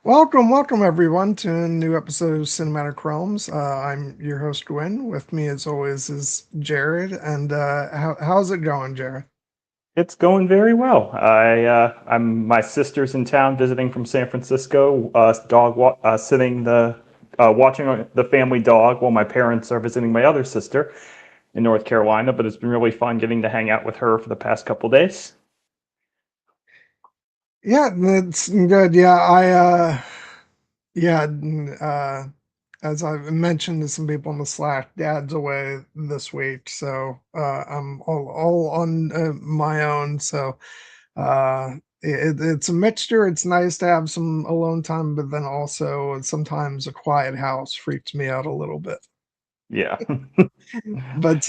Welcome everyone to a new episode of Cinematic Realms. I'm your host Gwen. With me, as always, is Jared. And how's it going, Jared? It's going very well. I'm my sister's in town visiting from San Francisco. Sitting watching the family dog while my parents are visiting my other sister in North Carolina. But it's been really fun getting to hang out with her for the past couple days. Yeah, that's good. Yeah, as I've mentioned to some people in the Slack, Dad's away this week, so I'm all on my own. So it's a mixture. It's nice to have some alone time, but then also sometimes a quiet house freaks me out a little bit. Yeah, But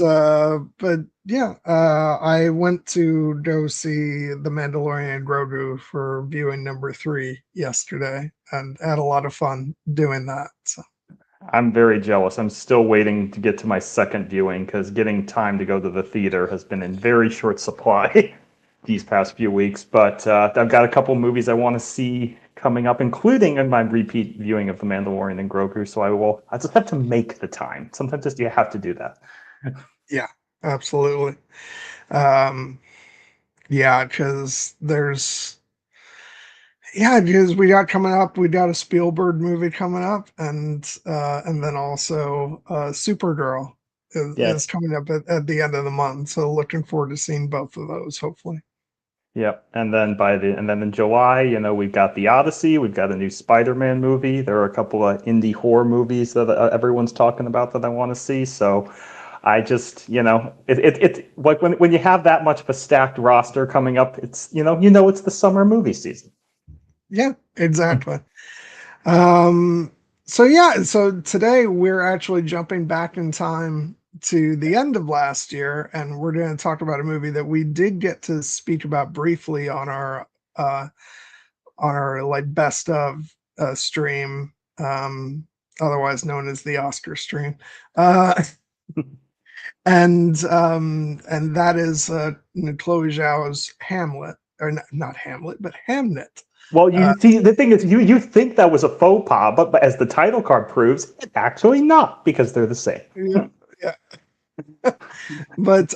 yeah, I went to go see The Mandalorian and Grogu for viewing number three yesterday, and had a lot of fun doing that. So. I'm very jealous. I'm still waiting to get to my second viewing because getting time to go to the theater has been in very short supply these past few weeks. But I've got a couple movies I want to see coming up, including in my repeat viewing of The Mandalorian and Grogu. So I just have to make the time. Sometimes just you have to do that. Yeah, absolutely. Um, yeah, because we got coming up, we got a Spielberg movie coming up, and then also Supergirl is Yes. coming up at the end of the month. So looking forward to seeing both of those, hopefully. Yep. And then in July, we've got The Odyssey, we've got a new Spider-Man movie. There are a couple of indie horror movies that everyone's talking about that I want to see. So I just, it like when you have that much of a stacked roster coming up, it's it's the summer movie season. Yeah, exactly. Um, so today we're actually jumping back in time to the end of last year, and we're going to talk about a movie that we did get to speak about briefly uh on our like best of stream, otherwise known as the Oscar stream. Uh and that is Chloe Zhao's Hamlet, or not Hamlet, but Hamnet. Well, Uh, you see, the thing is, you think that was a faux pas, but as the title card proves, it's actually not because they're the same. yeah, yeah. But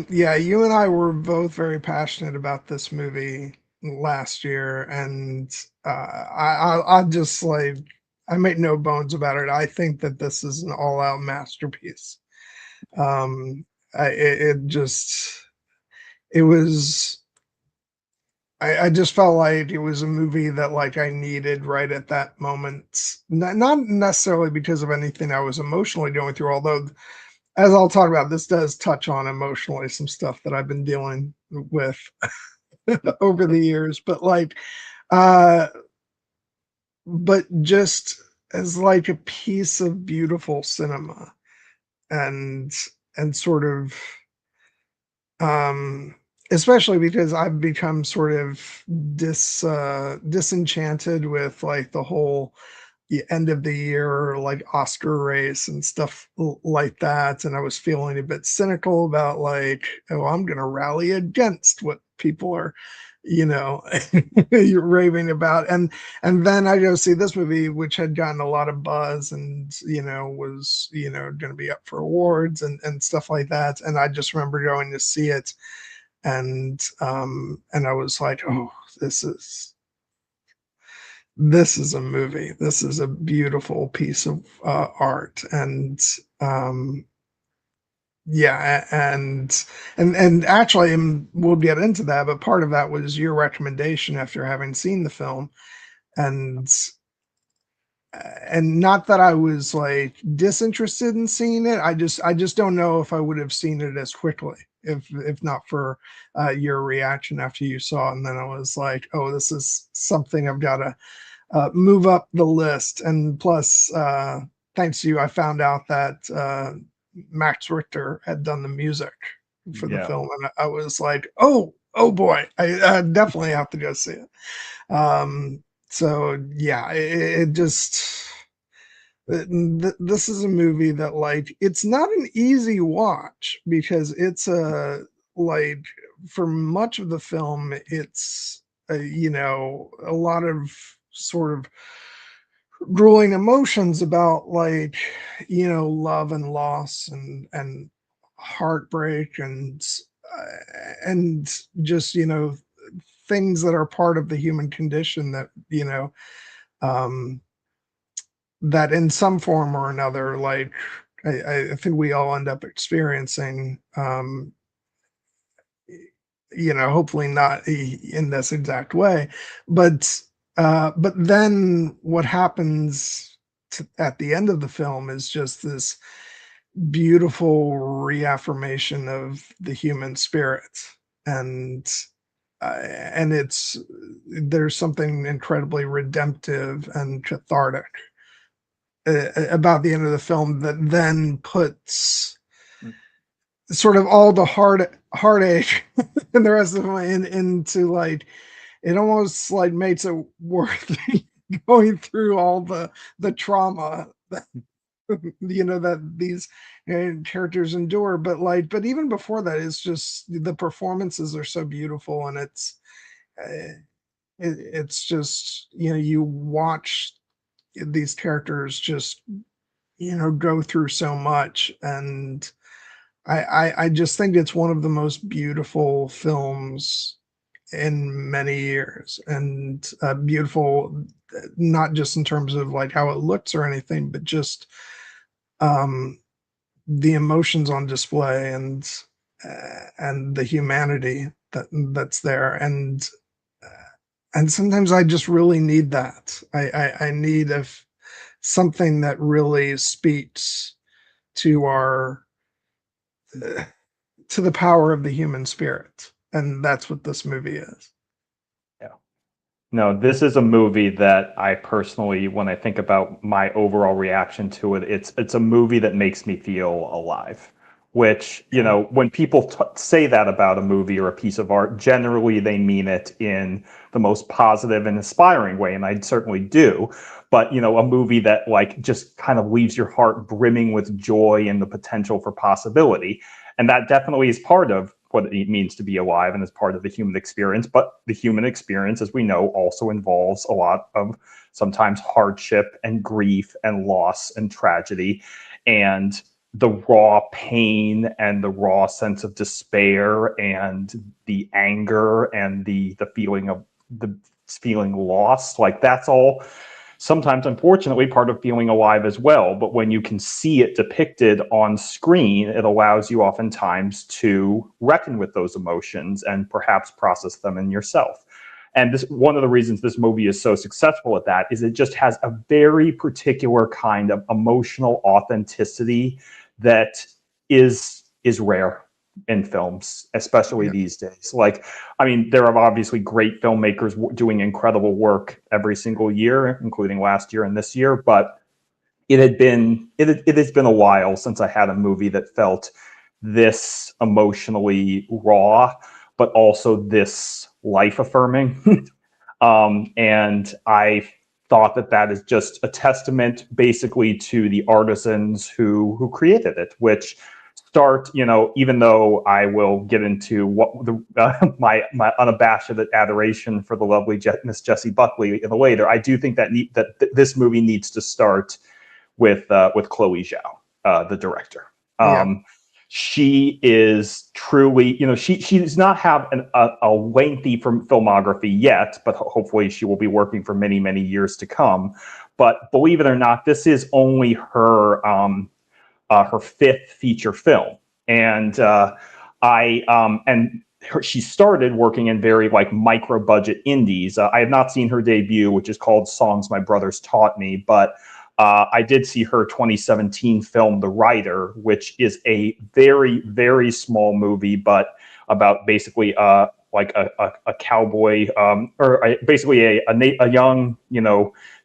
yeah, you and I were both very passionate about this movie last year, and I just like I make no bones about it. I think that this is an all-out masterpiece. It just it was. I just felt like it was a movie that like I needed right at that moment. Not necessarily because of anything I was emotionally going through, although as I'll talk about, this does touch on emotionally some stuff that I've been dealing with over the years. Uh, but just as like a piece of beautiful cinema, and sort of um, especially because I've become sort of disenchanted with like the whole the end of the year like Oscar race and stuff like that, and I was feeling a bit cynical about like, oh, I'm going to rally against what people are, you know, raving about, and then I go see this movie which had gotten a lot of buzz and was going to be up for awards and stuff like that, and I just remember going to see it, and I was like, oh, this is a movie. This is a beautiful piece of art, and um, yeah, and actually, and we'll get into that. But part of that was your recommendation after having seen the film, and not that I was like disinterested in seeing it. I just don't know if I would have seen it as quickly if not for your reaction after you saw it. And then I was like, oh, this is something I've got to move up the list. And plus, thanks to you, I found out that Max Richter had done the music for the Yeah. film, and I was like, oh boy, I definitely have to go see it. So yeah, it just this is a movie that like it's not an easy watch because it's a like for much of the film it's a lot of sort of grueling emotions about, like, love and loss and heartbreak and just, things that are part of the human condition that, um that in some form or another, like, I think we all end up experiencing, hopefully not in this exact way, but then what happens at the end of the film is just this beautiful reaffirmation of the human spirit, and and it's there's something incredibly redemptive and cathartic about the end of the film that then puts sort of all the heartache and the rest of them into, like, it almost like makes it worth going through all the trauma that that these characters endure. But even before that, it's just the performances are so beautiful, and uh, it's just, you watch these characters just, go through so much, and I just think it's one of the most beautiful films in many years, and beautiful, not just in terms of like how it looks or anything, but just um the emotions on display, and the humanity that's there, and sometimes I just really need that. I need something that really speaks to our to the power of the human spirit, and that's what this movie is. Yeah. No, this is a movie that I personally, when I think about my overall reaction to it, it's a movie that makes me feel alive. Which, Yeah, when people say that about a movie or a piece of art, generally they mean it in the most positive and inspiring way, and I certainly do. But, a movie that like just kind of leaves your heart brimming with joy and the potential for possibility. And that definitely is part of what it means to be alive and is part of the human experience. But the human experience, as we know, also involves a lot of sometimes hardship and grief and loss and tragedy, and the raw pain and the raw sense of despair and the anger and the feeling of the feeling lost. Like that's all sometimes, unfortunately, part of feeling alive as well. But when you can see it depicted on screen, it allows you oftentimes to reckon with those emotions and perhaps process them in yourself. And this, one of the reasons this movie is so successful at that is it just has a very particular kind of emotional authenticity that is rare in films, especially yeah, these days. Like, I mean, there are obviously great filmmakers doing incredible work every single year, including last year and this year. But it has been a while since I had a movie that felt this emotionally raw, but also this life affirming. And I thought that that is just a testament, basically, to the artisans who created it, which start, even though I will get into what the my unabashed adoration for the lovely Miss Jessie Buckley in the later, I do think that this movie needs to start with Chloé Zhao, the director. yeah, She is truly, she does not have a lengthy filmography yet, but hopefully she will be working for many, many years to come. But believe it or not, this is only her fifth feature film, and she started working in very like micro budget indies. I have not seen her debut, which is called Songs My Brothers Taught Me, but I did see her 2017 film The Rider, which is a very, very small movie, but about basically like a cowboy, basically a young,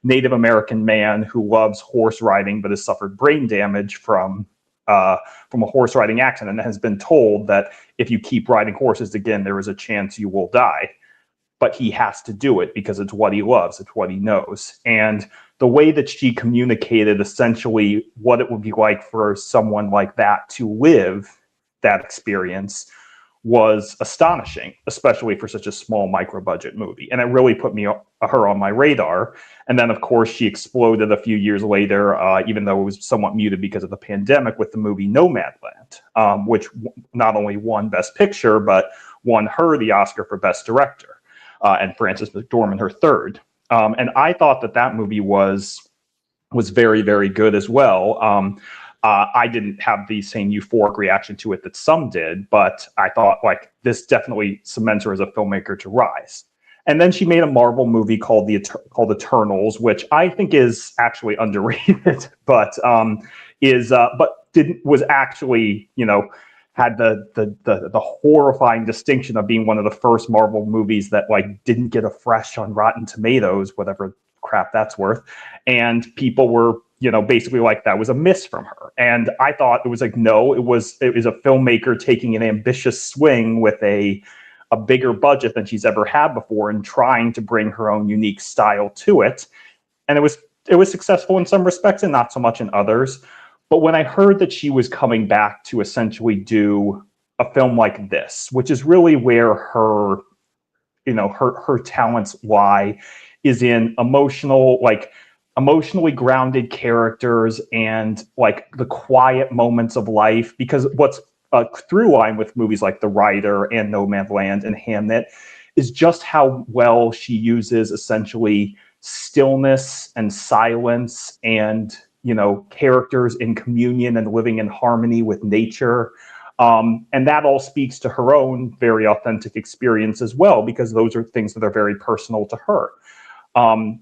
Native American man who loves horse riding but has suffered brain damage from a horse riding accident and has been told that if you keep riding horses again, there is a chance you will die. But he has to do it because it's what he loves, it's what he knows. And the way that she communicated essentially what it would be like for someone like that to live that experience was astonishing, especially for such a small micro budget movie. And it really put her on my radar. And then, of course, she exploded a few years later, even though it was somewhat muted because of the pandemic, with the movie Nomadland, which not only won Best Picture, but won her the Oscar for Best Director, and Frances McDormand her third. And I thought that movie was very, very good as well. I didn't have the same euphoric reaction to it that some did, but I thought like this definitely cements her as a filmmaker to rise. And then she made a Marvel movie called Eternals, which I think is actually underrated, but was actually, had the horrifying distinction of being one of the first Marvel movies that like didn't get a fresh on Rotten Tomatoes, whatever crap that's worth, and people were basically like that was a miss from her. And I thought it was like, no, it was a filmmaker taking an ambitious swing with a bigger budget than she's ever had before and trying to bring her own unique style to it. And it was successful in some respects and not so much in others. But when I heard that she was coming back to essentially do a film like this, which is really where her talents lie, is in emotionally grounded characters and like the quiet moments of life. Because what's a through line with movies like The Rider and Nomadland and Hamnet is just how well she uses essentially stillness and silence and characters in communion and living in harmony with nature. And that all speaks to her own very authentic experience as well, because those are things that are very personal to her. And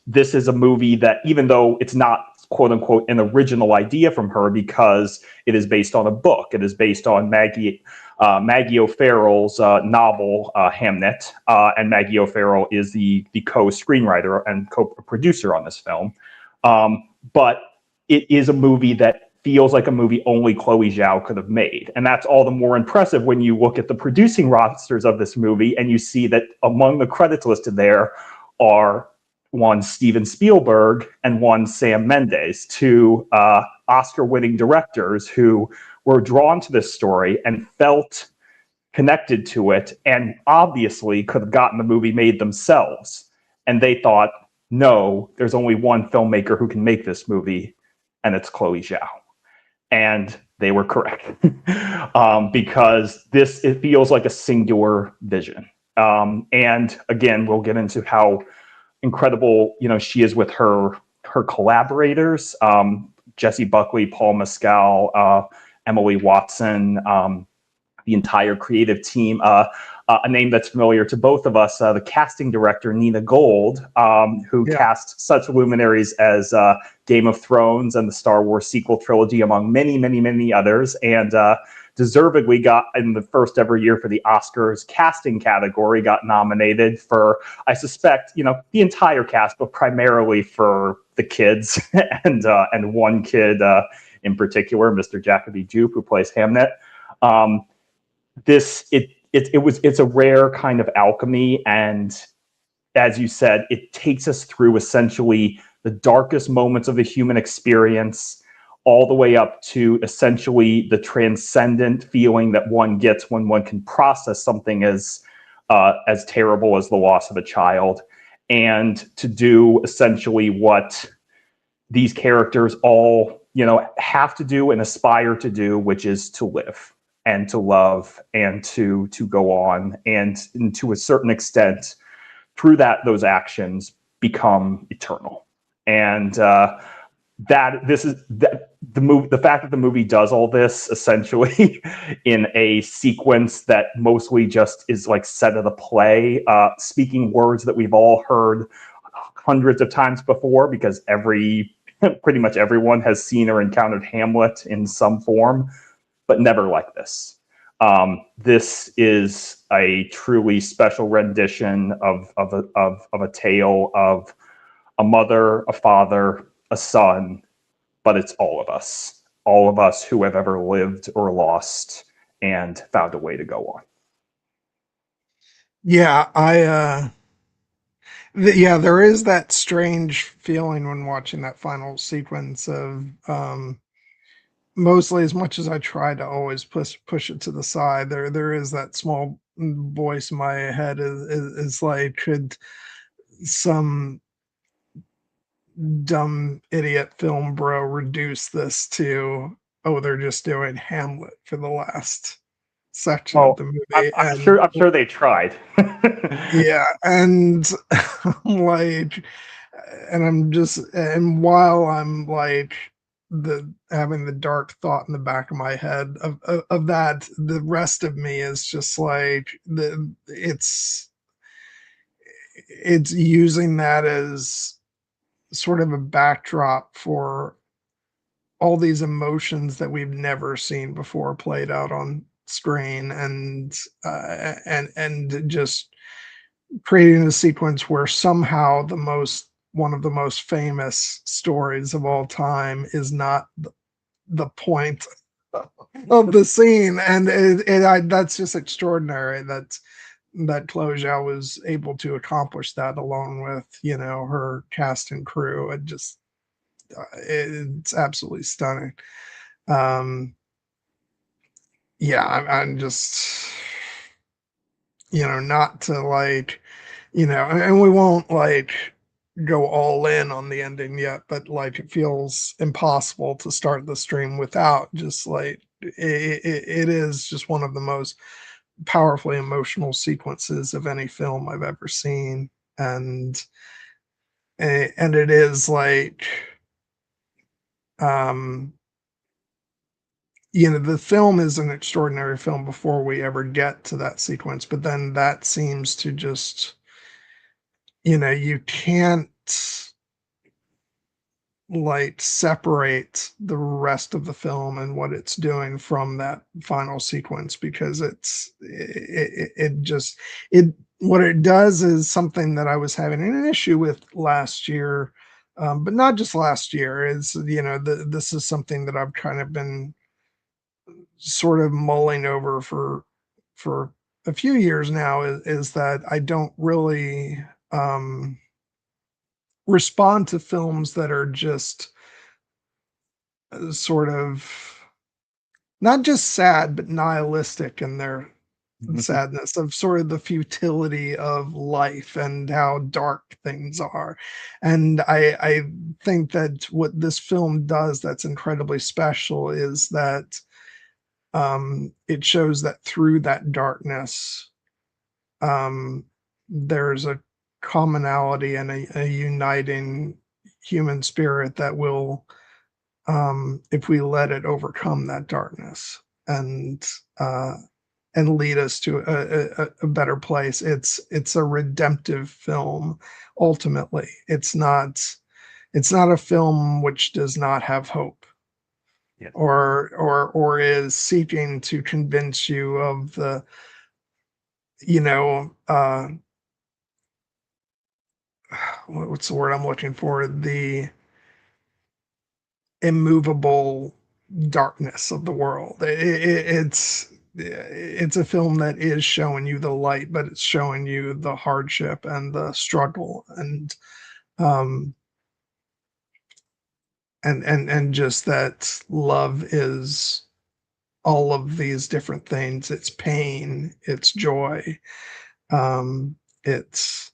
this is a movie that, even though it's not quote unquote an original idea from her, because it is based on a book, it is based on Maggie O'Farrell's novel Hamnet, and Maggie O'Farrell is the co-screenwriter and co-producer on this film. But it is a movie that feels like a movie only Chloé Zhao could have made. And that's all the more impressive when you look at the producing rosters of this movie and you see that among the credits listed there are one Steven Spielberg and one Sam Mendes, two Oscar-winning directors who were drawn to this story and felt connected to it and obviously could have gotten the movie made themselves. And they thought, no, there's only one filmmaker who can make this movie, and it's Chloé Zhao. And they were correct, because it feels like a singular vision. And again, we'll get into how incredible she is with her collaborators, Jesse Buckley, Paul Mescal, Emily Watson, the entire creative team. A name that's familiar to both of us, the casting director, Nina Gold, who cast such luminaries as Game of Thrones and the Star Wars sequel trilogy, among many, many, many others, and deservedly got in the first ever year for the Oscars casting category, got nominated for, I suspect, the entire cast, but primarily for the kids and one kid in particular, Mr. Jacoby Jupe, who plays Hamnet. It's a rare kind of alchemy, and as you said, it takes us through essentially the darkest moments of the human experience, all the way up to essentially the transcendent feeling that one gets when one can process something as terrible as the loss of a child, and to do essentially what these characters all have to do and aspire to do, which is to live and to love and to go on, and to a certain extent, through those actions, become eternal. And the fact that the movie does all this essentially in a sequence that mostly just is like set of the play, speaking words that we've all heard hundreds of times before, because pretty much everyone has seen or encountered Hamlet in some form, but never like this. This is a truly special rendition of a tale of a mother, a father, a son, but it's all of us who have ever lived or lost and found a way to go on. Yeah, there is that strange feeling when watching that final sequence of mostly, as much as I try to always push it to the side, there is that small voice in my head is like, could some dumb idiot film bro reduce this to, oh, they're just doing Hamlet for the last section of Well, the movie, I'm and sure they tried. yeah, and I'm like, and I'm just, and while I'm like the having the dark thought in the back of my head of that, the rest of me is just like it's using that as sort of a backdrop for all these emotions that we've never seen before played out on screen, and just creating a sequence where somehow one of the most famous stories of all time is not the point of the scene, and that's just extraordinary that Chloé Zhao was able to accomplish that along with, her cast and crew. It just it's absolutely stunning. Um, yeah, I'm just, not to like, and we won't like go all in on the ending yet, but like it feels impossible to start the stream without just like it is just one of the most powerfully emotional sequences of any film I've ever seen, and and it is like, um the film is an extraordinary film before we ever get to that sequence, but then that seems to just, you can't like separate the rest of the film and what it's doing from that final sequence, because it just, it what it does is something that I was having an issue with last year, but not just last year. Is, this is something that I've kind of been sort of mulling over for a few years now, is that I don't really respond to films that are just sort of not just sad but nihilistic in their sadness, of sort of the futility of life and how dark things are. And I think that what this film does that's incredibly special is that, it shows that through that darkness, um, there's a commonality and a uniting human spirit that will, if we let it, overcome that darkness and uh, and lead us to a better place. It's a redemptive film. Ultimately, it's not a film which does not have hope, Yes. or is seeking to convince you of the, you know uh what's the word I'm looking for, the immovable darkness of the world. It's a film that is showing you the light, but it's showing you the hardship and the struggle, um and just that love is all of these different things. It's pain, it's joy, um it's,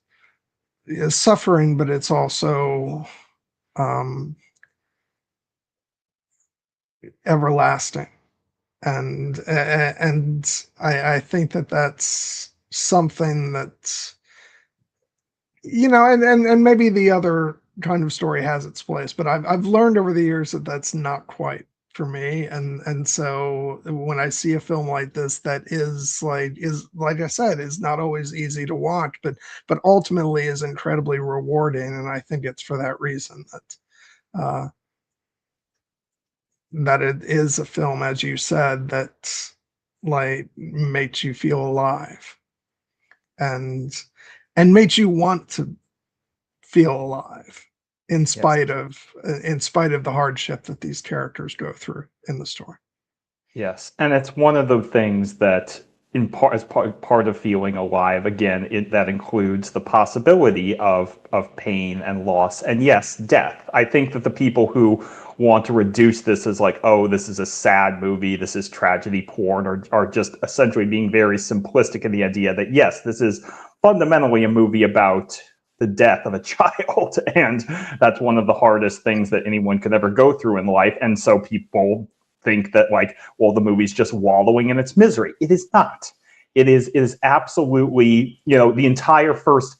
suffering, but it's also, um everlasting. And I think that that's something that, and maybe the other kind of story has its place, but I've learned over the years that that's not quite for me, and so when I see a film like this that is like I said, is not always easy to watch, but ultimately is incredibly rewarding, and I think it's for that reason uh, that it is a film, as you said, that like makes you feel alive, and makes you want to feel alive Yes. in spite of the hardship that these characters go through in the story. Yes. And it's one of the things that part of feeling alive. Again, that includes the possibility of pain and loss, and yes, death. I think that the people who want to reduce this as like, oh, this is a sad movie, this is tragedy porn, are just essentially being very simplistic in the idea that yes, this is fundamentally a movie about the death of a child, and that's one of the hardest things that anyone could ever go through in life. And so people think that like, well, the movie's just wallowing in its misery. It is not. It is absolutely, the entire first,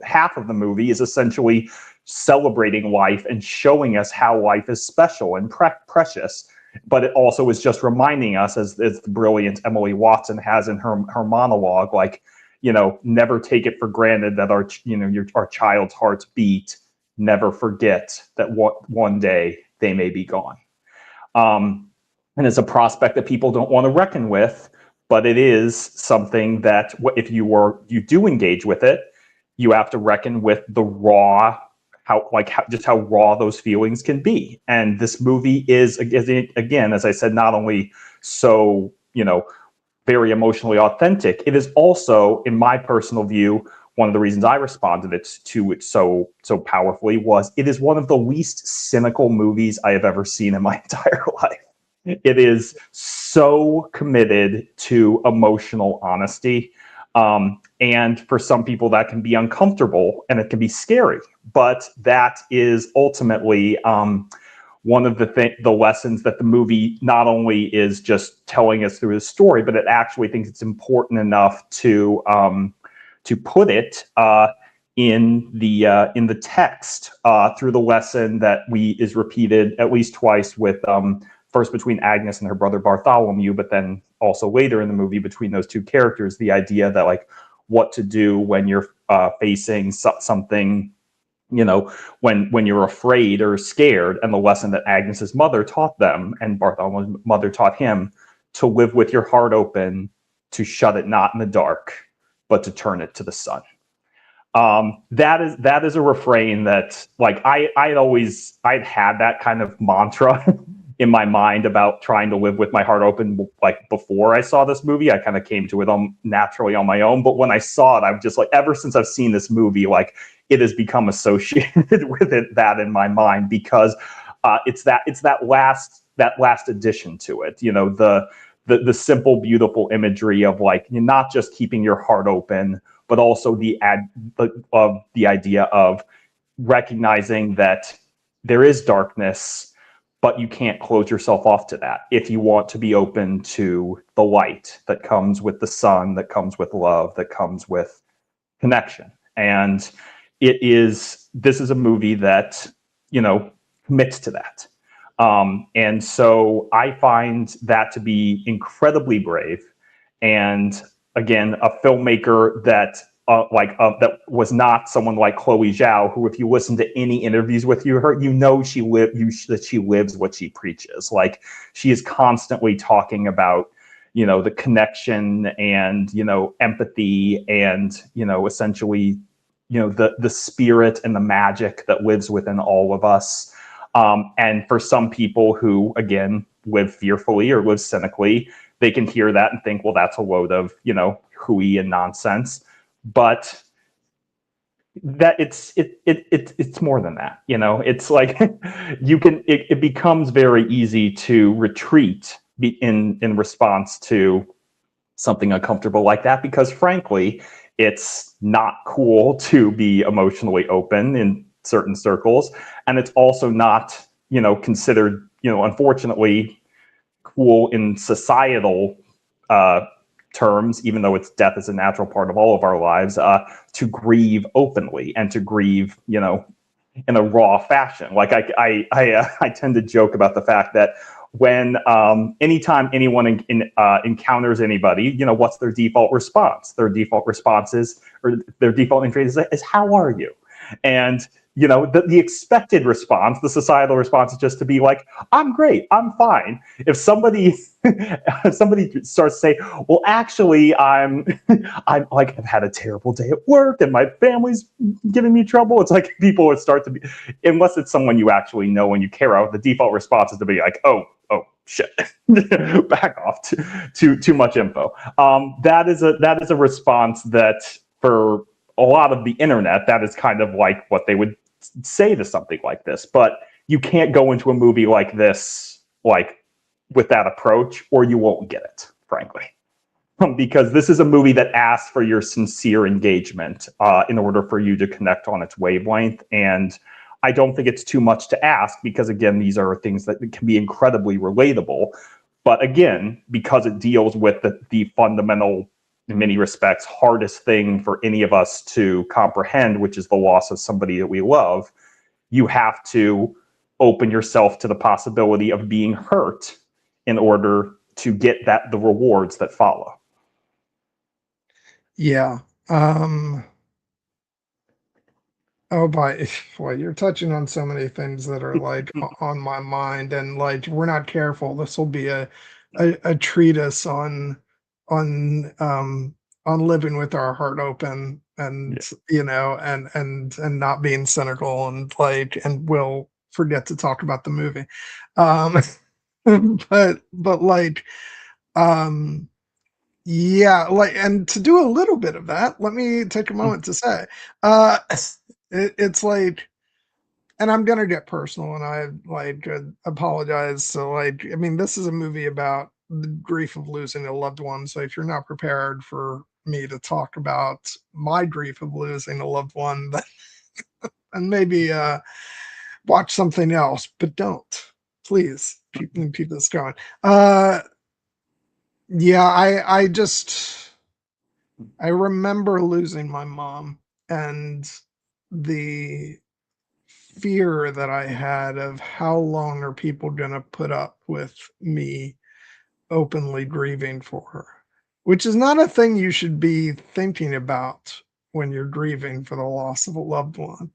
half of the movie is essentially celebrating life and showing us how life is special and precious. But it also is just reminding us, as the brilliant Emily Watson has in her monologue, like, never take it for granted that our child's hearts beat. Never forget that one day they may be gone. And it's a prospect that people don't want to reckon with, but it is something that if you do engage with it, you have to reckon with the raw, how raw those feelings can be. And this movie is, again, as I said, not only so, very emotionally authentic, it is also, in my personal view, one of the reasons I responded to it so powerfully was it is one of the least cynical movies I have ever seen in my entire life. It is so committed to emotional honesty. And for some people that can be uncomfortable and it can be scary, but that is ultimately one of the lessons that the movie not only is just telling us through the story, but it actually thinks it's important enough to put it in the text through the lesson that is repeated at least twice with first between Agnes and her brother Bartholomew, but then also later in the movie between those two characters, the idea that like what to do when you're facing something, when you're afraid or scared, and the lesson that Agnes's mother taught them and Bartholomew's mother taught him, to live with your heart open, to shut it not in the dark, but to turn it to the sun. That is a refrain that like I'd had that kind of mantra in my mind about trying to live with my heart open. Like before I saw this movie, I kind of came to it naturally on my own. But when I saw it, I'm just like, ever since I've seen this movie, like it has become associated with that in my mind, because it's that last addition to it. The simple, beautiful imagery of like, you're not just keeping your heart open, but also the idea of recognizing that there is darkness, but you can't close yourself off to that if you want to be open to the light that comes with the sun, that comes with love, that comes with connection. And this is a movie that, commits to that. And so I find that to be incredibly brave. And again, a filmmaker that that was not someone like Chloé Zhao, who, if you listen to any interviews with her, that she lives what she preaches. Like, she is constantly talking about, the connection and, empathy and, essentially, the spirit and the magic that lives within all of us. And for some people who, again, live fearfully or live cynically, they can hear that and think, well, that's a load of, hooey and nonsense. But that it's more than that. It's like it becomes very easy to retreat in response to something uncomfortable like that, because frankly, it's not cool to be emotionally open in certain circles, and it's also not considered unfortunately cool in societal terms, even though death is a natural part of all of our lives, to grieve openly and to grieve in a raw fashion. Like I tend to joke about the fact that when anytime anyone encounters anybody, what's their default response? Their default response is, or their default entry is how are you? And the expected response, the societal response, is just to be like, I'm great, I'm fine. If somebody starts to say, well, actually, I'm like, I've had a terrible day at work and my family's giving me trouble, it's like people would start to be, unless it's someone you actually know and you care about, the default response is to be like, oh, shit, back off, too much info. That is a response that for a lot of the internet, that is kind of like what they would say to something like this. But you can't go into a movie like this like with that approach, or you won't get it, frankly. Because this is a movie that asks for your sincere engagement in order for you to connect on its wavelength. And I don't think it's too much to ask, because again, these are things that can be incredibly relatable. But again, because it deals with the fundamental, in many respects, hardest thing for any of us to comprehend, which is the loss of somebody that we love, you have to open yourself to the possibility of being hurt in order to get the rewards that follow. Yeah. Oh, boy, you're touching on so many things that are like on my mind, and like we're not careful, this will be a treatise on living with our heart open, and and not being cynical, and like, and we'll forget to talk about the movie. Um, but like, um, yeah, like, and to do a little bit of that, let me take a moment to say, uh, it's like, and I'm gonna get personal, and I like apologize. So, like, I mean, this is a movie about the grief of losing a loved one. So, if you're not prepared for me to talk about my grief of losing a loved one, then and maybe watch something else, but don't, please keep this going. Uh, yeah, I remember losing my mom, and the fear that I had of how long are people going to put up with me openly grieving for her, which is not a thing you should be thinking about when you're grieving for the loss of a loved one.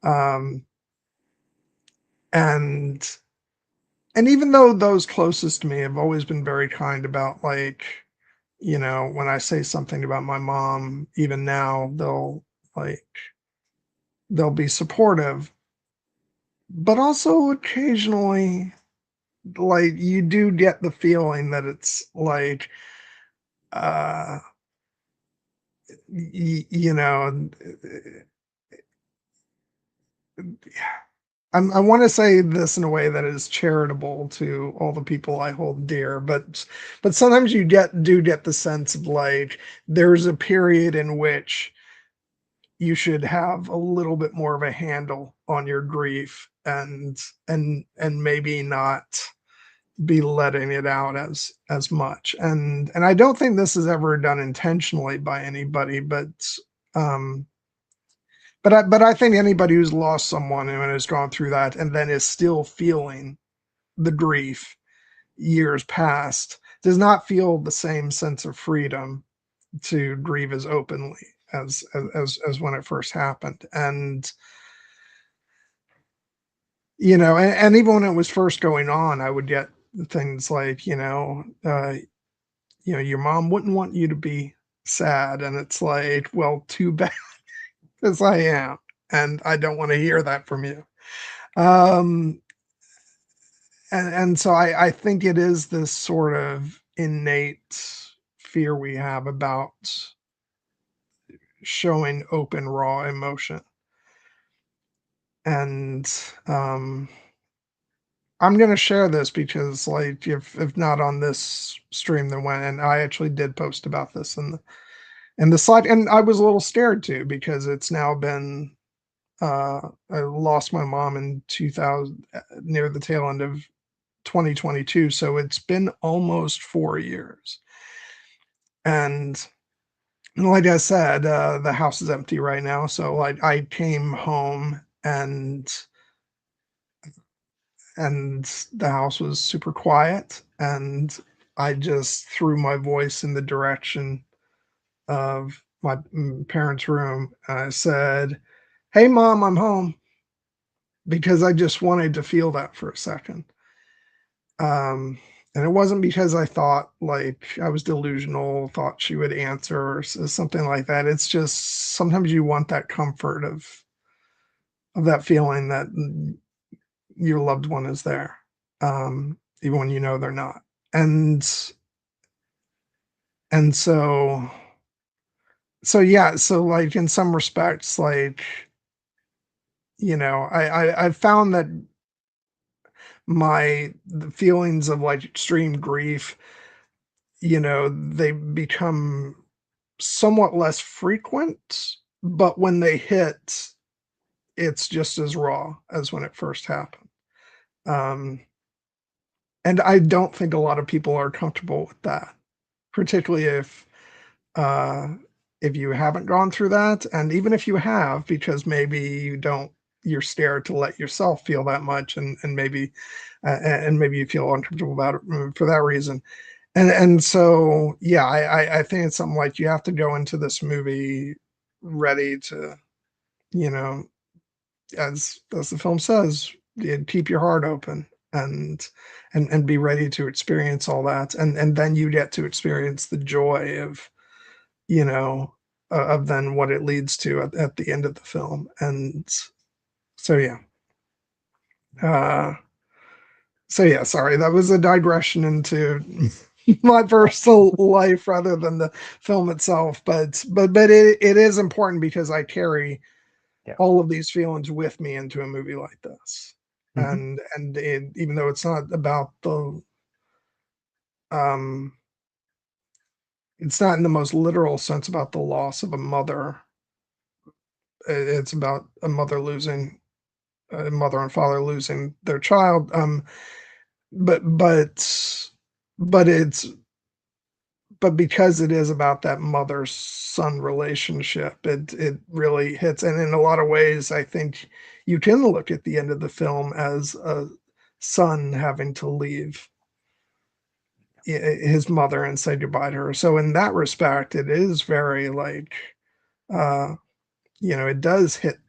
Um, and even though those closest to me have always been very kind about, like, when I say something about my mom, even now like they'll be supportive, but also occasionally, like, you do get the feeling that it's like, uh you know, I want to say this in a way that is charitable to all the people I hold dear, but sometimes you do get the sense of, like, there's a period in which you should have a little bit more of a handle on your grief, and maybe not be letting it out as much. And I don't think this is ever done intentionally by anybody, um but I think anybody who's lost someone and has gone through that and then is still feeling the grief years past does not feel the same sense of freedom to grieve as openly as when it first happened. And and even when it was first going on, I would get things like, your mom wouldn't want you to be sad, and it's like, well, too bad, because I am, and I don't want to hear that from you. Um, and so I think it is this sort of innate fear we have about showing open, raw emotion. And I'm gonna share this because, like, if not on this stream, then when, and I actually did post about this in the slide, and I was a little scared too, because it's now been I lost my mom in 2000, near the tail end of 2022, so it's been almost 4 years. And like I said, the house is empty right now, so like I came home, and the house was super quiet, and I just threw my voice in the direction of my parents' room, and I said, "Hey, Mom, I'm home," because I just wanted to feel that for a second. And it wasn't because I thought, like, I was delusional, thought she would answer or something like that. It's just sometimes you want that comfort of that feeling that your loved one is there. even when you know they're not. And and so yeah, so like in some respects, like, I've found that the feelings of like extreme grief, they become somewhat less frequent, but when they hit, it's just as raw as when it first happened. Um, and I don't think a lot of people are comfortable with that, particularly uh, if you haven't gone through that, and even if you have, because maybe you're scared to let yourself feel that much, and maybe you feel uncomfortable about it for that reason. And so yeah, I think it's something like you have to go into this movie ready to, you know, as the film says, keep your heart open and and be ready to experience all that, and then you get to experience the joy of, you know, of then what it leads to at the end of the film. And so yeah, uh, sorry, that was a digression into my personal life rather than the film itself. But it is important because I carry Yeah. all of these feelings with me into a movie like this. Mm-hmm. Even though it's not about um it's not in the most literal sense about the loss of a mother. It's about a mother and father losing their child. But but it's but because it is about that mother son relationship, it really hits. And in a lot of ways, I think you can look at the end of the film as a son having to leave his mother and say goodbye to her. So in that respect, it is very like, uh, it does hit,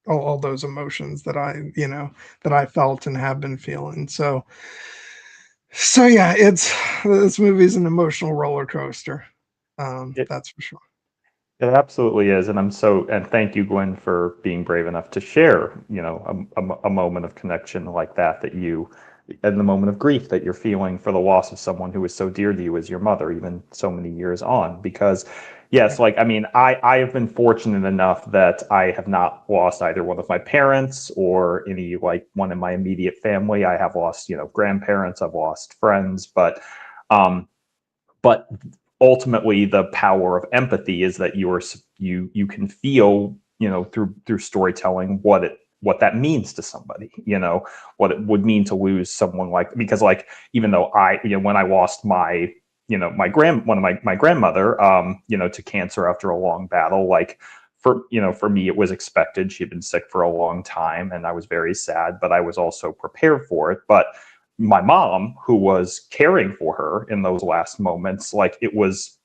all those emotions that I felt and have been feeling. So yeah, this movie's an emotional roller coaster. It, That's for sure. it absolutely is, and and thank you, Gwen, for being brave enough to share, a moment of connection like that you, and the moment of grief that you're feeling for the loss of someone who is so dear to you as your mother, even so many years on. Because, yes, Yeah. like I mean, I have been fortunate enough that I have not lost either one of my parents or any like one in my immediate family. I have lost, grandparents, I've lost friends, um, but ultimately the power of empathy is that you can feel, through storytelling what that means to somebody, what it would mean to lose someone, like, because like, even though when I lost my, one of my grandmother, to cancer after a long battle, like, for me it was expected. She'd been sick for a long time and I was very sad, but I was also prepared for it. But my mom, who was caring for her in those last moments, like, it was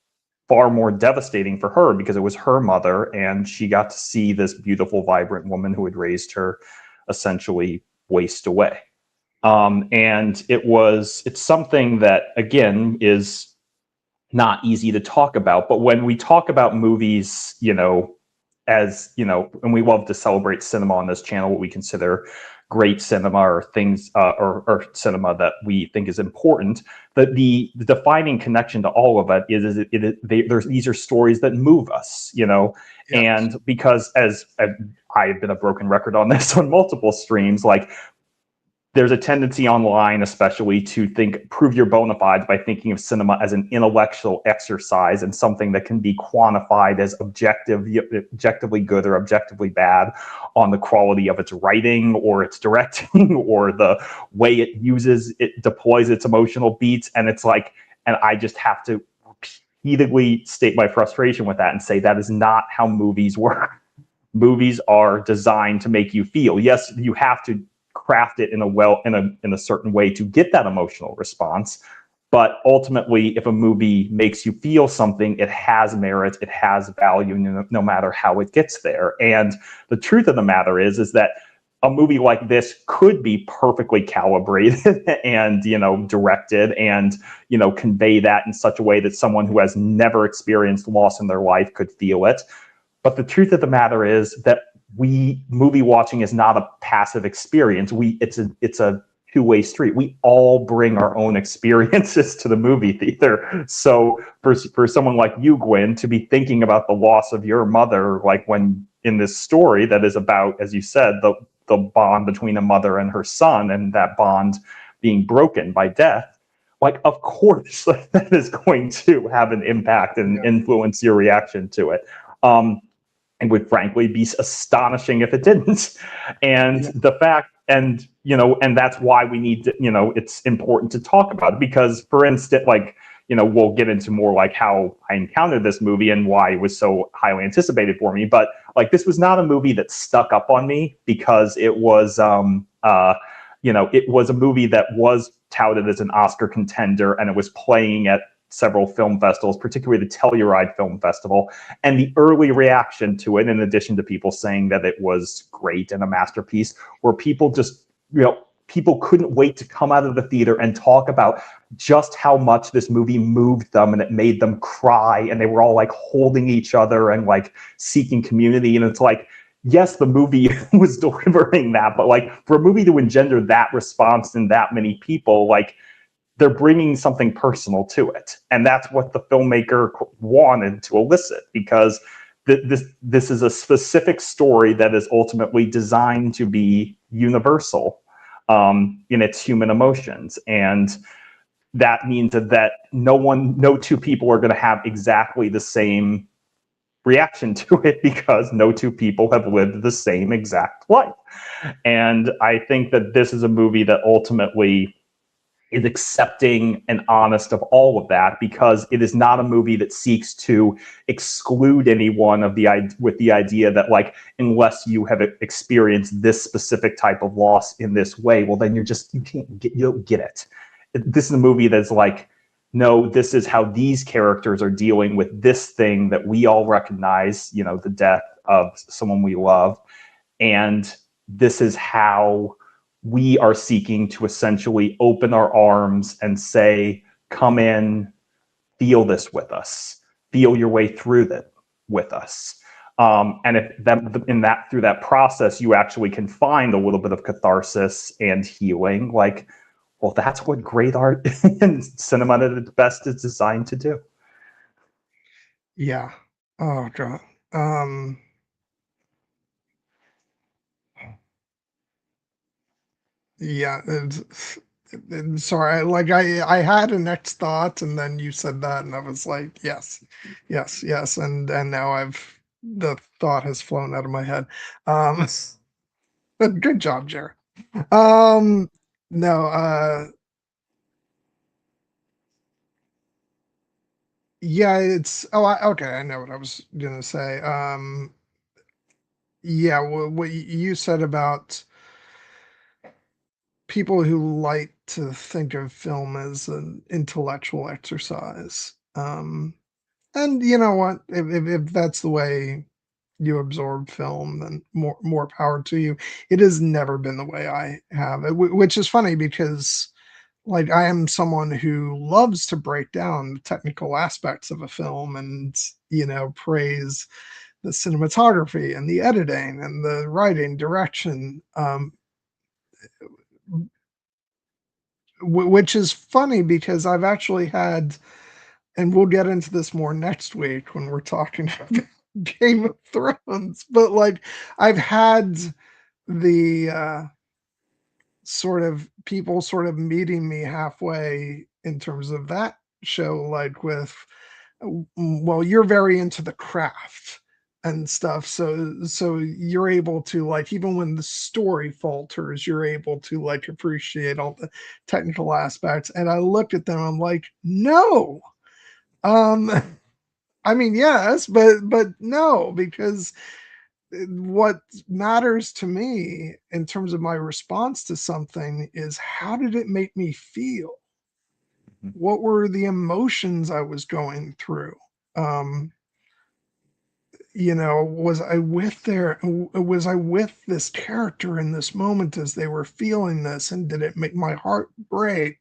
far more devastating for her because it was her mother and she got to see this beautiful, vibrant woman who had raised her essentially waste away. And it's something that, again, is not easy to talk about. But when we talk about movies, and we love to celebrate cinema on this channel, what we consider great cinema, or things, or cinema that we think is important. The defining connection to all of it these are stories that move us, Yes. and because as I've been a broken record on this on multiple streams, like, there's a tendency online, especially, to prove your bona fides by thinking of cinema as an intellectual exercise and something that can be quantified as objectively good or objectively bad on the quality of its writing or its directing or the way it deploys its emotional beats. And it's like, and I just have to repeatedly state my frustration with that and say that is not how movies work. Movies are designed to make you feel. Yes, you have to craft it in a certain way to get that emotional response. But ultimately, if a movie makes you feel something, it has merit, it has value, no matter how it gets there. And the truth of the matter is that a movie like this could be perfectly calibrated and, directed and, convey that in such a way that someone who has never experienced loss in their life could feel it. But the truth of the matter is that movie watching is not a passive experience. It's a two-way street. We all bring our own experiences to the movie theater. So for someone like you, Gwen, to be thinking about the loss of your mother, like when in this story that is about, as you said, the bond between a mother and her son, and that bond being broken by death, like, of course, that is going to have an impact and influence your reaction to it. And would frankly be astonishing if it didn't. And the fact, and and that's why we need to, it's important to talk about it, because, for instance, like, we'll get into more like how I encountered this movie and why it was so highly anticipated for me. But like, this was not a movie that stuck up on me because it was, it was a movie that was touted as an Oscar contender, and it was playing at several film festivals, particularly the Telluride Film Festival. And the early reaction to it, in addition to people saying that it was great and a masterpiece, were people just, people couldn't wait to come out of the theater and talk about just how much this movie moved them and it made them cry. And they were all like holding each other and like seeking community. And it's like, yes, the movie was delivering that, but like, for a movie to engender that response in that many people, like, they're bringing something personal to it. And that's what the filmmaker wanted to elicit, because this is a specific story that is ultimately designed to be universal in its human emotions. And that means that no two people are going to have exactly the same reaction to it, because no two people have lived the same exact life. And I think that this is a movie that ultimately is accepting and honest of all of that, because it is not a movie that seeks to exclude anyone with the idea that, like, unless you have experienced this specific type of loss in this way, well, then you don't get it. This is a movie that's like, no, this is how these characters are dealing with this thing that we all recognize, the death of someone we love. And this is how we are seeking to essentially open our arms and say, come in, feel this with us, feel your way through that with us. And if through that process, you actually can find a little bit of catharsis and healing, like, well, that's what great art and cinema at its best is designed to do. Yeah. Oh, God. Yeah, sorry. Like, I had a next thought, and then you said that, and I was like, yes, yes, yes, and now the thought has flown out of my head. But good job, Jared. Um, no, yeah, okay. I know what I was gonna say. Yeah, what you said about people who like to think of film as an intellectual exercise. And you know what? If that's the way you absorb film, then more power to you. It has never been the way I have it, which is funny because, like, I am someone who loves to break down the technical aspects of a film and, praise the cinematography and the editing and the writing, direction. Which is funny because I've actually had, and we'll get into this more next week when we're talking about Game of Thrones, but like, I've had the sort of people sort of meeting me halfway in terms of that show, like with, well, you're very into the craft and stuff, so you're able to, like, even when the story falters, you're able to, like, appreciate all the technical aspects. And I looked at them, I'm like, no. um I mean, yes, but no, because what matters to me in terms of my response to something is, how did it make me feel? What were the emotions I was going through? Um, was I with this character in this moment as they were feeling this, and did it make my heart break,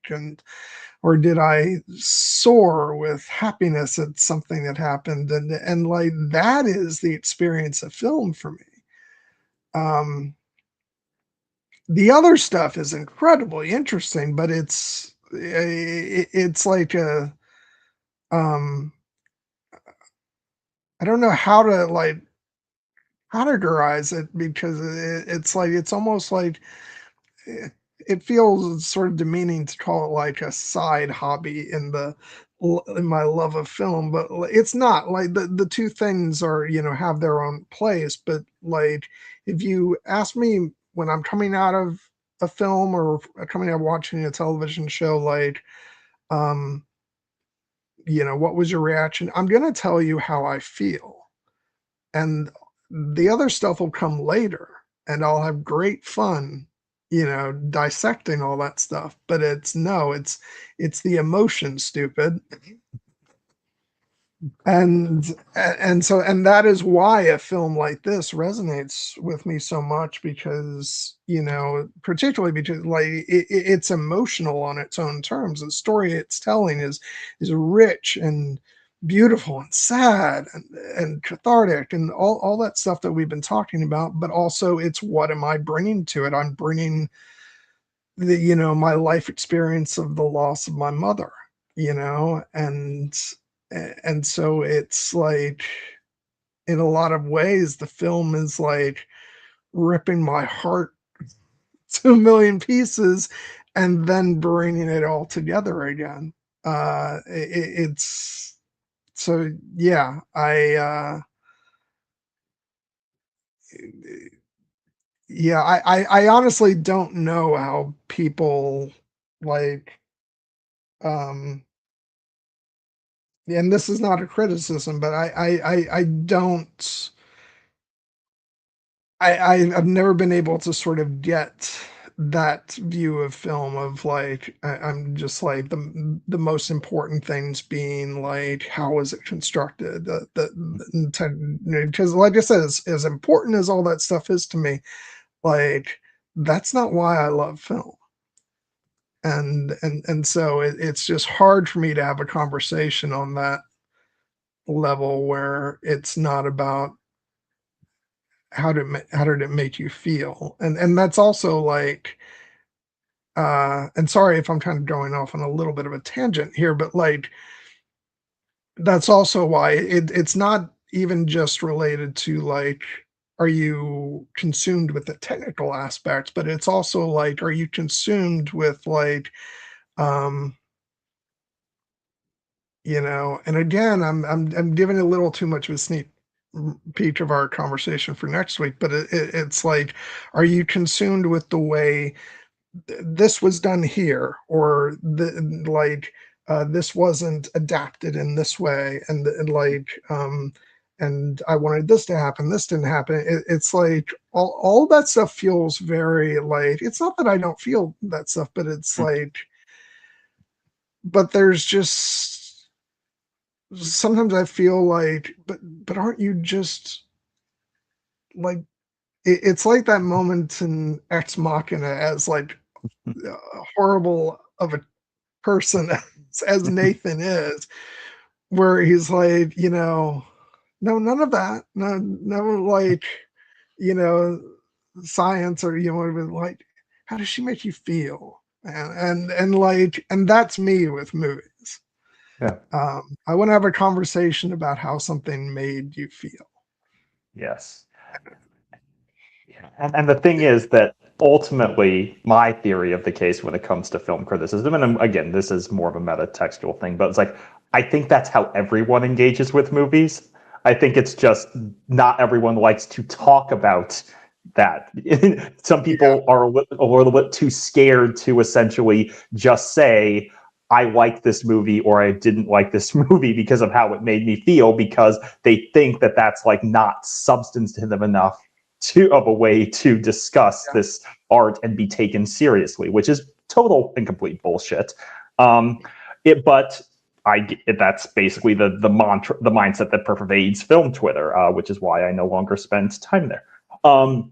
or did I soar with happiness at something that happened? And like, that is the experience of film for me. Um, The other stuff is incredibly interesting, but it's like a um I don't know how to like categorize it because it's like it's almost like it, it feels sort of demeaning to call it like a side hobby in my love of film, but it's not like the two things are, have their own place. But like, if you ask me when I'm coming out of a film or coming out of watching a television show, like, um, what was your reaction? I'm gonna tell you how I feel, and the other stuff will come later, and I'll have great fun, dissecting all that stuff. But it's no, it's the emotion, stupid. And that is why a film like this resonates with me so much, because particularly because like it's emotional on its own terms. The story it's telling is rich and beautiful and sad and cathartic and all that stuff that we've been talking about. But also, it's what am I bringing to it? I'm bringing my life experience of the loss of my mother, and so it's like, in a lot of ways, the film is like ripping my heart to a million pieces and then bringing it all together again. It's so, yeah, I honestly don't know how people like, um and this is not a criticism, but I don't I've never been able to sort of get that view of film of like, I'm just like the most important things being like, how is it constructed, because like I said, as important as all that stuff is to me, like, that's not why I love film. And so it's just hard for me to have a conversation on that level where it's not about how did it make you feel. And that's also like, and sorry if I'm kind of going off on a little bit of a tangent here, but like, that's also why it's not even just related to like, are you consumed with the technical aspects, but it's also like, are you consumed with like, um and again, I'm giving a little too much of a sneak peek of our conversation for next week, but it's like, are you consumed with the way this was done here, or like, this wasn't adapted in this way, and like, and I wanted this to happen, this didn't happen. It's like all that stuff feels very like, it's not that I don't feel that stuff, but it's like, but there's just sometimes I feel like, but aren't you just like, it's like that moment in Ex Machina, as like horrible of a person as Nathan is, where he's like, no, none of that, no, like, you know, science, or like, how does she make you feel? And like, and that's me with movies. Yeah. I want to have a conversation about how something made you feel. Yes. Yeah. And the thing is that ultimately, my theory of the case when it comes to film criticism, and again, this is more of a meta-textual thing, but it's like, I think that's how everyone engages with movies. I think it's just not everyone likes to talk about that. Some Yeah, people are a little bit too scared to essentially just say, I like this movie or I didn't like this movie because of how it made me feel, because they think that that's like not substantive enough of a way to discuss yeah, this art and be taken seriously, which is total and complete bullshit. Um, but that's basically the mantra, the mindset that pervades film Twitter, which is why I no longer spend time there. Um,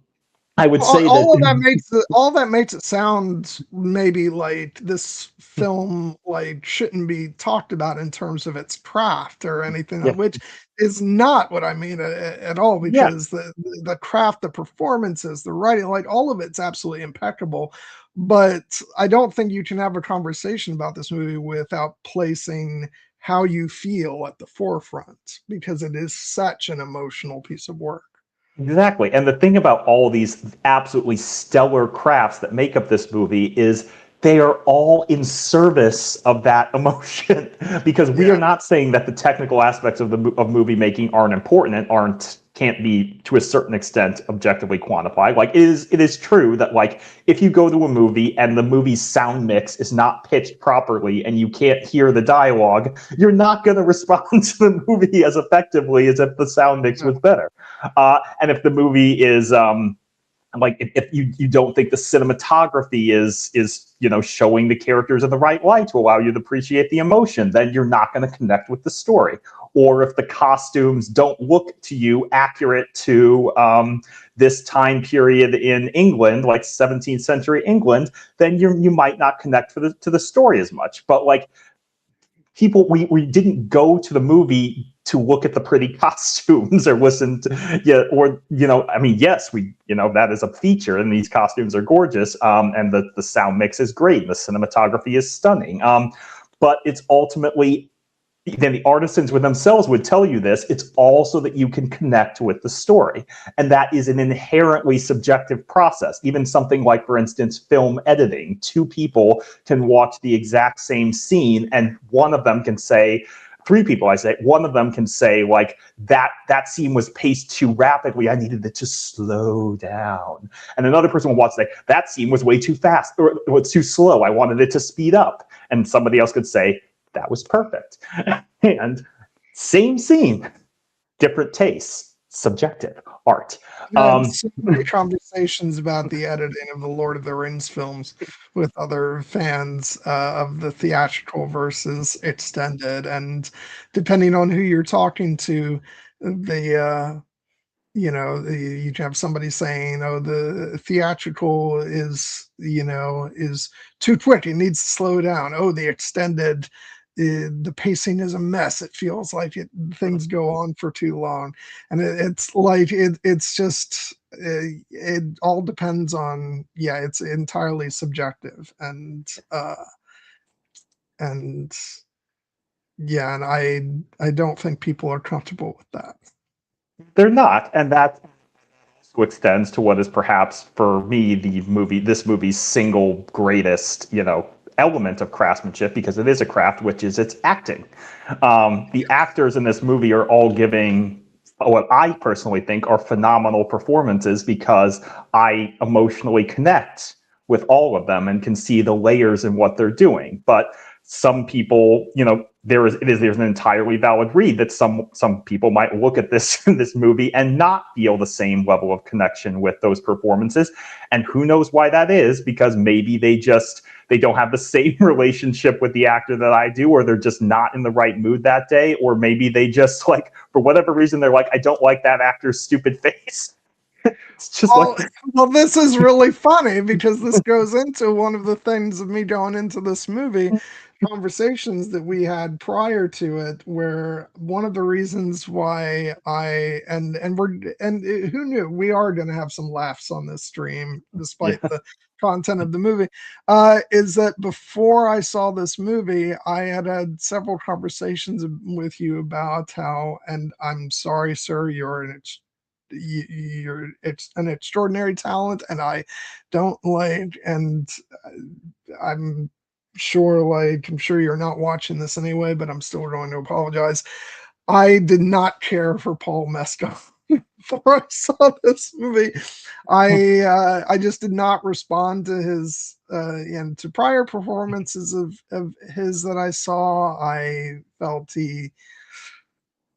I would say that all that makes it sound maybe like this film like shouldn't be talked about in terms of its craft or anything, yeah, which is not what I mean at all, yeah, because the craft, the performances, the writing, like all of it's absolutely impeccable. But I don't think you can have a conversation about this movie without placing how you feel at the forefront, because it is such an emotional piece of work. exactly. And the thing about all these absolutely stellar crafts that make up this movie is they are all in service of that emotion. Because we are Yeah. not saying that the technical aspects of of movie making aren't important and aren't can't be to a certain extent objectively quantified. Like it is true that like if you go to a movie and the movie's sound mix is not pitched properly and you can't hear the dialogue, you're not going to respond to the movie as effectively as if the sound mix was No. better. And if the movie is like if you don't think the cinematography is showing the characters in the right light to allow you to appreciate the emotion, then you're not going to connect with the story. Or if the costumes don't look to you accurate to this time period in England, like 17th century England, then you might not connect to the story as much. But like people, we didn't go to the movie to look at the pretty costumes or listen to, yeah, or I mean, yes, that is a feature, and these costumes are gorgeous, and the sound mix is great, and the cinematography is stunning, but it's ultimately, then the artisans with themselves would tell you this, it's all so that you can connect with the story. And that is an inherently subjective process. Even something like, for instance, film editing. Two people can watch the exact same scene, and one of them can say, three people, I say, one of them can say, like, that scene was paced too rapidly. I needed it to slow down. And another person will watch and say, that scene was way too fast, or it was too slow. I wanted it to speed up. And somebody else could say, that was perfect. And same scene, different tastes, subjective art. I've had so many conversations about the editing of the Lord of the Rings films with other fans of the theatrical versus extended, and depending on who you're talking to, you can have somebody saying, "Oh, the theatrical is too quick. It needs to slow down." Oh, the extended, the pacing is a mess. It feels like things go on for too long, and it's like it's just it all depends on, yeah. It's entirely subjective, and yeah, and I don't think people are comfortable with that. They're not, and that extends to what is perhaps for me this movie's single greatest element of craftsmanship, because it is a craft, which is its acting. The actors in this movie are all giving what I personally think are phenomenal performances, because I emotionally connect with all of them and can see the layers in what they're doing. But some people, there's an entirely valid read that some people might look at this movie and not feel the same level of connection with those performances, and who knows why that is, because maybe they don't have the same relationship with the actor that I do, or they're just not in the right mood that day, or maybe they just, like, for whatever reason, they're like, I don't like that actor's stupid face. It's just Well, like, well, this is really funny because this goes into one of the things of me going into this movie, conversations that we had prior to it, where one of the reasons why who knew we are going to have some laughs on this stream despite yeah, the content of the movie, is that before I saw this movie, I had several conversations with you about how, and I'm sorry, sir, you're it's an extraordinary talent, and I don't like, and I'm I'm sure you're not watching this anyway, but I'm still going to apologize. I did not care for Paul Mescal before I saw this movie. I just did not respond to his and to prior performances of his that I saw. I felt he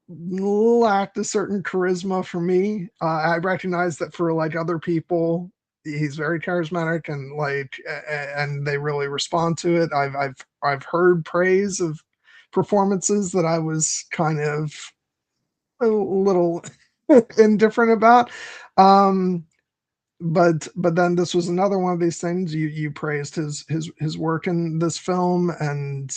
lacked a certain charisma for me. I recognize that for like other people, he's very charismatic, and and they really respond to it. I've heard praise of performances that I was kind of a little indifferent about. Um, but then this was another one of these things. You praised his work in this film, and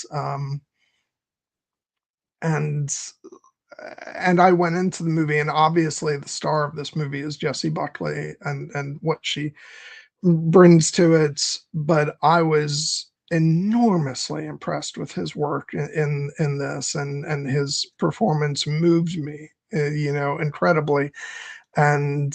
and I went into the movie, and obviously the star of this movie is Jessie Buckley and what she brings to it. But I was enormously impressed with his work in this, and his performance moved me, incredibly. And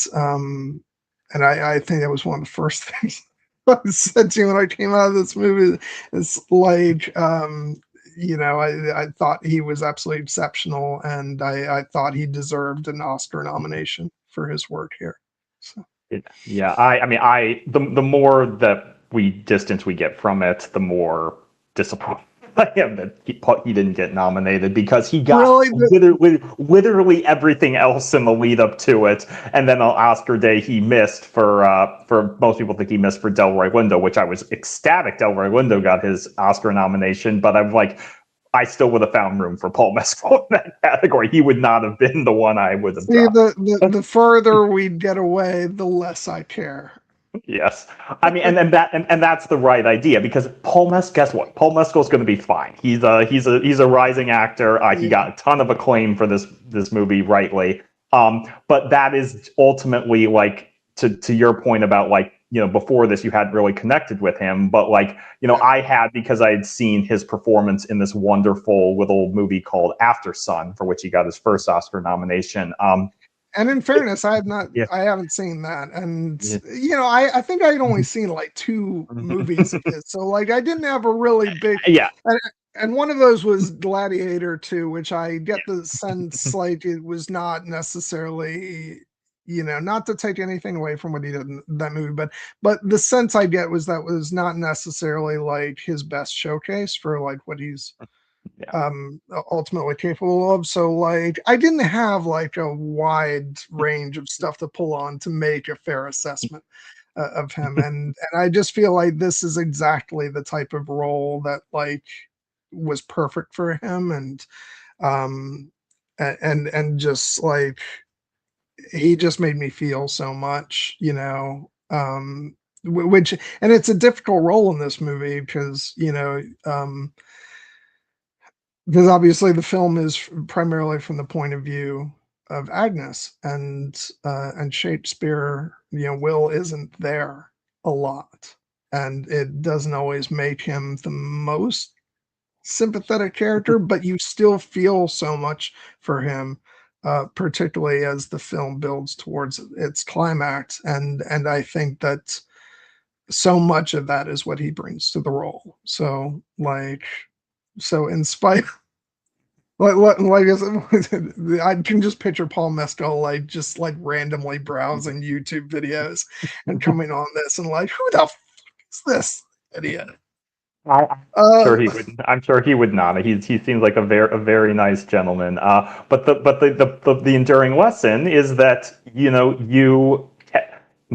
I think that was one of the first things I said to you when I came out of this movie. It's like, I thought he was absolutely exceptional, and I thought he deserved an Oscar nomination for his work here. So. Yeah, I mean, the more that distance we get from it, the more disappointed I am that he didn't get nominated, because he got Really, literally everything else in the lead up to it, and then on Oscar day he missed for most people think he missed for Delroy Lindo, which I was ecstatic Delroy Lindo got his Oscar nomination, but I'm like, I still would have found room for Paul Mescal in that category. He would not have been the one I would have see, dropped. the further we get away, the less I care. Yes, I mean, and that's the right idea, because Paul Mescal. Guess what? Paul Mescal's going to be fine. He's a rising actor. He got a ton of acclaim for this movie, rightly. But that is ultimately, like, to your point about, like, before this you hadn't really connected with him, but, like, I had, because I had seen his performance in this wonderful little movie called After Sun, for which he got his first Oscar nomination. And in fairness, I Yeah. haven't seen that. And, Yeah. I think I'd only seen like 2 movies of his. So, like, I didn't have a really big, Yeah. and one of those was Gladiator 2, which I get the sense like it was not necessarily, not to take anything away from what he did in that movie, but the sense I get was that was not necessarily like his best showcase for like what he's Yeah. ultimately capable of. So, like, I didn't have like a wide range of stuff to pull on to make a fair assessment of him, and I just feel like this is exactly the type of role that, like, was perfect for him. Um and just like, he just made me feel so much, which, and it's a difficult role in this movie because, because obviously the film is primarily from the point of view of Agnes, and Shakespeare, Will isn't there a lot, and it doesn't always make him the most sympathetic character, but you still feel so much for him, particularly as the film builds towards its climax, and I think that so much of that is what he brings to the role. So, like, so in spite, like I said, I can just picture Paul Mescal like just like randomly browsing YouTube videos and coming on this and like, who the fuck is this idiot? I'm Uh, sure he would. I'm sure he would not. He seems like a very nice gentleman. But the enduring lesson is that, in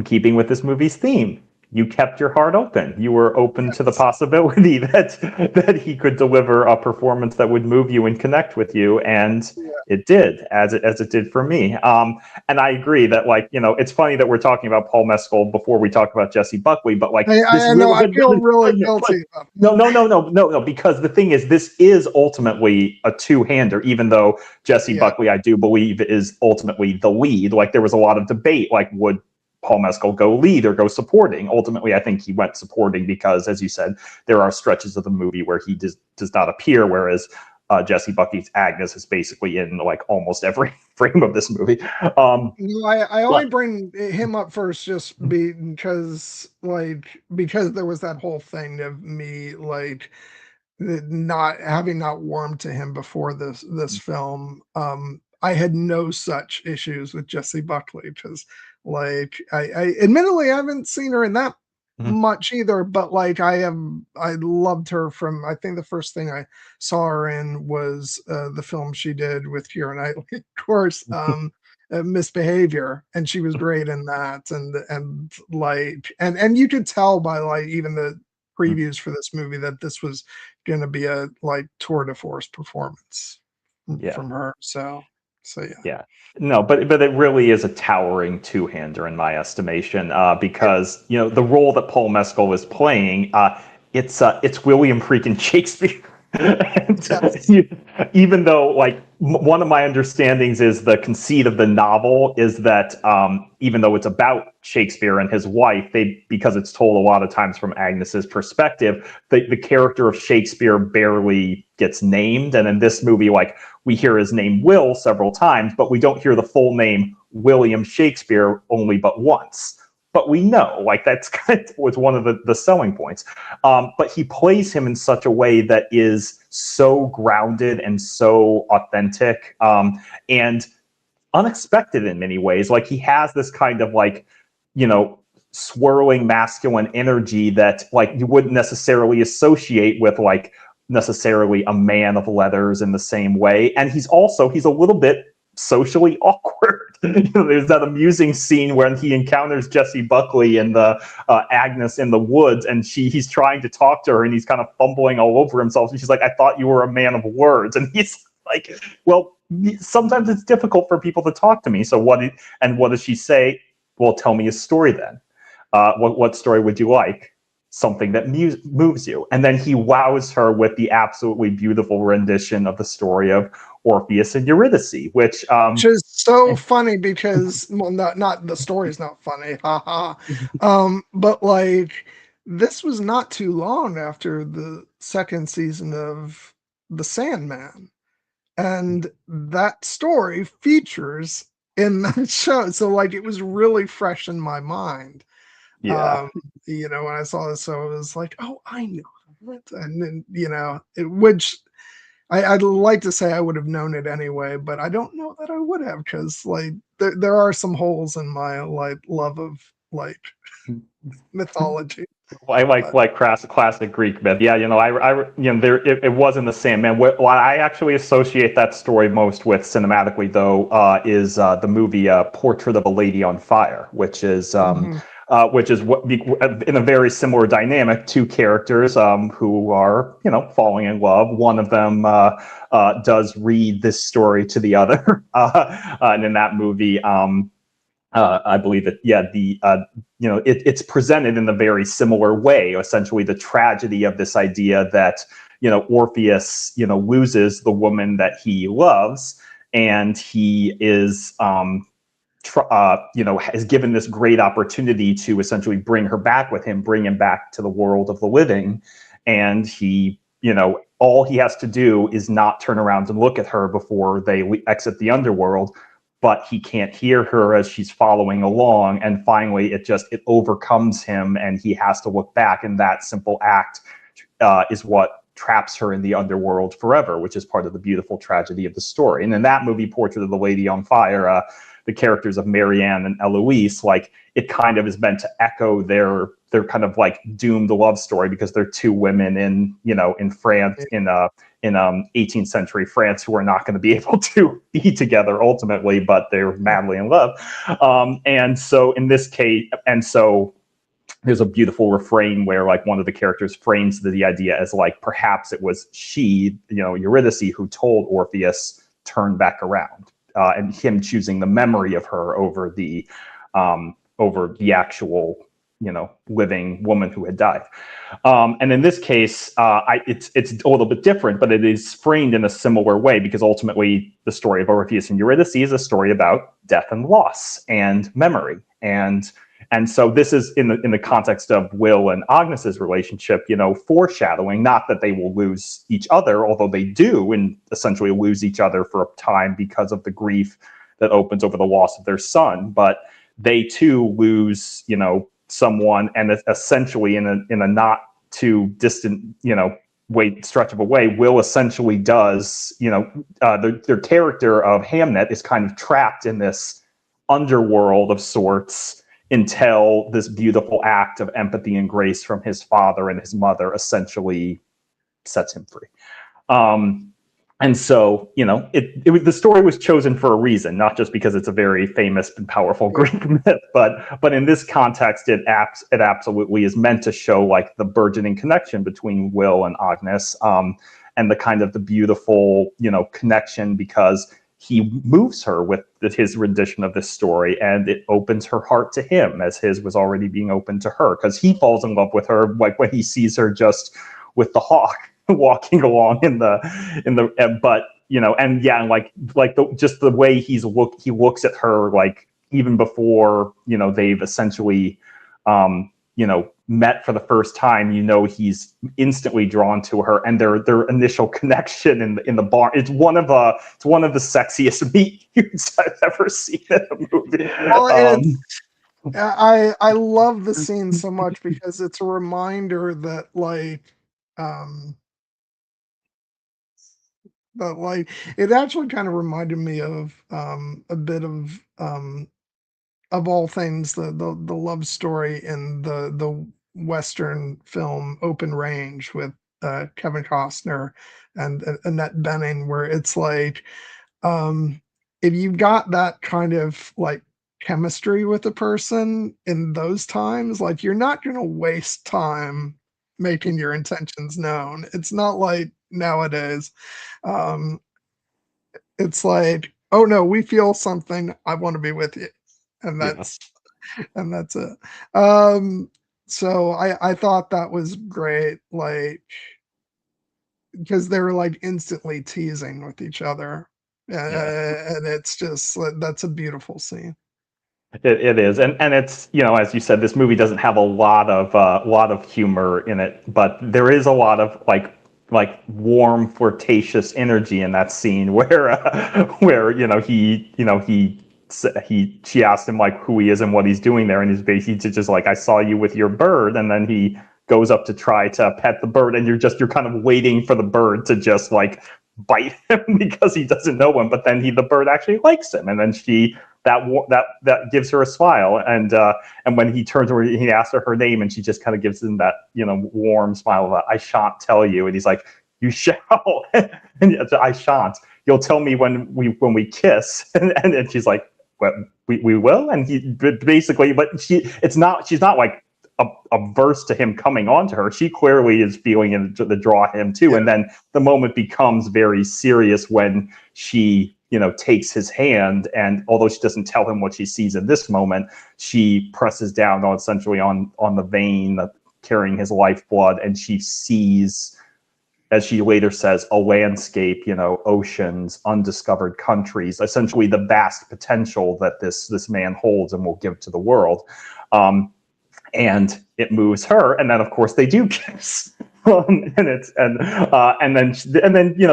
keeping with this movie's theme, you kept your heart open. You were open to the yes. possibility that he could deliver a performance that would move you and connect with you, and Yeah. it did, as it did for me. And I agree that, like, it's funny that we're talking about Paul Mescal before we talk about Jessie Buckley, but, like, this I know really, I feel really guilty about no, because the thing is, this is ultimately a two-hander, even though Jessie yeah. Buckley, I do believe, is ultimately the lead. Like, there was a lot of debate, like, would Paul Mescal go lead or go supporting? Ultimately, I think he went supporting because, as you said, there are stretches of the movie where he does not appear, whereas Jessie Buckley's Agnes is basically in, like, almost every frame of this movie. I only But bring him up first just because there was that whole thing of me like not warmed to him before this film. I had no such issues with Jessie Buckley because, like, I admittedly I haven't seen her in that Mhm. much either, but like I loved her from, I think the first thing I saw her in was the film she did with Keira Knightley, of course, Misbehavior, and she was great in that, and like, and you could tell by like even the previews for this movie that this was going to be a like tour de force performance Yeah. from her. So So yeah. Yeah. No, but it really is a towering two-hander in my estimation, because the role that Paul Mescal is playing, it's William freaking Shakespeare. And Yes. even though, like, one of my understandings is the conceit of the novel is that, even though it's about Shakespeare and his wife, because it's told a lot of times from Agnes's perspective, the character of Shakespeare barely gets named. And in this movie, like, we hear his name Will several times, but we don't hear the full name William Shakespeare only but once. But we know, like, that's kind of was one of the selling points. But he plays him in such a way that is so grounded and so authentic, and unexpected in many ways. Like, he has this kind of, like, swirling masculine energy that, like, you wouldn't necessarily associate with, like, necessarily a man of letters in the same way. And he's a little bit socially awkward. There's that amusing scene when he encounters Jessie Buckley and the Agnes in the woods, and he's trying to talk to her, and he's kind of fumbling all over himself. And she's like, "I thought you were a man of words," and he's like, "Well, sometimes it's difficult for people to talk to me. So what does she say? Well, tell me a story then. What story would you like? Something that moves you." And then he wows her with the absolutely beautiful rendition of the story of Orpheus and Eurydice, which is so funny because, well, not the story's not funny, haha. But like, this was not too long after the second season of The Sandman, and that story features in that show. So like, it was really fresh in my mind. yeah. When I saw this, so it was like, oh, I know that, and then which I'd like to say I would have known it anyway, but I don't know that I would have, because like there are some holes in my like love of like mythology. I like classic Greek myth. Yeah, it was in The Sandman. What I actually associate that story most with cinematically, though, is the movie Portrait of a Lady on Fire, which is what in a very similar dynamic, two characters who are falling in love. One of them does read this story to the other, and in that movie. I believe that, it's presented in a very similar way. Essentially, the tragedy of this idea that Orpheus loses the woman that he loves, and he is is given this great opportunity to essentially bring her back with him, bring him back to the world of the living, and he all he has to do is not turn around and look at her before they exit the underworld. But he can't hear her as she's following along. And finally, it overcomes him, and he has to look back. And that simple act is what traps her in the underworld forever, which is part of the beautiful tragedy of the story. And in that movie, Portrait of the Lady on Fire, the characters of Marianne and Eloise, like, it kind of is meant to echo their kind of like doomed love story, because they're two women in France, in 18th century France, who are not going to be able to be together ultimately, but they're madly in love. And so in this case, there's a beautiful refrain where, like, one of the characters frames the idea as, like, perhaps it was she, Eurydice, who told Orpheus, turn back around, and him choosing the memory of her over the actual living woman who had died. And in this case, it's a little bit different, but it is framed in a similar way, because ultimately the story of Orpheus and Eurydice is a story about death and loss and memory. And so this is in the context of Will and Agnes's relationship, foreshadowing, not that they will lose each other, although they do and essentially lose each other for a time because of the grief that opens over the loss of their son, but they too lose, someone, and essentially in a not too distant, stretch of a way, Will essentially does, their character of Hamnet is kind of trapped in this underworld of sorts until this beautiful act of empathy and grace from his father and his mother essentially sets him free. And so, the story was chosen for a reason, not just because it's a very famous and powerful Greek myth, but in this context, it absolutely is meant to show, like, the burgeoning connection between Will and Agnes, and the kind of the beautiful, connection, because he moves her with his rendition of this story, and it opens her heart to him as his was already being opened to her, because he falls in love with her like when he sees her just with the hawk walking along but and yeah, just the way he looks at her, like even before they've essentially met for the first time, he's instantly drawn to her, and their initial connection in the bar, it's one of the sexiest meet cutes I've ever seen in a movie. Well, I love the scene so much because it's a reminder that it actually kind of reminded me of a bit of all things, the love story in the Western film Open Range with Kevin Costner and Annette Bening, where it's like, if you've got that kind of like chemistry with a person in those times, like you're not going to waste time making your intentions known. It's not like nowadays. Um, it's like, oh no, we feel something. I want to be with you, and Yeah. that's it. So I thought that was great, like because they were like instantly teasing with each other, and it's just that's a beautiful scene. It is, and it's as you said, this movie doesn't have a lot of humor in it, but there is a lot of like warm, flirtatious energy in that scene where she asked him like who he is and what he's doing there, and he's basically just like, I saw you with your bird, and then he goes up to try to pet the bird, and you're kind of waiting for the bird to just like bite him because he doesn't know him, but then the bird actually likes him, and then that gives her a smile, and when he turns over, he asks her name, and she just kind of gives him that warm smile of I shan't tell you, and he's like, you shall, and I shan't. You'll tell me when we kiss, and she's like, well, we will, and he basically, but she's not like averse to him coming on to her. She clearly is feeling the draw him too, and then the moment becomes very serious when she takes his hand, and although she doesn't tell him what she sees in this moment, she presses down essentially on the vein carrying his lifeblood, and she sees, as she later says, a landscape, oceans, undiscovered countries, essentially the vast potential that this man holds and will give to the world. And it moves her, and then of course they do kiss. And then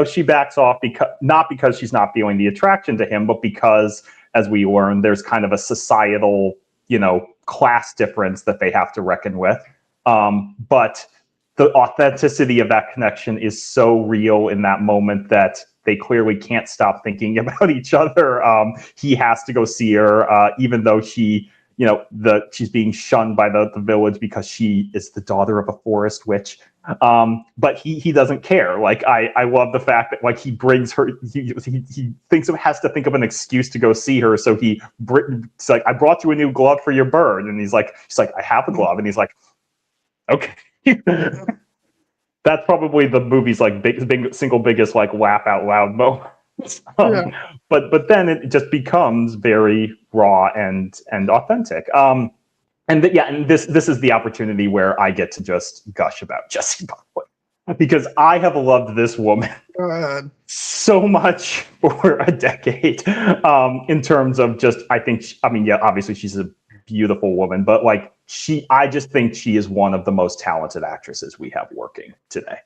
she backs off, not because she's not feeling the attraction to him, but because, as we learn, there's kind of a societal class difference that they have to reckon with. But the authenticity of that connection is so real in that moment that they clearly can't stop thinking about each other. He has to go see her, even though she's being shunned by the village because she is the daughter of a forest witch. But he doesn't care. Like I love the fact that like he brings her. He has to think of an excuse to go see her. So it's like, I brought you a new glove for your bird, and she's like, I have a glove, and he's like, okay. That's probably the movie's like single biggest like laugh out loud moment. But then it just becomes very raw and authentic. And this is the opportunity where I get to just gush about Jessie Buckley, because I have loved this woman so much for a decade. In terms of just, obviously she's a beautiful woman, but like I just think she is one of the most talented actresses we have working today.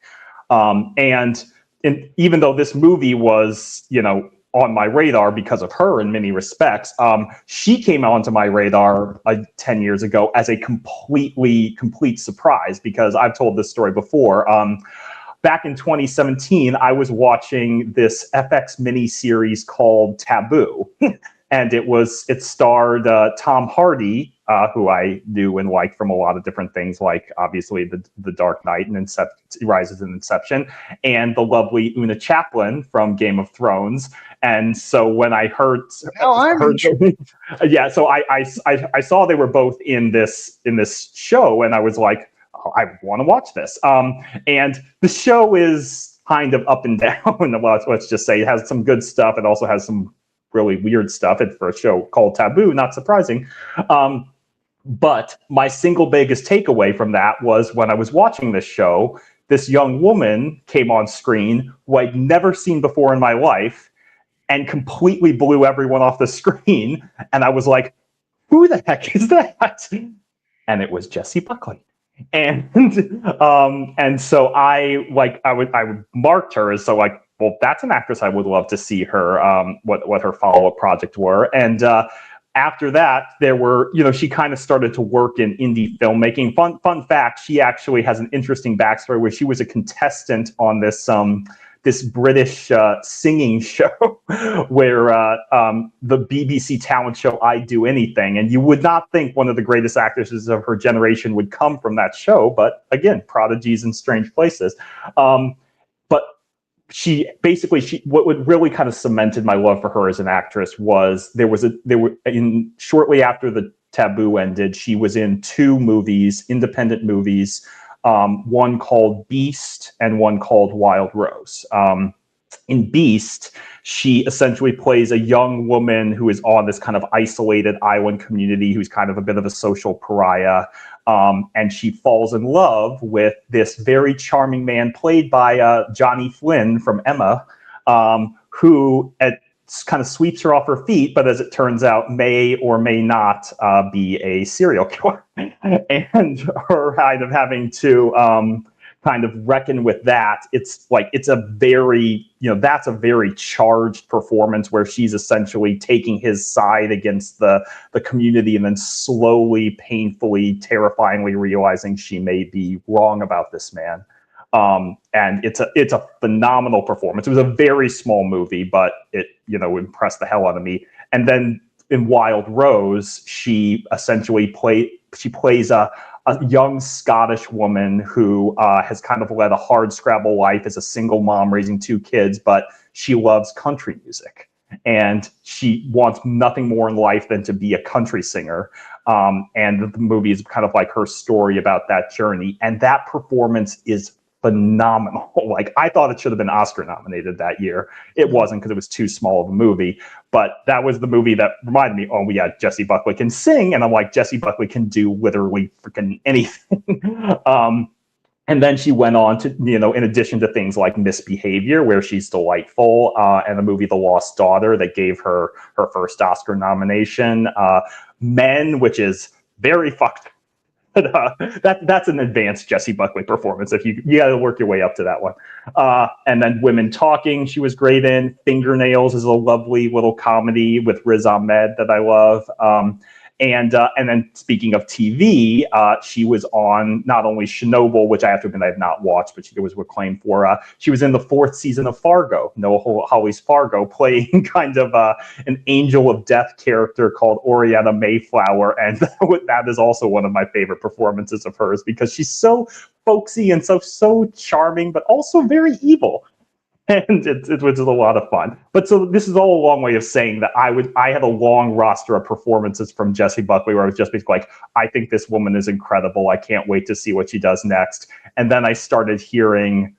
And even though this movie was, on my radar because of her in many respects, she came onto my radar 10 years ago as a complete surprise, because I've told this story before. Back in 2017, I was watching this FX miniseries called Taboo. And it starred Tom Hardy, who I knew and liked from a lot of different things, like obviously the Dark Knight and Rises in Inception, and the lovely Una Chaplin from Game of Thrones. And so when I heard, so I saw they were both in this show, and I was like, oh, I want to watch this. And the show is kind of up and down. Well, let's just say it has some good stuff. It also has some really weird stuff. And for a show called Taboo, not surprising. But my single biggest takeaway from that was when I was watching this show, this young woman came on screen who I'd never seen before in my life and completely blew everyone off the screen. And I was like, who the heck is that? And it was Jessie Buckley. And so I would marked her as, so like, well, that's an actress I would love to see her, what her follow-up project were. And after that, there were, she kind of started to work in indie filmmaking. Fun fact, she actually has an interesting backstory where she was a contestant on this British singing show where the BBC talent show I Do Anything. And you would not think one of the greatest actresses of her generation would come from that show. But again, prodigies in strange places. But what would really kind of cemented my love for her as an actress was shortly after the Taboo ended, she was in two movies, independent movies, one called Beast and one called Wild Rose. In Beast, she essentially plays a young woman who is on this kind of isolated island community, who's kind of a bit of a social pariah. And she falls in love with this very charming man played by Johnny Flynn from Emma, who kind of sweeps her off her feet, but as it turns out, may or may not be a serial killer. And her kind of having to kind of reckon with that. It's a very, that's a very charged performance where she's essentially taking his side against the community and then slowly, painfully, terrifyingly realizing she may be wrong about this man. And it's a phenomenal performance. It was a very small movie, but it, impressed the hell out of me. And then in Wild Rose, she essentially plays a young Scottish woman who has kind of led a hard scrabble life as a single mom raising two kids, but she loves country music. And she wants nothing more in life than to be a country singer. And the movie is kind of like her story about that journey. And that performance is phenomenal. Like, I thought it should have been Oscar nominated that year. It wasn't because it was too small of a movie. But that was the movie that reminded me, oh, yeah, Jessie Buckley can sing. And I'm like, Jessie Buckley can do literally freaking anything. And then she went on to, in addition to things like Misbehavior, where she's delightful, and the movie The Lost Daughter that gave her her first Oscar nomination. Men, which is very fucked. That's an advanced Jessie Buckley performance. If you got to work your way up to that one. And then Women Talking, she was great in. Fingernails is a lovely little comedy with Riz Ahmed that I love. And then speaking of TV, she was on not only Chernobyl, which I have to admit I have not watched, but she was acclaimed for. She was in the 4th season of Fargo, Noah Hawley's Fargo, playing kind of an angel of death character called Oriana Mayflower. And that is also one of my favorite performances of hers because she's so folksy and so charming, but also very evil. And it was a lot of fun. But so this is all a long way of saying that I had a long roster of performances from Jessie Buckley where I was just basically like, I think this woman is incredible. I can't wait to see what she does next. And then I started hearing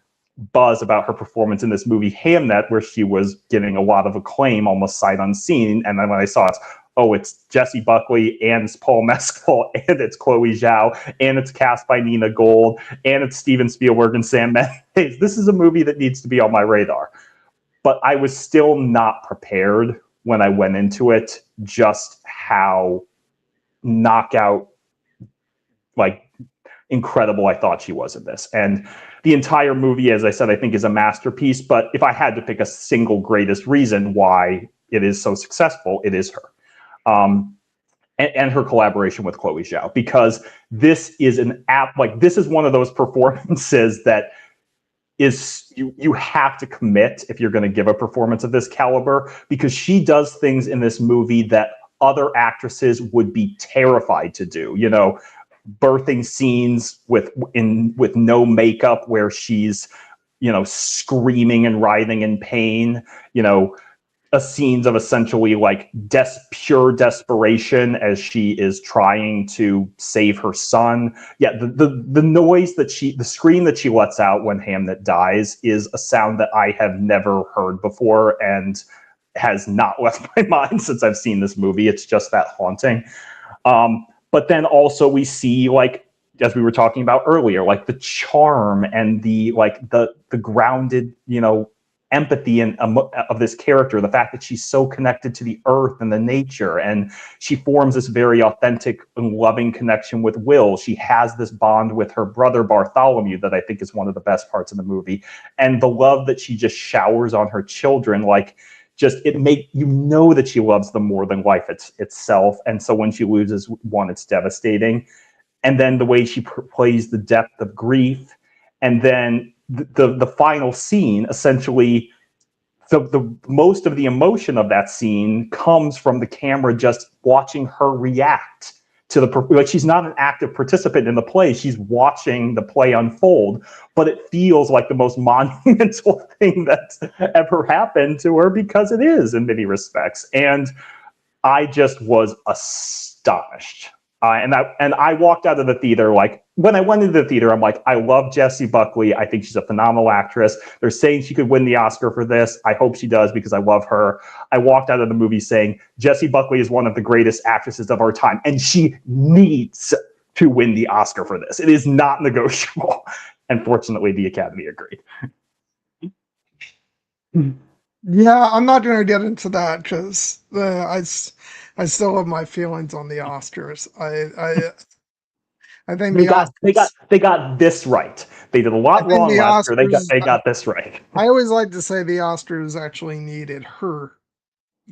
buzz about her performance in this movie Hamnet, where she was getting a lot of acclaim, almost sight unseen. And then when I saw it, oh, it's Jessie Buckley, and it's Paul Mescal, and it's Chloé Zhao, and it's cast by Nina Gold, and it's Steven Spielberg and Sam Mendes. This is a movie that needs to be on my radar. But I was still not prepared when I went into it, just how knockout, incredible I thought she was in this. And the entire movie, as I said, I think is a masterpiece. But if I had to pick a single greatest reason why it is so successful, it is her. And her collaboration with Chloé Zhao, because this is this is one of those performances that is you have to commit if you're going to give a performance of this caliber, because she does things in this movie that other actresses would be terrified to do. Birthing scenes with no makeup where she's screaming and writhing in pain. scenes of essentially like pure desperation as she is trying to save her son. Yeah, the noise that the scream that she lets out when Hamnet dies is a sound that I have never heard before and has not left my mind since I've seen this movie. It's just that haunting. But then also we see, like, as we were talking about earlier, like the charm and the grounded, empathy and of this character, the fact that she's so connected to the earth and the nature, and she forms this very authentic and loving connection with Will. She has this bond with her brother Bartholomew that I think is one of the best parts of the movie, and the love that she just showers on her children, like, just it make that she loves them more than life itself. And so when she loses one, it's devastating. And then the way she plays the depth of grief, and then the final scene, essentially, the most of the emotion of that scene comes from the camera just watching her react to like, she's not an active participant in the play, she's watching the play unfold, but it feels like the most monumental thing that's ever happened to her, because it is in many respects. And I just was astonished. And I walked out of the theater, like, when I went into the theater, I'm like, I love Jessie Buckley. I think she's a phenomenal actress. They're saying she could win the Oscar for this. I hope she does, because I love her. I walked out of the movie saying, Jessie Buckley is one of the greatest actresses of our time, and she needs to win the Oscar for this. It is not negotiable. And fortunately, the Academy agreed. Yeah, I'm not going to get into that because I still have my feelings on the Oscars. I think they got this right. They did a I lot think wrong the last year. Oscars. They got this right. I always like to say the Oscars actually needed her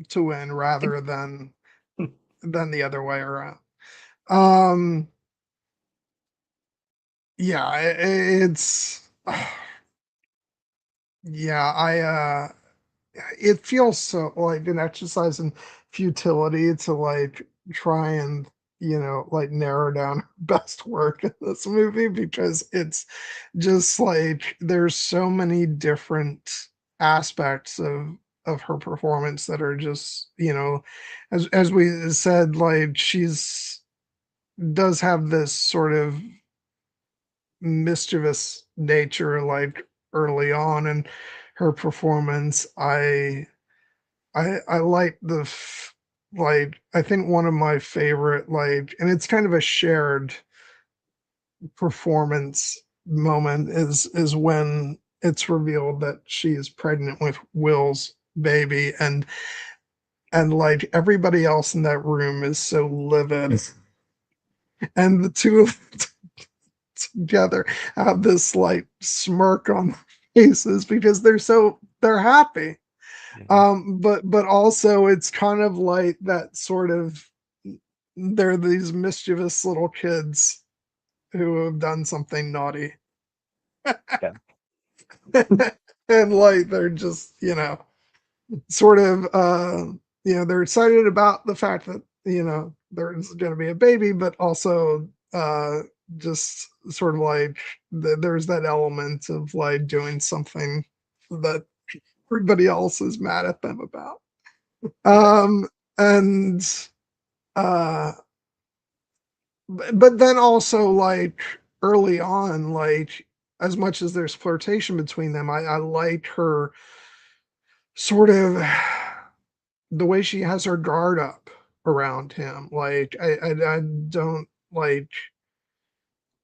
to win rather than the other way around. Um, yeah, it's yeah, it feels so like an exercise in futility to like try and like narrow down best work in this movie, because it's just like there's so many different aspects of her performance that are just as we said, like she's does have this sort of mischievous nature like early on in her performance. I like like I think one of my favorite, like, and it's kind of a shared performance moment, is when it's revealed that she is pregnant with Will's baby, and like everybody else in that room is so livid, and the two of them together have this like smirk on their faces because they're happy. But also it's kind of like that sort of, they're these mischievous little kids who have done something naughty. Yeah. And like they're just, sort of they're excited about the fact that, there's gonna be a baby, but also just sort of like there's that element of like doing something that everybody else is mad at them about. And uh but then also like early on, like as much as there's flirtation between them, I like her sort of the way she has her guard up around him. Like I don't like,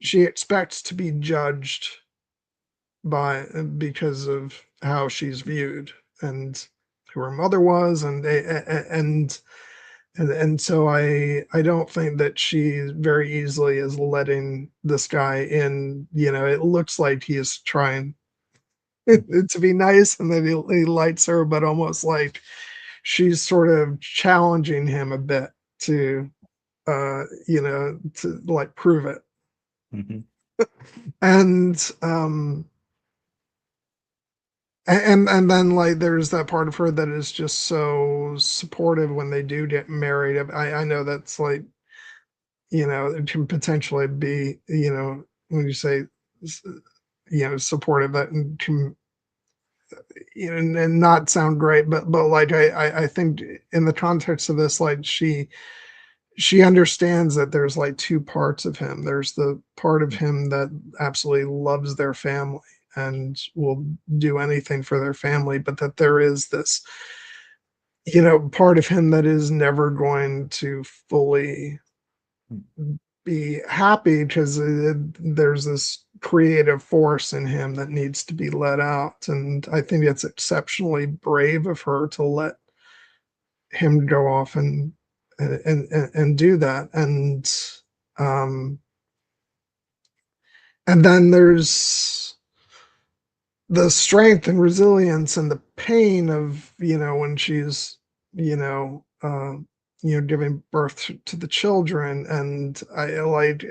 she expects to be judged by because of how she's viewed and who her mother was, and so I don't think that she very easily is letting this guy in. It looks like he is trying to be nice, and then he likes her, but almost like she's sort of challenging him a bit to to like prove it. Mhm. And and then like there's that part of her that is just so supportive when they do get married. I know that's like, it can potentially be, when you say supportive, that can and not sound great, but like I think in the context of this, like she understands that there's like two parts of him. There's the part of him that absolutely loves their family and will do anything for their family, but that there is this, part of him that is never going to fully be happy because there's this creative force in him that needs to be let out. And I think it's exceptionally brave of her to let him go off and do that. Um and then there's the strength and resilience and the pain of, when she's, you know uh giving birth to the children. And I like,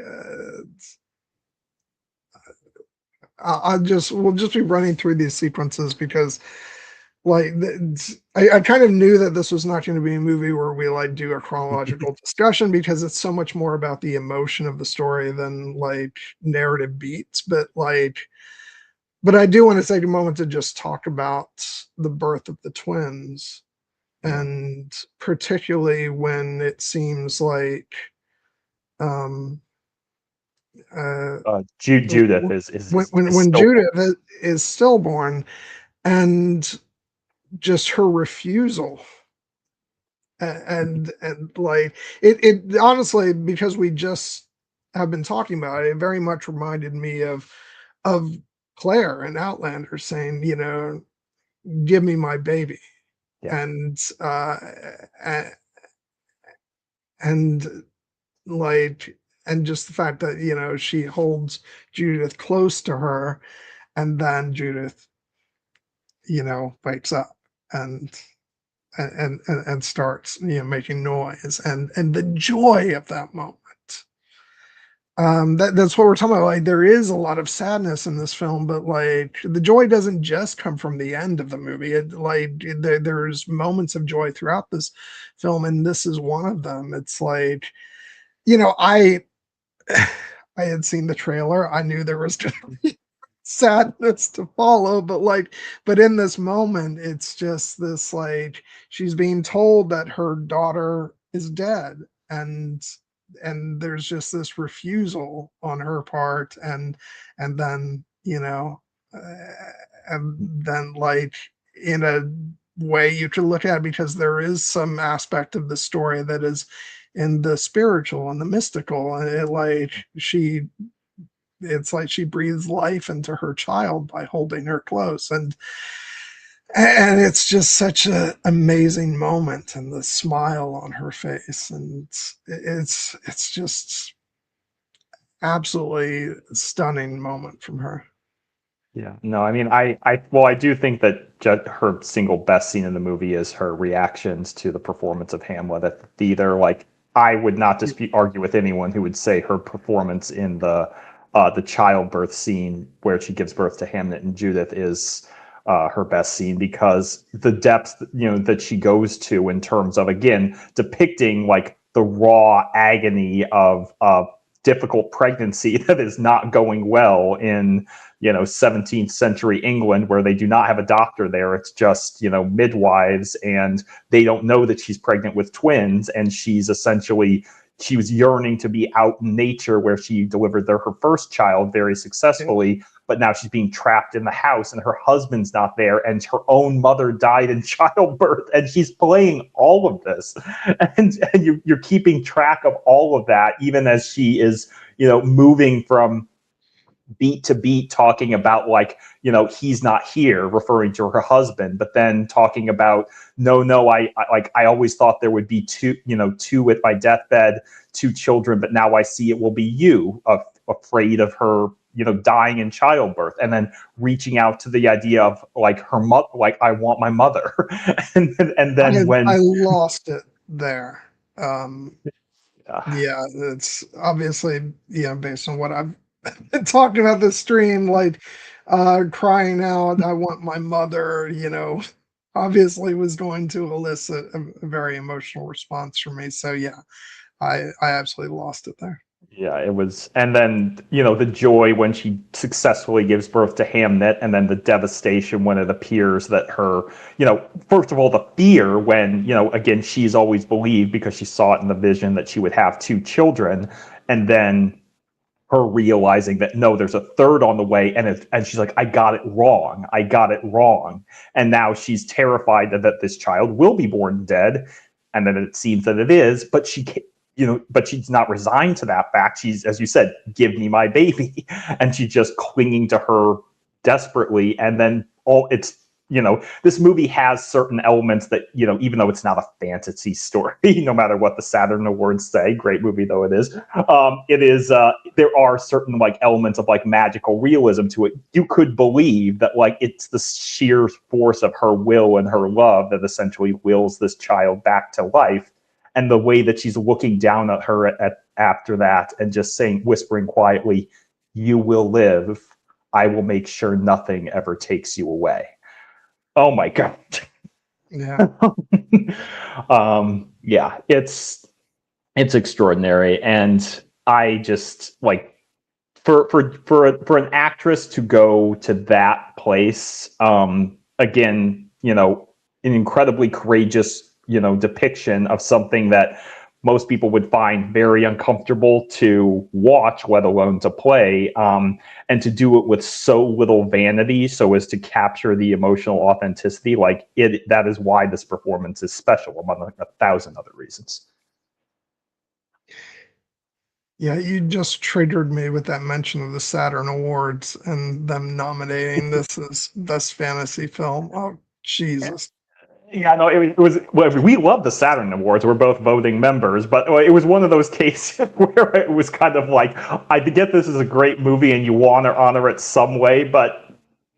we'll just be running through these sequences because like I kind of knew that this was not going to be a movie where we like do a chronological discussion, because it's so much more about the emotion of the story than like narrative beats. But I do want to take a moment to just talk about the birth of the twins, Yeah. and particularly when it seems like um Judith is when still. Judith is stillborn, and just her refusal. And like it honestly, because we just have been talking about it, it very much reminded me of Claire and Outlander saying, give me my baby. Yeah. And like, and just the fact that, she holds Judith close to her, and then Judith, wakes up and and starts, making noise, and the joy of that moment. That's what we're talking about. Like, there is a lot of sadness in this film, but like the joy doesn't just come from the end of the movie. There's moments of joy throughout this film, and this is one of them. It's like, I I had seen the trailer. I knew there was going to be sadness to follow, but in this moment, it's just this, like, she's being told that her daughter is dead, and there's just this refusal on her part. And then, and then, like, in a way you could look at it, because there is some aspect of the story that is in the spiritual and the mystical, and it's like she breathes life into her child by holding her close. And it's just such an amazing moment, and the smile on her face, and it's just absolutely stunning moment from her. Yeah. No, I mean, well, I do think that her single best scene in the movie is her reactions to the performance of Hamlet at the theater. Like, I would not argue with anyone who would say her performance in the childbirth scene where she gives birth to Hamnet and Judith is her best scene, because the depth, that she goes to in terms of, again, depicting like the raw agony of difficult pregnancy that is not going well in 17th century England, where they do not have a doctor there. It's just, midwives, and they don't know that she's pregnant with twins. And she was yearning to be out in nature, where she delivered her first child very successfully. But now she's being trapped in the house, and her husband's not there, and her own mother died in childbirth, and she's playing all of this, and you're keeping track of all of that, even as she is, moving from beat to beat, talking about, like, he's not here, referring to her husband, but then talking about, no, I always thought there would be two at my deathbed, two children, but now I see it will be you, afraid of her, dying in childbirth, and then reaching out to the idea of, like, her mother, like, I want my mother. And then I when lost it there. uh, Yeah, it's obviously, based on what I've been talking about this stream, like, crying out, I want my mother, obviously was going to elicit a very emotional response from me. So yeah, I absolutely lost it there. Yeah, it was. And then, you know, the joy when she successfully gives birth to Hamnet, and then the devastation when it appears that her, you know, first of all, the fear when, you know, again, she's always believed because she saw it in the vision that she would have two children. And then her realizing that no, there's a third on the way, and she's like, I got it wrong. I got it wrong. And now she's terrified that this child will be born dead. And then it seems that it is, but but she's not resigned to that fact. She's, as you said, give me my baby. And she's just clinging to her desperately. And then it's, you know, this movie has certain elements that, you know, even though it's not a fantasy story, no matter what the Saturn Awards say, great movie though it is, there are certain like elements of like magical realism to it. You could believe that like it's the sheer force of her will and her love that essentially wills this child back to life. And the way that she's looking down at her after that and just saying, whispering quietly, you will live. I will make sure nothing ever takes you away. Oh my God. Yeah. Yeah, it's extraordinary. And I just like for an actress to go to that place, again, you know, an incredibly courageous, you know, depiction of something that most people would find very uncomfortable to watch, let alone to play, and to do it with so little vanity, so as to capture the emotional authenticity. Like it, that is why this performance is special, among a thousand other reasons. Yeah, you just triggered me with that mention of the Saturn Awards and them nominating this as best fantasy film. Oh, Jesus. Yeah, no, it was. Well, we love the Saturn Awards. We're both voting members, but it was one of those cases where it was kind of like, I get this is a great movie and you want to honor it some way, but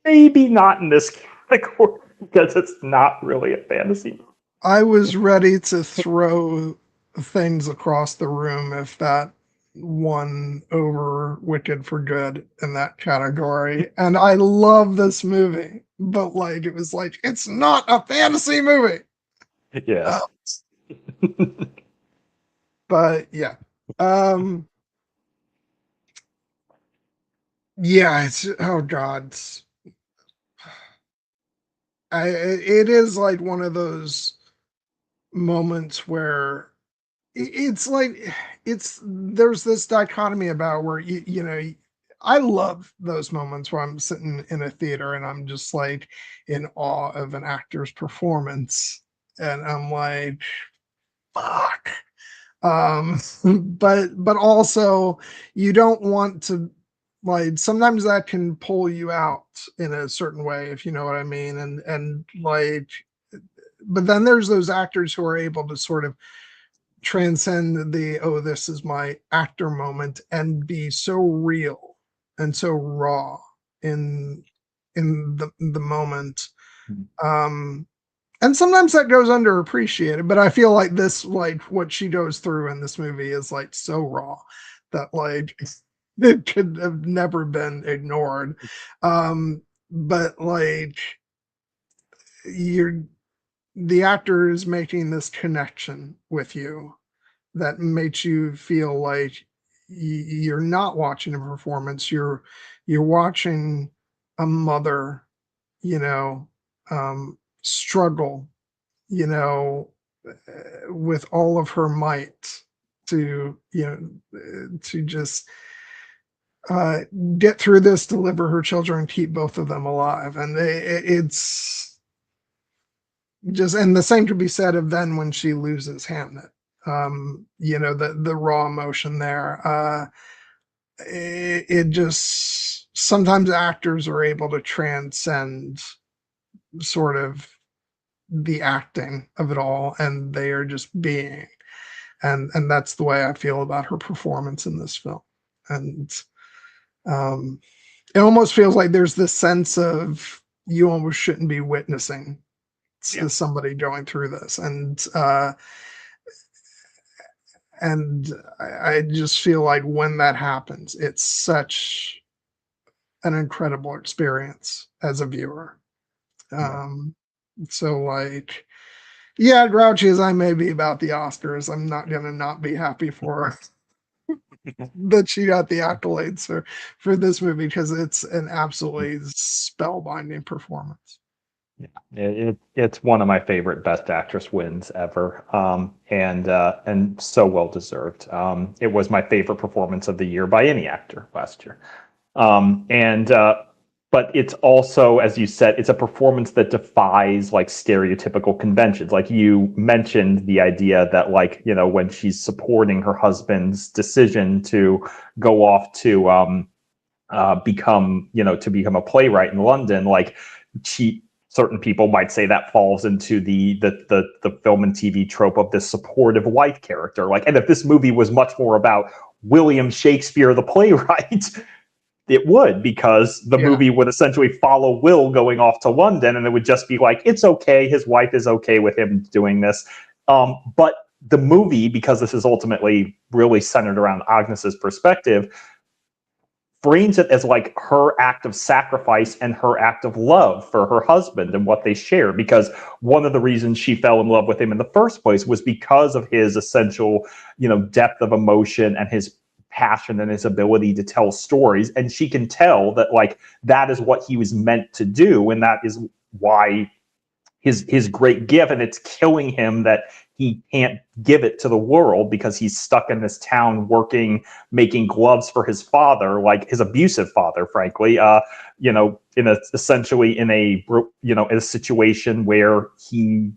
maybe not in this category because it's not really a fantasy movie. I was ready to throw things across the room if that won over Wicked for Good in that category. And I love this movie, but like it was like it's not a fantasy movie. Uh, Yes. but yeah. Um yeah, it's oh god. It is like one of those moments where it's like it's there's this dichotomy about where you know I love those moments where I'm sitting in a theater and I'm just like in awe of an actor's performance and I'm like fuck but also you don't want to like sometimes that can pull you out in a certain way if you know what I mean and like but then there's those actors who are able to sort of transcend the oh this is my actor moment and be so real and so raw in the moment um and sometimes that goes underappreciated but I feel like this like what she goes through in this movie is like so raw that like it could have never been ignored but like you're the actor is making this connection with you that makes you feel like you're not watching a performance. You're watching a mother, you know, struggle, you know, with all of her might to you know to just uh, get through this, deliver her children, keep both of them alive, and it's just and the same could be said of then when she loses Hamnet. You know, the raw emotion there. It just sometimes actors are able to transcend sort of the acting of it all, and they are just being, and that's the way I feel about her performance in this film. And um, it almost feels like there's this sense of you almost shouldn't be witnessing Yeah. somebody going through this and I just feel like when that happens it's such an incredible experience as a viewer Yeah. um so like yeah grouchy as I may be about the Oscars I'm not gonna not be happy for her. that she got the accolades for this movie because it's an absolutely spellbinding performance. It's one of my favorite Best Actress wins ever, and so well deserved. It was my favorite performance of the year by any actor last year. And but it's also, as you said, it's a performance that defies like stereotypical conventions. Like you mentioned the idea that like, you know, when she's supporting her husband's decision to go off to become, you know, to become a playwright in London, like she certain people might say that falls into the film and TV trope of this supportive wife character. Like, and if this movie was much more about William Shakespeare the playwright, it would, because the Yeah. movie would essentially follow Will going off to London, and it would just be like, it's okay, his wife is okay with him doing this. But the movie, because this is ultimately really centered around Agnes's perspective, frames it as like her act of sacrifice and her act of love for her husband and what they share. Because one of the reasons she fell in love with him in the first place was because of his essential, you know, depth of emotion and his passion and his ability to tell stories. And she can tell that like that is what he was meant to do, and that is why his great gift, and it's killing him that he can't give it to the world because he's stuck in this town working, making gloves for his father, like his abusive father, frankly, you know, in a essentially in a, you know, in a situation where he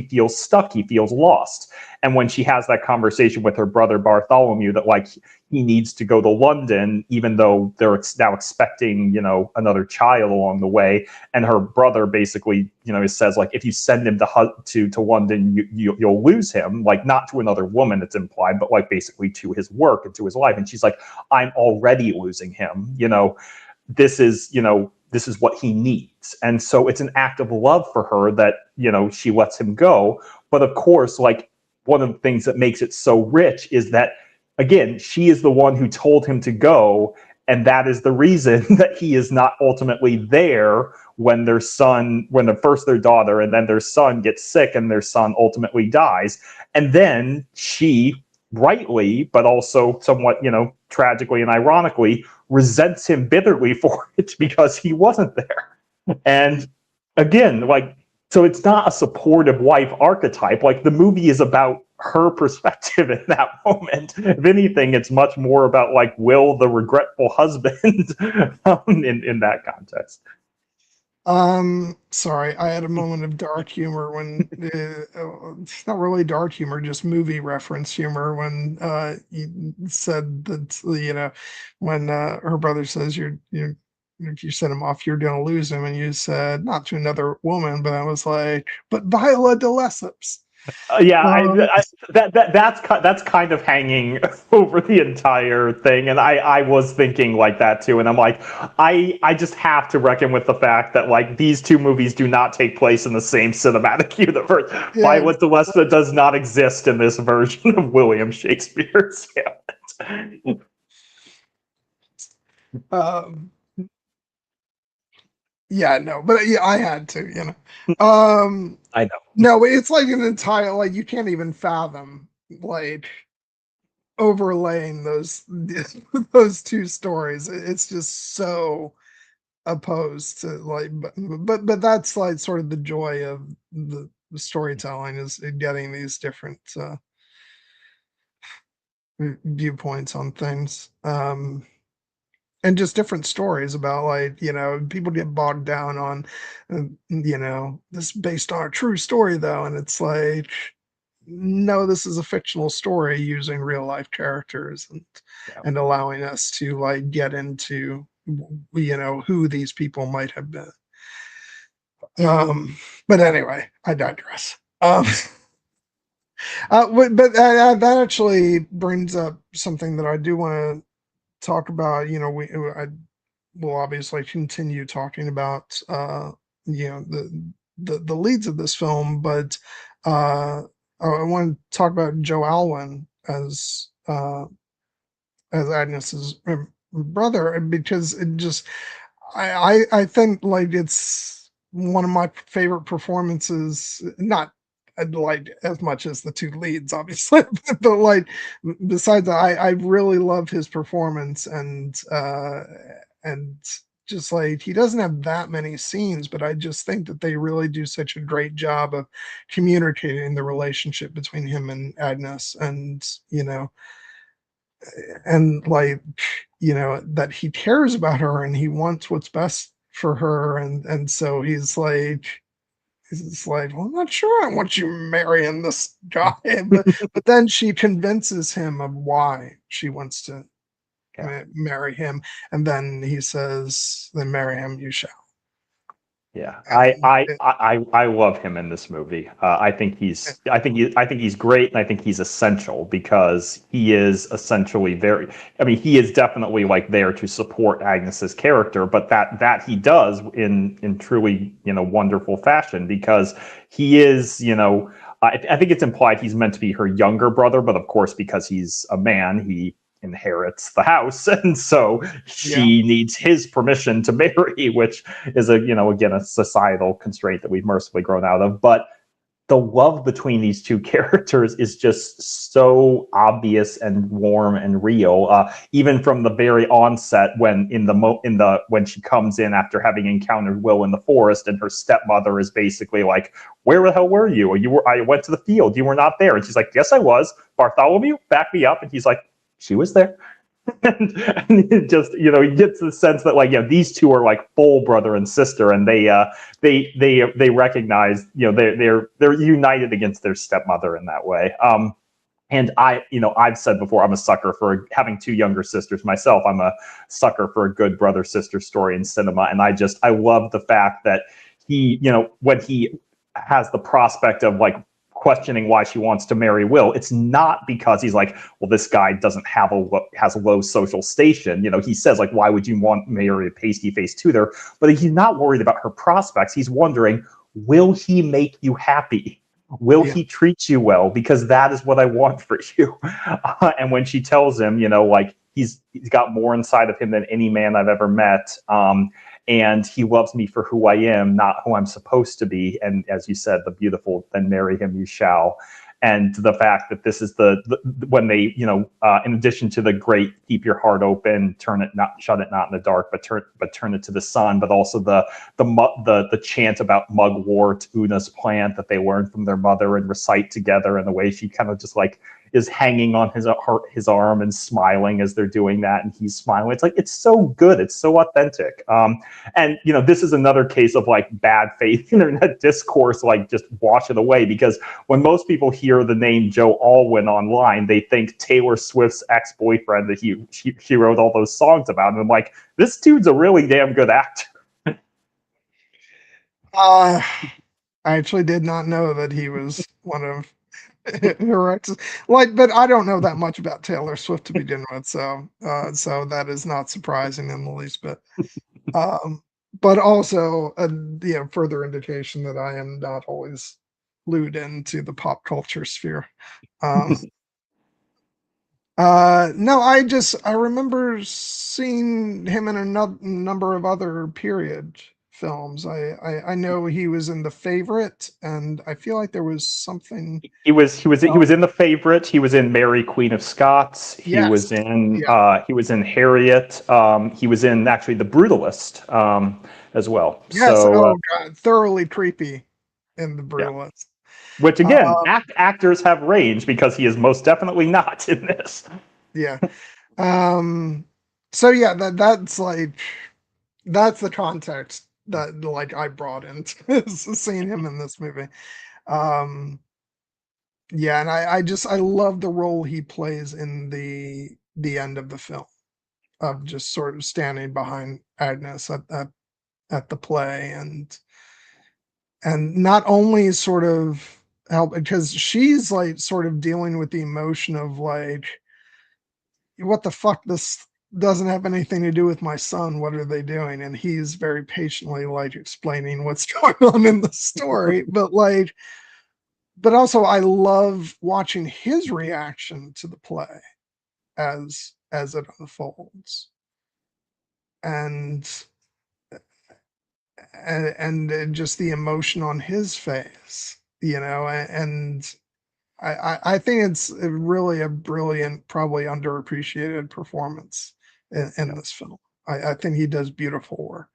feels stuck, he feels lost. And when she has that conversation with her brother Bartholomew that like he needs to go to London, even though they're now expecting, you know, another child along the way, and her brother basically, you know, says like, if you send him to London, you'll lose him, like not to another woman, it's implied, but like basically to his work and to his life. And she's like, I'm already losing him, you know, this is, you know, this is what he needs. And so it's an act of love for her that, you know, she lets him go. But of course, like one of the things that makes it so rich is that, again, she is the one who told him to go, and that is the reason that he is not ultimately there when their son, when first their daughter and then their son gets sick and their son ultimately dies. And then she rightly, but also somewhat, you know, tragically and ironically, resents him bitterly for it because he wasn't there. And again, like, so it's not a supportive wife archetype. Like the movie is about her perspective in that moment. If anything, it's much more about like Will, the regretful husband, in that context. Sorry, I had a moment of dark humor when it's not really dark humor, just movie reference humor when you said that, you know, when her brother says you're if you send him off, you're gonna lose him, and you said not to another woman, but I was like, but Viola de Lesseps. Yeah, Um, that's kind of hanging over the entire thing, and I was thinking like that too, and I'm like, I just have to reckon with the fact that like these two movies do not take place in the same cinematic universe. yeah, Violet Delesta does not exist in this version of William Shakespeare's Hamlet. um, yeah, no, but yeah, I had to, you know. I know. No, it's like an entire, like you can't even fathom like overlaying those those two stories. It's just so opposed to like, but that's like sort of the joy of the storytelling is getting these different viewpoints on things. And just different stories about like, you know, people get bogged down on you know, this based on a true story though, and it's like, no, this is a fictional story using real life characters Yeah. and allowing us to like get into, you know, who these people might have been. But anyway, I digress. That actually brings up something that I do want to talk about. You know, I will obviously continue talking about you know, the leads of this film, but I want to talk about Joe Alwyn as Agnes's brother, because it just I think like it's one of my favorite performances, not like as much as the two leads, obviously. But like besides that, I really love his performance, and just like he doesn't have that many scenes, but I just think that they really do such a great job of communicating the relationship between him and Agnes, and and like that he cares about her and he wants what's best for her, and so he's like, well, I'm not sure I want you marrying this guy. But then she convinces him of why she wants to Yeah. marry him. And then he says, then marry him, you shall. Yeah, And I love him in this movie. I think he's great, and I think he's essential because he is essentially very. I mean, he is definitely like there to support Agnes's character, but that he does in truly wonderful fashion because he is I think it's implied he's meant to be her younger brother, but of course because he's a man, he inherits the house, and so yeah, she needs his permission to marry, which is again a societal constraint that we've mercifully grown out of. But the love between these two characters is just so obvious and warm and real, even from the very onset when when she comes in after having encountered Will in the forest, and her stepmother is basically like, where the hell were you? I went to the field, you were not there. And she's like, yes I was. Bartholomew, back me up. And he's like, she was there. And it just he gets the sense that like these two are like full brother and sister, and they recognize they're united against their stepmother in that way. And I've said before, I'm a sucker for having two younger sisters myself. I'm a sucker for a good brother sister story in cinema, and I love the fact that he when he has the prospect of like questioning why she wants to marry Will, it's not because he's like, well, this guy doesn't have has a low social station. He says like, why would you want to marry a pasty faced tutor? But he's not worried about her prospects. He's wondering, will he make you happy? Will yeah. he treat you well? Because that is what I want for you. And when she tells him, like he's got more inside of him than any man I've ever met. And he loves me for who I am, not who I'm supposed to be. And as you said, the beautiful, then marry him you shall. And the fact that this is when they, in addition to the great keep your heart open, shut it not in the dark, but turn it to the sun, but also the chant about mugwort, Una's plant that they learned from their mother and recite together, and the way she kind of just like is hanging on his arm and smiling as they're doing that, and he's smiling. It's like it's so good, it's so authentic. And this is another case of like bad faith internet discourse, like just wash it away, because when most people hear the name Joe Alwyn online, they think Taylor Swift's ex-boyfriend that she wrote all those songs about, and I'm like, this dude's a really damn good actor. I actually did not know that he was one of her exes. Like, but I don't know that much about Taylor Swift to begin with, so that is not surprising in the least bit. But also further indication that I am not always glued into the pop culture sphere. Um, no, I remember seeing him in a number of other period films. I know he was in The Favorite, and I feel like there was something He else. was in The Favorite. He was in Mary Queen of Scots. Yes, yeah, He was in Harriet. He was in actually The Brutalist as well. yes. So Oh God, thoroughly creepy in The yeah, Brutalist. which again, Um, actors have range because he is most definitely not in this. yeah. Um, so yeah, that's the context that like I brought into seeing him in this movie. Um, yeah, and I love the role he plays in the end of the film of just sort of standing behind Agnes at the play, and not only sort of help because she's like sort of dealing with the emotion of like, what the fuck, this doesn't have anything to do with my son, what are they doing? And he's very patiently like explaining what's going on in the story, but also I love watching his reaction to the play as it unfolds, and and just the emotion on his face. and I think it's really a brilliant, probably underappreciated performance in this film. I think he does beautiful work.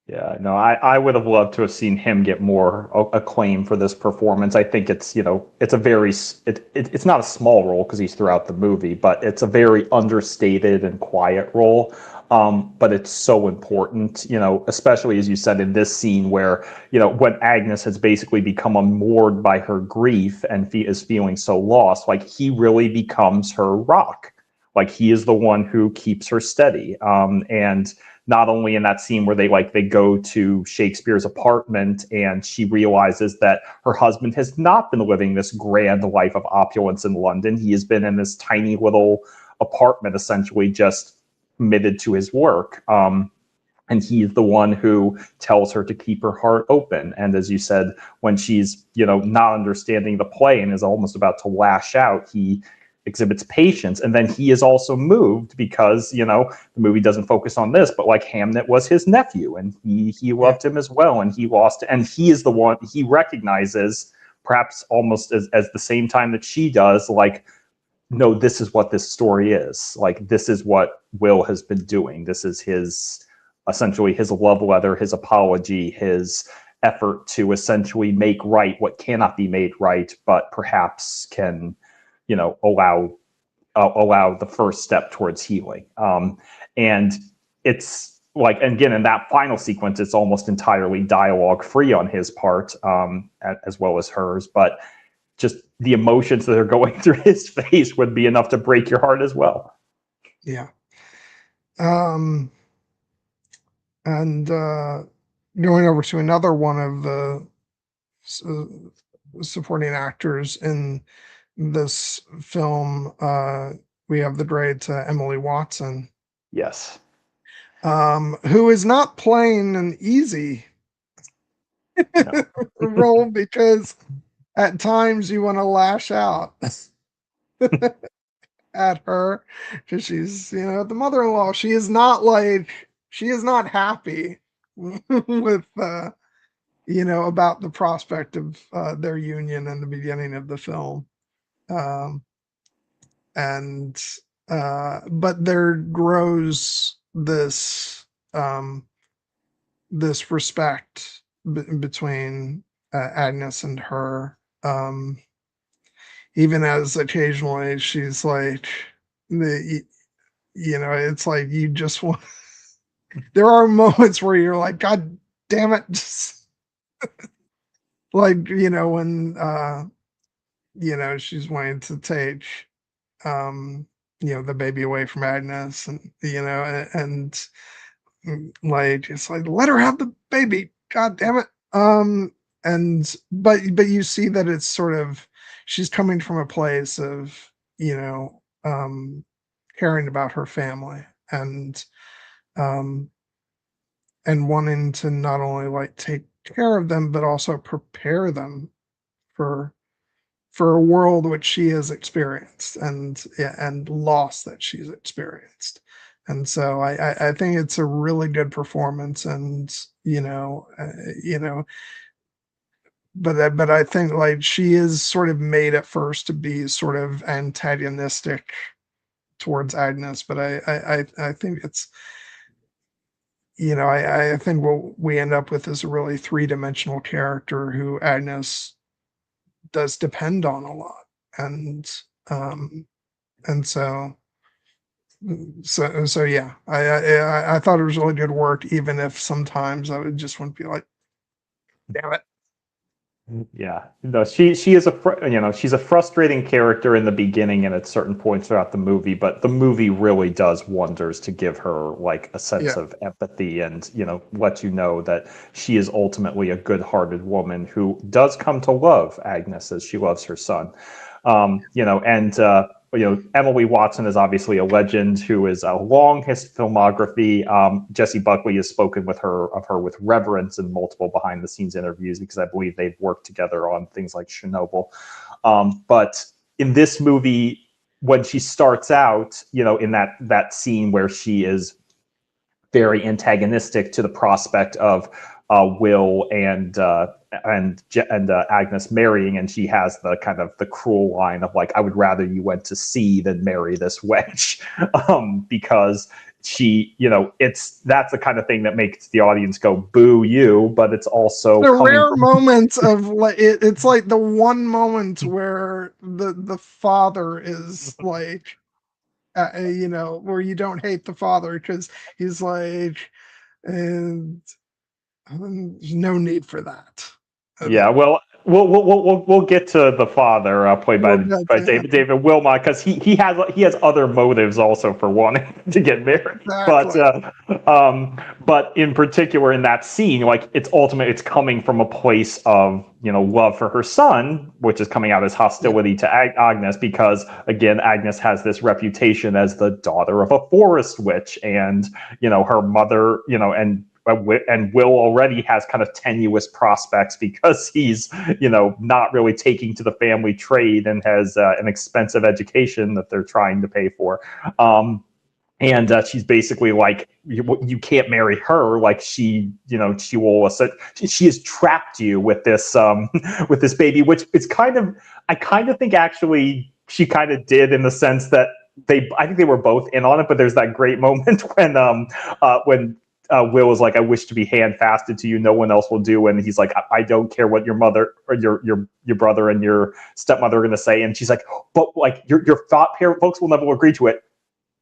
Yeah, no, I would have loved to have seen him get more acclaim for this performance. I think it's, it's a very, it's not a small role because he's throughout the movie, but it's a very understated and quiet role. But it's so important, especially as you said in this scene where, when Agnes has basically become unmoored by her grief and is feeling so lost, like he really becomes her rock. Like he is the one who keeps her steady. And not only in that scene where they go to Shakespeare's apartment and she realizes that her husband has not been living this grand life of opulence in London. He has been in this tiny little apartment, essentially just committed to his work. And he's the one who tells her to keep her heart open. And as you said, when she's, not understanding the play and is almost about to lash out, he exhibits patience. And then he is also moved because, the movie doesn't focus on this, but like Hamnet was his nephew and he loved him as well. And he lost, and he is the one he recognizes perhaps almost as the same time that she does, like, no, this is what this story is. Like, this is what Will has been doing. This is essentially his love letter, his apology, his effort to essentially make right what cannot be made right, but perhaps can, allow the first step towards healing. And it's like, again, in that final sequence, it's almost entirely dialogue free on his part, as well as hers. But just the emotions that are going through his face would be enough to break your heart as well. Yeah. And going over to another one of the supporting actors in this film, we have the great Emily Watson. Yes. Who is not playing an easy role, because at times you want to lash out at her because she's, the mother-in-law. She is not happy with, about the prospect of their union in the beginning of the film. But there grows this respect between Agnes and her, even as occasionally she's like, it's like you just want. There are moments where you're like, God damn it, just like, when she's wanting to take the baby away from Agnes, and and like, it's like, let her have the baby, god damn it. But you see that it's sort of, she's coming from a place of caring about her family, and wanting to not only like take care of them but also prepare them for a world which she has experienced, and loss that she's experienced. And so I think it's a really good performance, and but I think like she is sort of made at first to be sort of antagonistic towards Agnes, but I think it's, I think what we end up with is a really three-dimensional character who Agnes does depend on a lot. And and so yeah, I thought it was really good work, even if sometimes I would just want to be like, damn it. Yeah, no, she is she's a frustrating character in the beginning and at certain points throughout the movie, but the movie really does wonders to give her like a sense of empathy and let you know that she is ultimately a good-hearted woman who does come to love Agnes as she loves her son. Emily Watson is obviously a legend who is a long filmography. Jesse Buckley has spoken of her with reverence in multiple behind-the-scenes interviews, because I believe they've worked together on things like Chernobyl. But in this movie, when she starts out, in that scene where she is very antagonistic to the prospect of Will and Agnes marrying, and she has the kind of the cruel line of like, I would rather you went to sea than marry this wench, because she, that's the kind of thing that makes the audience go boo you, but it's also the coming rare from moments of like it's like the one moment where the father is like where you don't hate the father because he's like, and there's no need for that. Yeah, well, we'll get to the father, played We'll get by to him. David Wilmot, because he has other motives also for wanting to get married. Exactly. But in particular in that scene, like it's coming from a place of love for her son, which is coming out as hostility to Agnes, because again Agnes has this reputation as the daughter of a forest witch, and her mother, and Will already has kind of tenuous prospects because he's, not really taking to the family trade and has an expensive education that they're trying to pay for. And she's basically like, you can't marry her. Like she has trapped you with this with this baby, which is I kind of think actually she kind of did, in the sense that I think they were both in on it. But there's that great moment when Will is like, I wish to be handfasted to you. No one else will do. And he's like, I don't care what your mother or your brother and your stepmother are going to say. And she's like, but like your thought parent folks will never agree to it.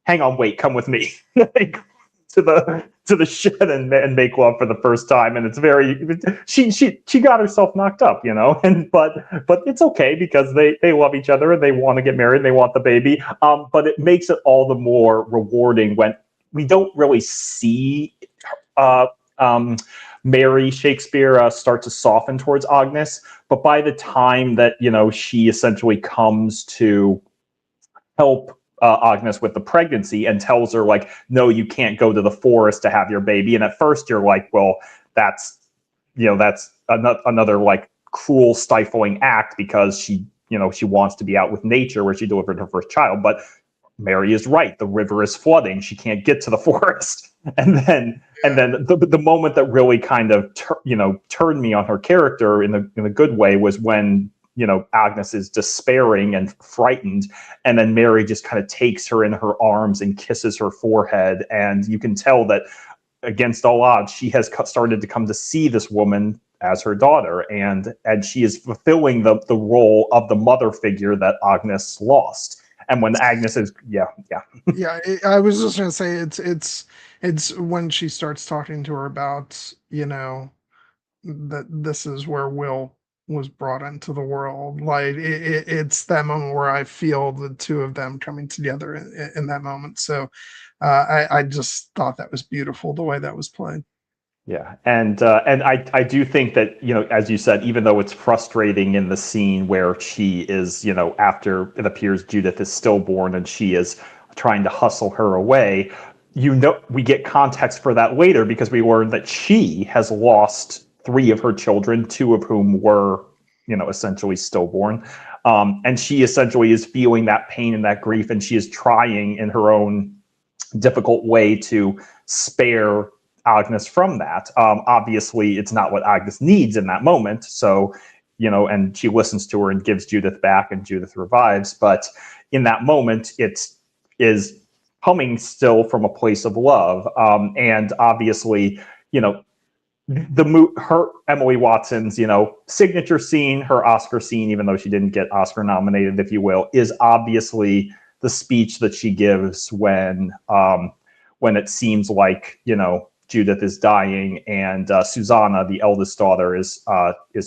Hang on, wait, come with me to the shed and make love for the first time. And it's very, she got herself knocked up, and but it's okay because they love each other and they want to get married and they want the baby. But it makes it all the more rewarding when we don't really see Mary Shakespeare start to soften towards Agnes, but by the time that she essentially comes to help Agnes with the pregnancy and tells her like, no, you can't go to the forest to have your baby, and at first you're like, well, that's another like cruel, stifling act because she wants to be out with nature where she delivered her first child, but Mary is right. The river is flooding. She can't get to the forest. And then the moment that really kind of turned me on her character in a good way was when Agnes is despairing and frightened, and then Mary just kind of takes her in her arms and kisses her forehead, and you can tell that against all odds she has started to come to see this woman as her daughter, and she is fulfilling the role of the mother figure that Agnes lost. And when Agnes is, yeah. I was just gonna say it's when she starts talking to her about that this is where Will was brought into the world. Like it's that moment where I feel the two of them coming together in that moment. So I just thought that was beautiful the way that was played. Yeah, and I do think that as you said, even though it's frustrating in the scene where she is after it appears Judith is stillborn and she is trying to hustle her away, we get context for that later because we learn that she has lost 3 of her children, 2 of whom were essentially stillborn, and she essentially is feeling that pain and that grief, and she is trying in her own difficult way to spare Agnes from that. Obviously, it's not what Agnes needs in that moment. So, and she listens to her and gives Judith back, and Judith revives. But in that moment, it is coming still from a place of love. And obviously, her Emily Watson's, signature scene, her Oscar scene, even though she didn't get Oscar nominated, if you will, is obviously the speech that she gives when it seems like Judith is dying, and Susanna, the eldest daughter, is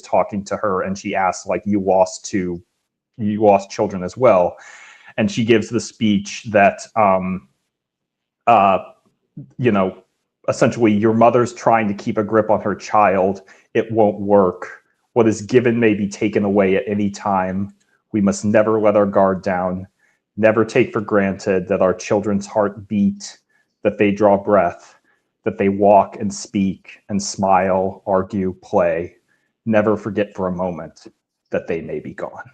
talking to her, and she asks like, you lost children as well, and she gives the speech that essentially, your mother's trying to keep a grip on her child. It won't work. What is given may be taken away at any time. We must never let our guard down. Never take for granted that our children's heart beat, that they draw breath, that they walk and speak and smile, argue, play. Never forget for a moment that they may be gone.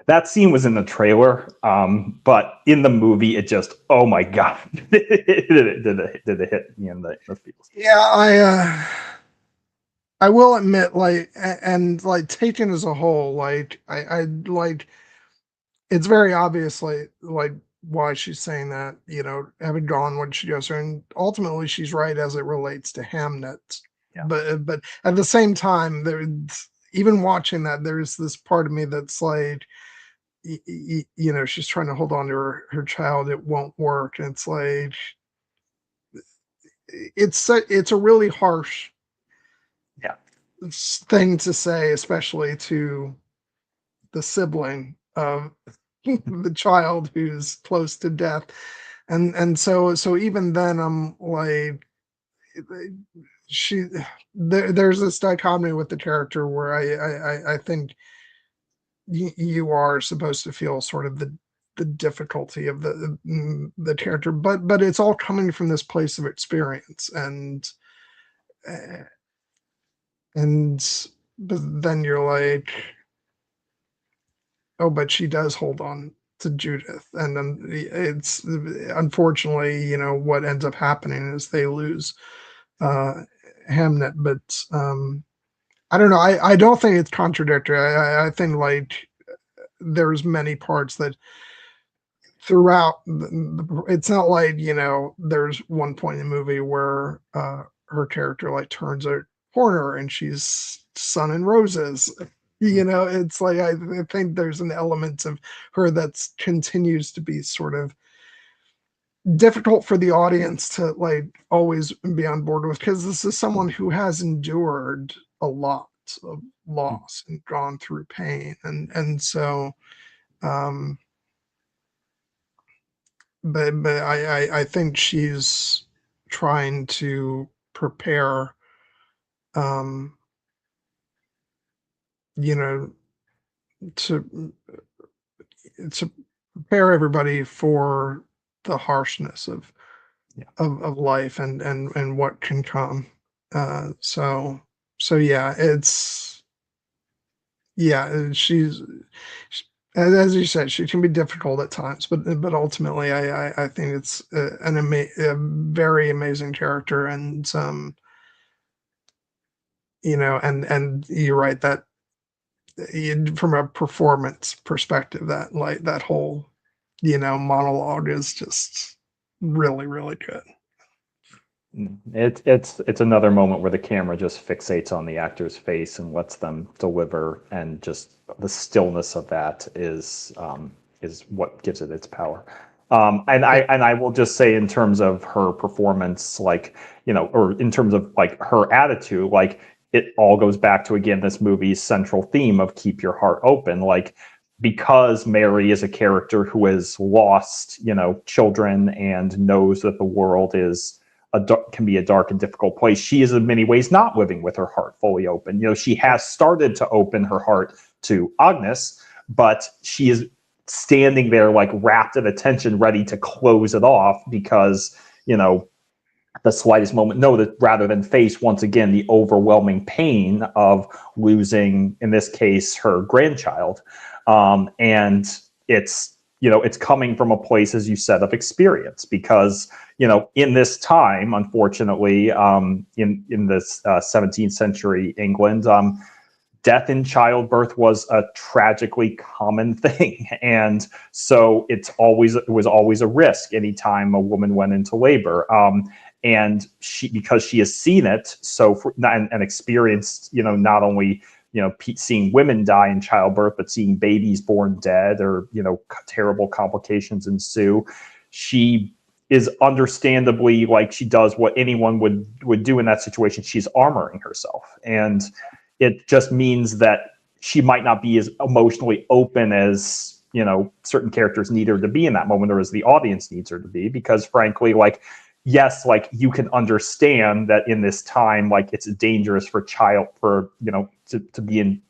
That scene was in the trailer, but in the movie, it just, oh my God, did it hit me in the feels. Yeah, I will admit, like, and like taken as a whole, like, I like it's very obvious, like why she's saying that, having gone when she goes, and ultimately she's right as it relates to Hamnet. Yeah. But at the same time, even watching that, there's this part of me that's like, she's trying to hold on to her child. It won't work. And it's like, it's a really harsh Yeah. thing to say, especially to the sibling of the child who's close to death. And so even then I'm like, she there's this dichotomy with the character where I think you are supposed to feel sort of the difficulty of the character, but it's all coming from this place of experience, uh, and but then you're like, oh, but she does hold on to Judith, and then it's unfortunately, what ends up happening is they lose uh Hamnet. But I don't know. I don't think it's contradictory. I think like there's many parts that throughout it's not like, there's one point in the movie where her character like turns a corner and she's sun and roses. It's like I think there's an element of her that's continues to be sort of difficult for the audience to like always be on board with, because this is someone who has endured a lot of loss and gone through pain, and so um but I think she's trying to prepare, um you know to prepare everybody for the harshness of Yeah. life, and what can come. So yeah, she's as you said, she can be difficult at times, but ultimately, I think it's a very amazing character, and you're right that from a performance perspective, that like that whole monologue is just really really good. It's another moment where the camera just fixates on the actor's face and lets them deliver, and just the stillness of that is what gives it its power. And I will just say, in terms of her performance, like, or in terms of like her attitude, like, it all goes back to, again, this movie's central theme of keep your heart open. Like, because Mary is a character who has lost, children, and knows that the world is can be a dark and difficult place. She is in many ways not living with her heart fully open. She has started to open her heart to Agnes, but she is standing there like rapt in attention, ready to close it off because, the slightest moment, no, that rather than face once again the overwhelming pain of losing, in this case, her grandchild. And it's coming from a place, as you said, of experience, because in this time, unfortunately, in this 17th century England, death in childbirth was a tragically common thing, and so it was always a risk anytime a woman went into labor. And because she has seen it and experienced, not only seeing women die in childbirth, but seeing babies born dead, or terrible complications ensue. She is understandably, like, she does what anyone would do in that situation. She's armoring herself, and it just means that she might not be as emotionally open as certain characters need her to be in that moment, or as the audience needs her to be, because frankly, like, yes, like, you can understand that in this time, like, it's dangerous for to be in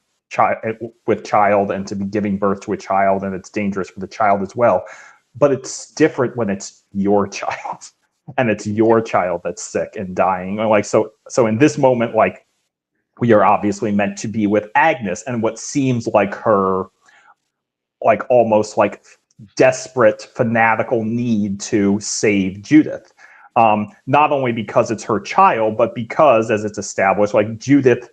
with child, and to be giving birth to a child, and it's dangerous for the child as well. But it's different when it's your child, and it's your child that's sick and dying. Like, so in this moment, like, we are obviously meant to be with Agnes, and what seems like her, like, almost like desperate, fanatical need to save Judith. Not only because it's her child, but because, as it's established, like, Judith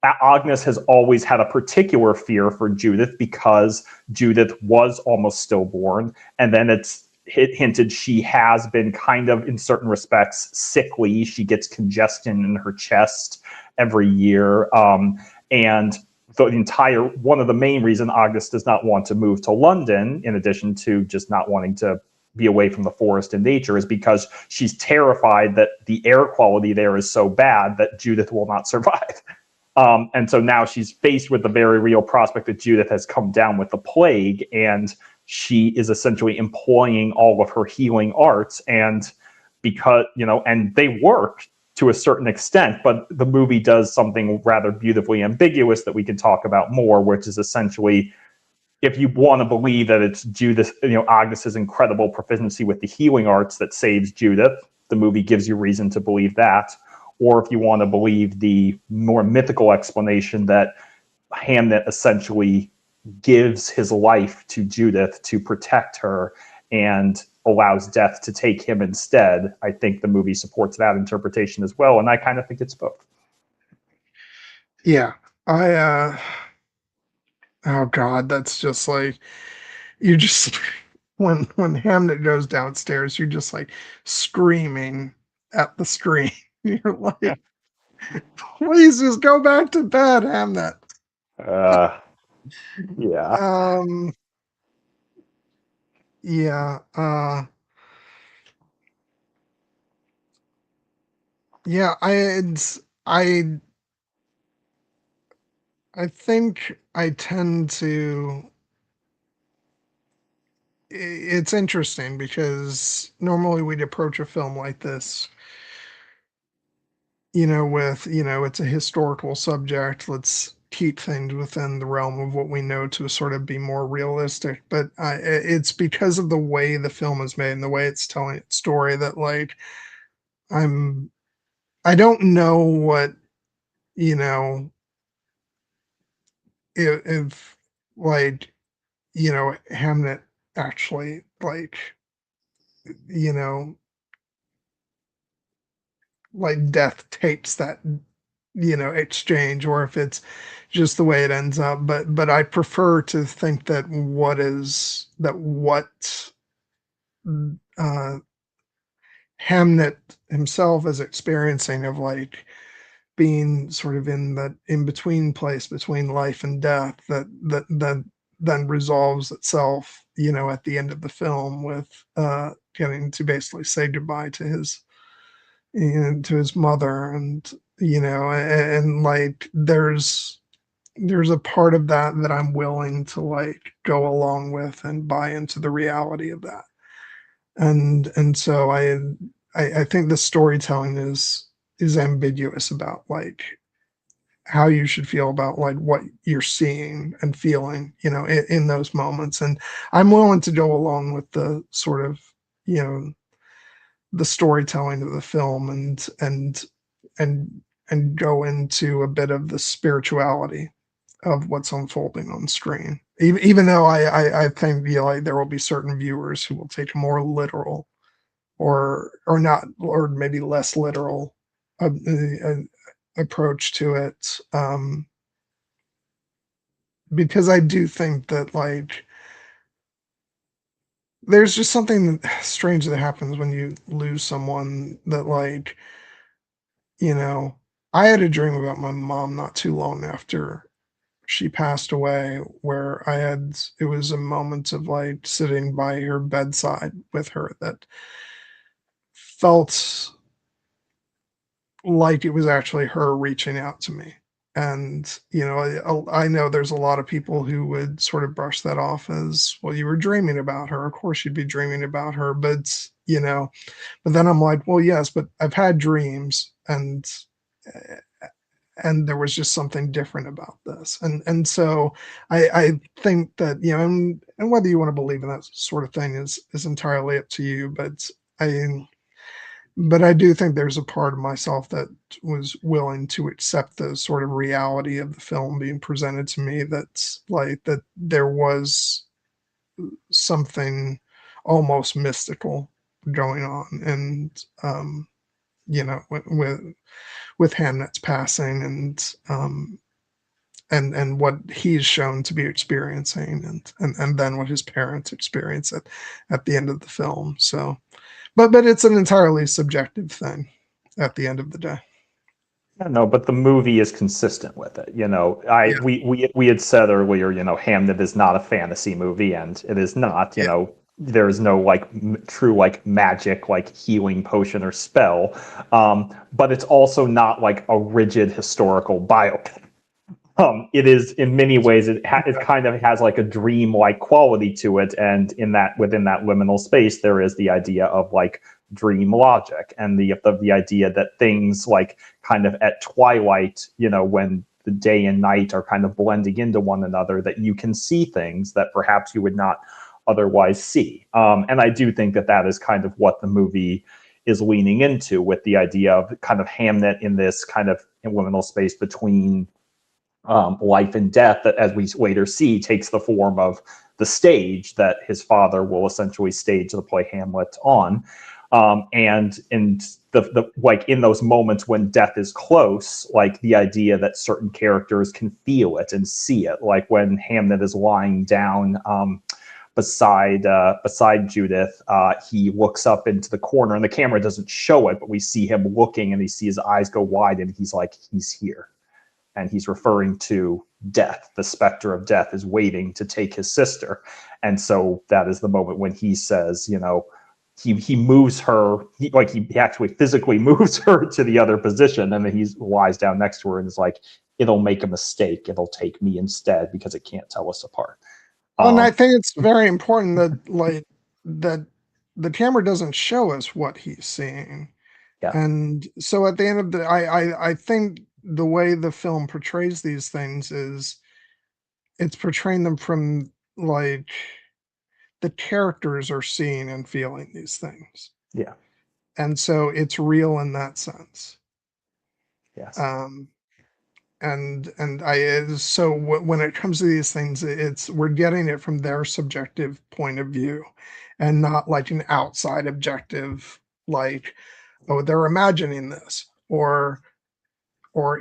Agnes has always had a particular fear for Judith because Judith was almost stillborn, and then it's hinted she has been kind of, in certain respects, sickly. She gets congestion in her chest every year, and the entire one of the main reason Agnes does not want to move to London, in addition to just not wanting to be away from the forest and nature, is because she's terrified that the air quality there is so bad that Judith will not survive. And so now she's faced with the very real prospect that Judith has come down with the plague, and she is essentially employing all of her healing arts. And because, and they work to a certain extent, but the movie does something rather beautifully ambiguous that we can talk about more, which is essentially, if you want to believe that it's Judith, Agnes's incredible proficiency with the healing arts that saves Judith, the movie gives you reason to believe that. Or if you want to believe the more mythical explanation that Hamnet essentially gives his life to Judith to protect her and allows death to take him instead, I think the movie supports that interpretation as well. And I kind of think it's both. Yeah. Oh God, that's just like, you just, when Hamnet goes downstairs, you're just like screaming at the screen. You're like, please just go back to bed, Hamnet. Yeah. Yeah. Yeah. I think I tend to. It's interesting because normally we'd approach a film like this, with, it's a historical subject. Let's keep things within the realm of what we know to sort of be more realistic. But it's because of the way the film is made and the way it's telling its story that, like, I don't know what, you know, if like, Hamnet actually, like, you know, like death tapes that, exchange, or if it's just the way it ends up. But I prefer to think that what uh Hamnet himself is experiencing, of like being sort of in that in between place between life and death, that then resolves itself, at the end of the film, with getting to basically say goodbye to his mother. And like there's a part of that I'm willing to like go along with and buy into the reality of that. And so I think the storytelling is ambiguous about like how you should feel about like what you're seeing and feeling, in those moments. And I'm willing to go along with the sort of, the storytelling of the film, and and go into a bit of the spirituality of what's unfolding on screen. Even though I think, like there will be certain viewers who will take a more literal, or not, or maybe less literal approach to it, because I do think that, like, there's just something strange that happens when you lose someone that, like, you know, I had a dream about my mom not too long after she passed away, where it was a moment of like sitting by her bedside with her that felt like it was actually her reaching out to me. And, I know there's a lot of people who would sort of brush that off as, well, you were dreaming about her. Of course you'd be dreaming about her. But then I'm like, well, yes, but I've had dreams, and there was just something different about this. And so I think that, and whether you want to believe in that sort of thing is entirely up to you. I but I do think there's a part of myself that was willing to accept the sort of reality of the film being presented to me, that's like that there was something almost mystical going on. And with Hamnet's passing, and and what he's shown to be experiencing, and then what his parents experience at the end of the film. So, but it's an entirely subjective thing at the end of the day. I don't know, but the movie is consistent with it. Yeah, We had said earlier, Hamnet is not a fantasy movie, and it is not. yeah. There is no like true like magic, like healing potion or spell. But it's also not like a rigid historical biopic. It is in many ways it kind of has like a dream-like quality to it, and in that within that liminal space, there is the idea of like dream logic and the idea that things like kind of at twilight, when the day and night are kind of blending into one another, that you can see things that perhaps you would not otherwise see. And I do think that that is kind of what the movie is leaning into, with the idea of kind of Hamnet in this kind of liminal space between life and death, that, as we later see, takes the form of the stage that his father will essentially stage the play Hamlet on. And in the like in those moments when death is close, like the idea that certain characters can feel it and see it, like when Hamnet is lying down beside Judith, he looks up into the corner, and the camera doesn't show it, but we see him looking, and he sees his eyes go wide, and he's like, he's here. And he's referring to death. The specter of death is waiting to take his sister. And so that is the moment when he says, he moves her, he actually physically moves her to the other position, and then he lies down next to her and is like, it'll make a mistake. It'll take me instead because it can't tell us apart. Well, and I think it's very important that the camera doesn't show us what he's seeing. Yeah. And so at the end of the I think the way the film portrays these things is it's portraying them from like the characters are seeing and feeling these things. Yeah. And so it's real in that sense. Yes. Um and so when it comes to these things, it's we're getting it from their subjective point of view, and not like an outside objective, like, oh, they're imagining this, or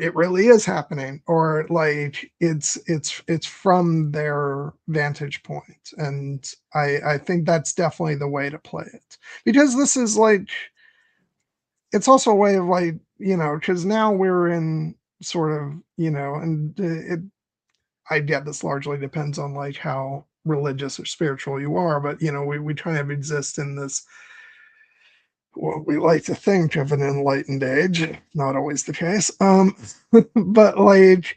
it really is happening, or like it's from their vantage point. And I think that's definitely the way to play it, because this is like, it's also a way of like, because now we're in sort of, and I get this largely depends on like how religious or spiritual you are, but we kind of exist in this, what we like to think of an enlightened age, not always the case. But like,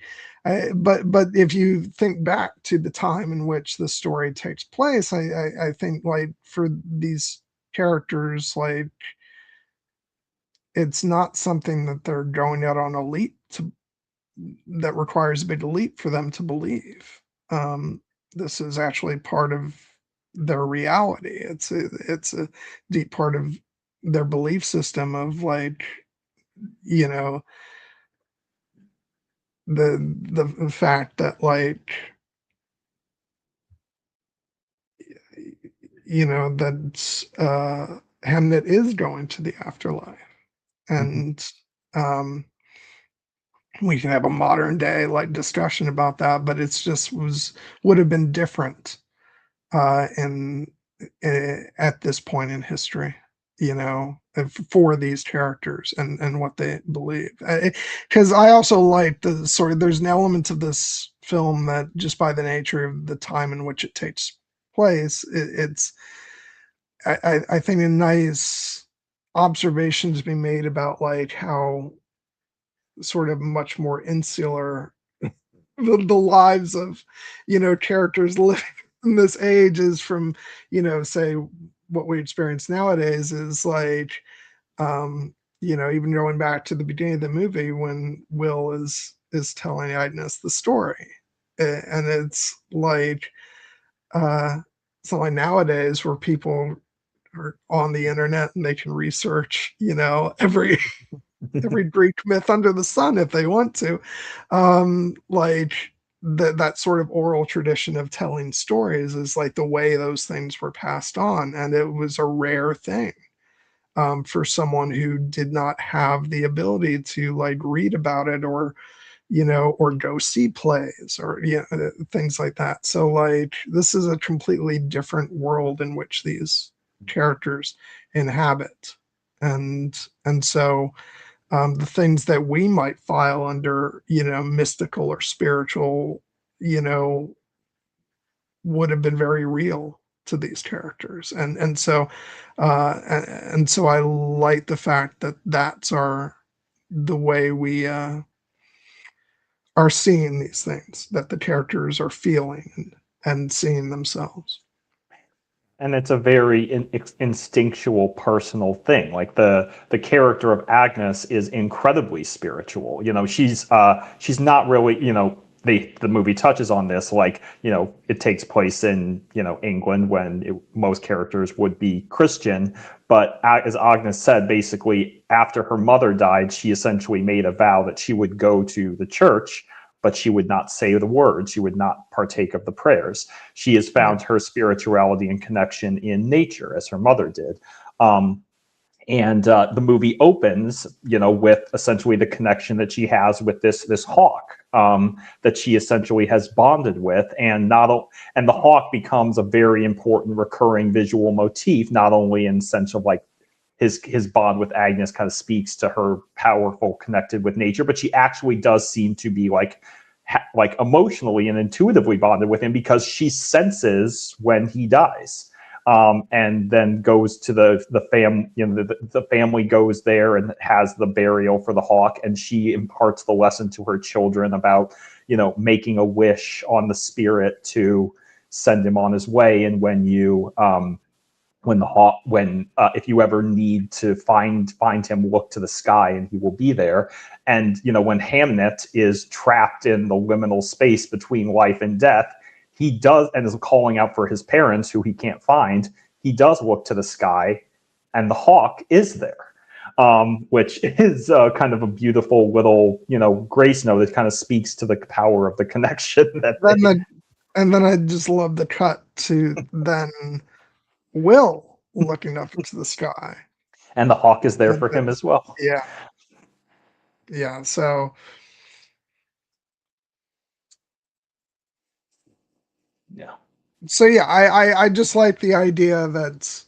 but if you think back to the time in which the story takes place, I think like for these characters, like it's not something that they're going out on a leap to, that requires a big leap for them to believe. This is actually part of their reality. It's a deep part of their belief system of like, you know, the fact that like, that Hamnet is going to the afterlife. Mm-hmm. And um we can have a modern day like discussion about that, but it's just would have been different in at this point in history, for these characters and what they believe. Because I also like the sort of, there's an element of this film that just by the nature of the time in which it takes place, it's I think a nice observation to be made about like how sort of much more insular the lives of characters living in this age is from, say what we experience nowadays is like, even going back to the beginning of the movie when Will is telling Agnes the story. And it's like something nowadays where people are on the internet and they can research, every Greek myth under the sun if they want to. Like that sort of oral tradition of telling stories is like the way those things were passed on, and it was a rare thing for someone who did not have the ability to like read about it or or go see plays or things like that. So like this is a completely different world in which these characters inhabit, and so the things that we might file under mystical or spiritual you know would have been very real to these characters, and so I like the fact that that's our the way we are seeing these things that the characters are feeling and seeing themselves. And it's a very instinctual personal thing. Like the character of Agnes is incredibly spiritual. She's not really, the movie touches on this, like, it takes place in, England when most characters would be Christian. But as Agnes said, basically after her mother died, she essentially made a vow that she would go to the church, but she would not say the words. She would not partake of the prayers. She has found her spirituality and connection in nature, as her mother did. And the movie opens, with essentially the connection that she has with this hawk that she essentially has bonded with, and the hawk becomes a very important recurring visual motif, not only in the sense of like his bond with Agnes kind of speaks to her powerful connected with nature, but she actually does seem to be like emotionally and intuitively bonded with him because she senses when he dies. And then goes to the family goes there and has the burial for the hawk, and she imparts the lesson to her children about making a wish on the spirit to send him on his way. And if you ever need to find him, look to the sky and he will be there. And when Hamnet is trapped in the liminal space between life and death, he does, and is calling out for his parents who he can't find. He does look to the sky, and the hawk is there, which is kind of a beautiful little grace note that kind of speaks to the power of the connection that and then I just love the cut to then Will looking up into the sky. And the hawk is there for him as well. Yeah. Yeah. So yeah. So yeah, I just like the idea that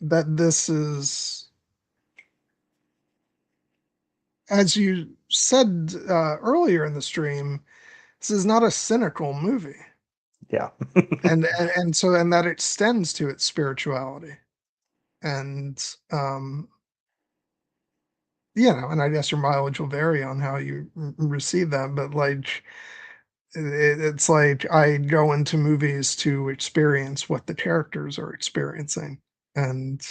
this is, as you said earlier in the stream, this is not a cynical movie. Yeah. and that extends to its spirituality. And and I guess your mileage will vary on how you receive that, but like it's like I go into movies to experience what the characters are experiencing, and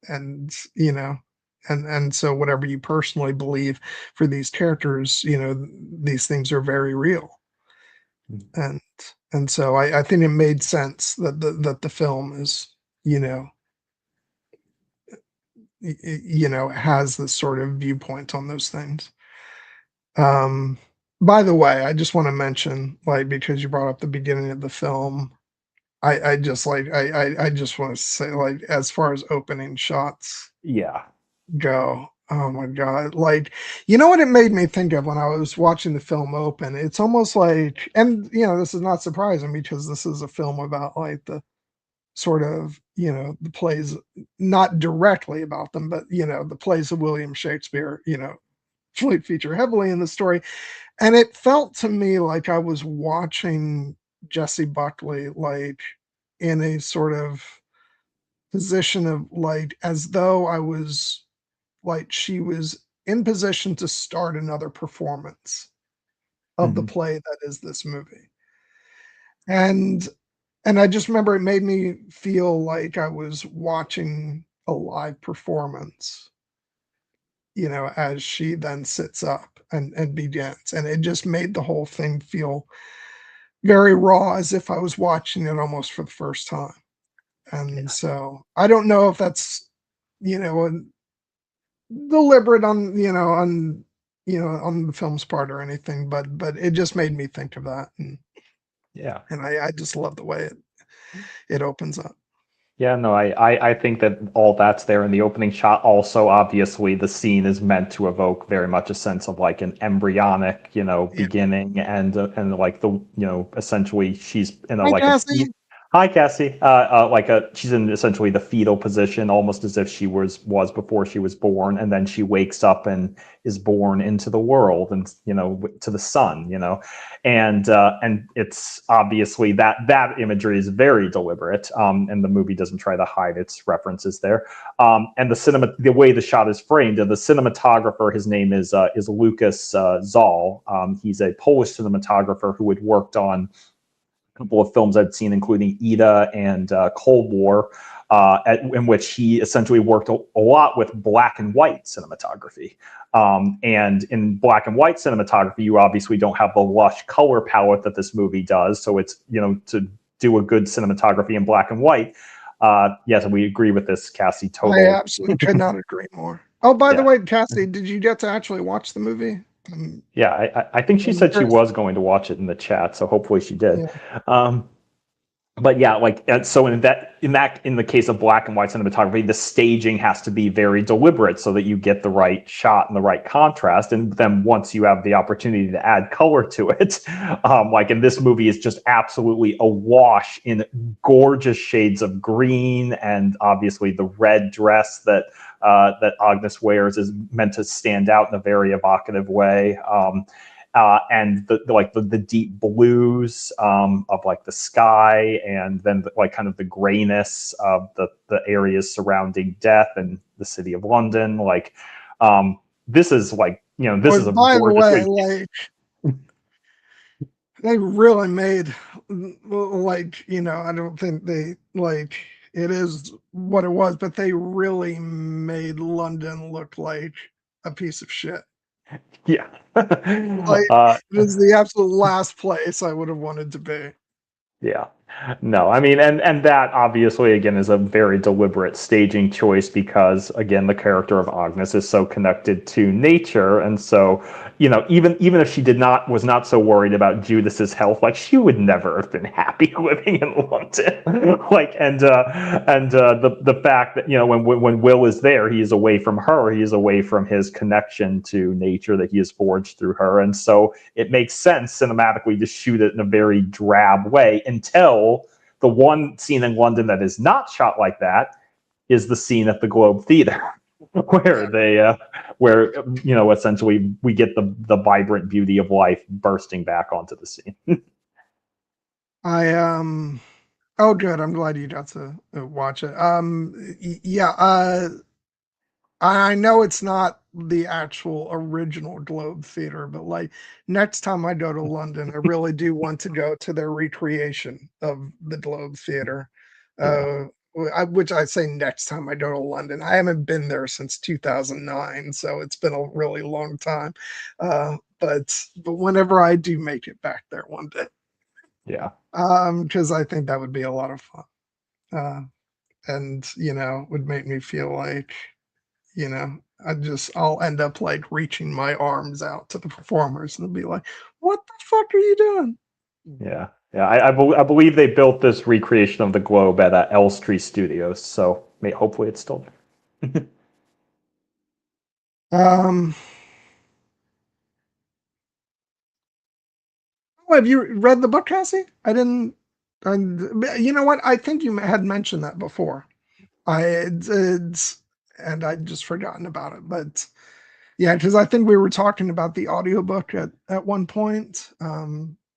and so whatever you personally believe for these characters, these things are very real. and and so I think it made sense that the film is you know has this sort of viewpoint on those things. um by the way, I just want to mention, like, because you brought up the beginning of the film, I just like I just want to say, like, as far as opening shots Yeah. go, oh my god, like, what it made me think of when I was watching the film open? It's almost like, and this is not surprising because this is a film about like the sort of the plays, not directly about them, but the plays of William Shakespeare feature heavily in the story. And it felt to me like I was watching Jessie Buckley, like, in a sort of position of, like, as though I was, like, she was in position to start another performance of the Mm-hmm. play that is this movie. And I just remember it made me feel like I was watching a live performance, as she then sits up and begins. And it just made the whole thing feel very raw, as if I was watching it almost for the first time. And Yeah. so I don't know if that's, a deliberate on the film's part or anything, but it just made me think of that. And Yeah. I just love the way it opens up. Yeah, no, I think that all that's there in the opening shot. Also, obviously, the scene is meant to evoke very much a sense of like an embryonic, Yeah. beginning, and like essentially she's in a Hi, like a Cassie. hi Cassie, she's in essentially the fetal position, almost as if she was before she was born, and then she wakes up and is born into the world and to the sun, and it's obviously that imagery is very deliberate, and the movie doesn't try to hide its references there. And the way the shot is framed, the cinematographer, his name is Lucas Zal. He's a Polish cinematographer who had worked on a couple of films I'd seen, including Ida and Cold War, in which he essentially worked a lot with black and white cinematography. And in black and white cinematography, you obviously don't have the lush color palette that this movie does. So it's, to do a good cinematography in black and white. Yes, we agree with this, Cassie. I Total. absolutely could not agree more. Oh, by the Yeah. way, Cassie, did you get to actually watch the movie? Yeah. I think she I'm said she curious. was going to watch it in the chat. So hopefully she did. Yeah. Um, but yeah, so in the case of black and white cinematography, the staging has to be very deliberate so that you get the right shot and the right contrast. And then once you have the opportunity to add color to it, like in this movie, is just absolutely awash in gorgeous shades of green, and obviously the red dress that Agnes wears is meant to stand out in a very evocative way. And the deep blues of like the sky, and then kind of the grayness of the areas surrounding death and the city of London. This is this But is a by the way, gorgeously. like they really made I don't think they like it is what it was, but they really made London look like a piece of shit. Yeah. Like it is the absolute last place I would have wanted to be. Yeah. No, I mean, and that obviously again is a very deliberate staging choice, because again the character of Agnes is so connected to nature, and so even if she was not so worried about Judas's health, like she would never have been happy living in London. The fact that when Will is there, he is away from her, he is away from his connection to nature that he has forged through her, and so it makes sense cinematically to shoot it in a very drab way, until the one scene in London that is not shot like that is the scene at the Globe Theater, where Yeah. where essentially we get the vibrant beauty of life bursting back onto the scene. I oh good, I'm glad you got to watch it. Yeah, I know it's not the actual original Globe Theater, but like next time I go to London, I really do want to go to their recreation of the Globe Theater. Yeah, Uh, which I say next time I go to London. I haven't been there since 2009, so it's been a really long time. But whenever I do make it back there one day, yeah. because I think that would be a lot of fun. Uh, and would make me feel like I'll end up like reaching my arms out to the performers and be like, "What the fuck are you doing?" Yeah, yeah. I believe they built this recreation of the globe at Elstree Studios, so hopefully it's still there. Um, oh, have you read the book, Cassie? I didn't. And you know what? I think you had mentioned that before. It's and I'd just forgotten about it, but yeah, because I think we were talking about the audiobook at one point.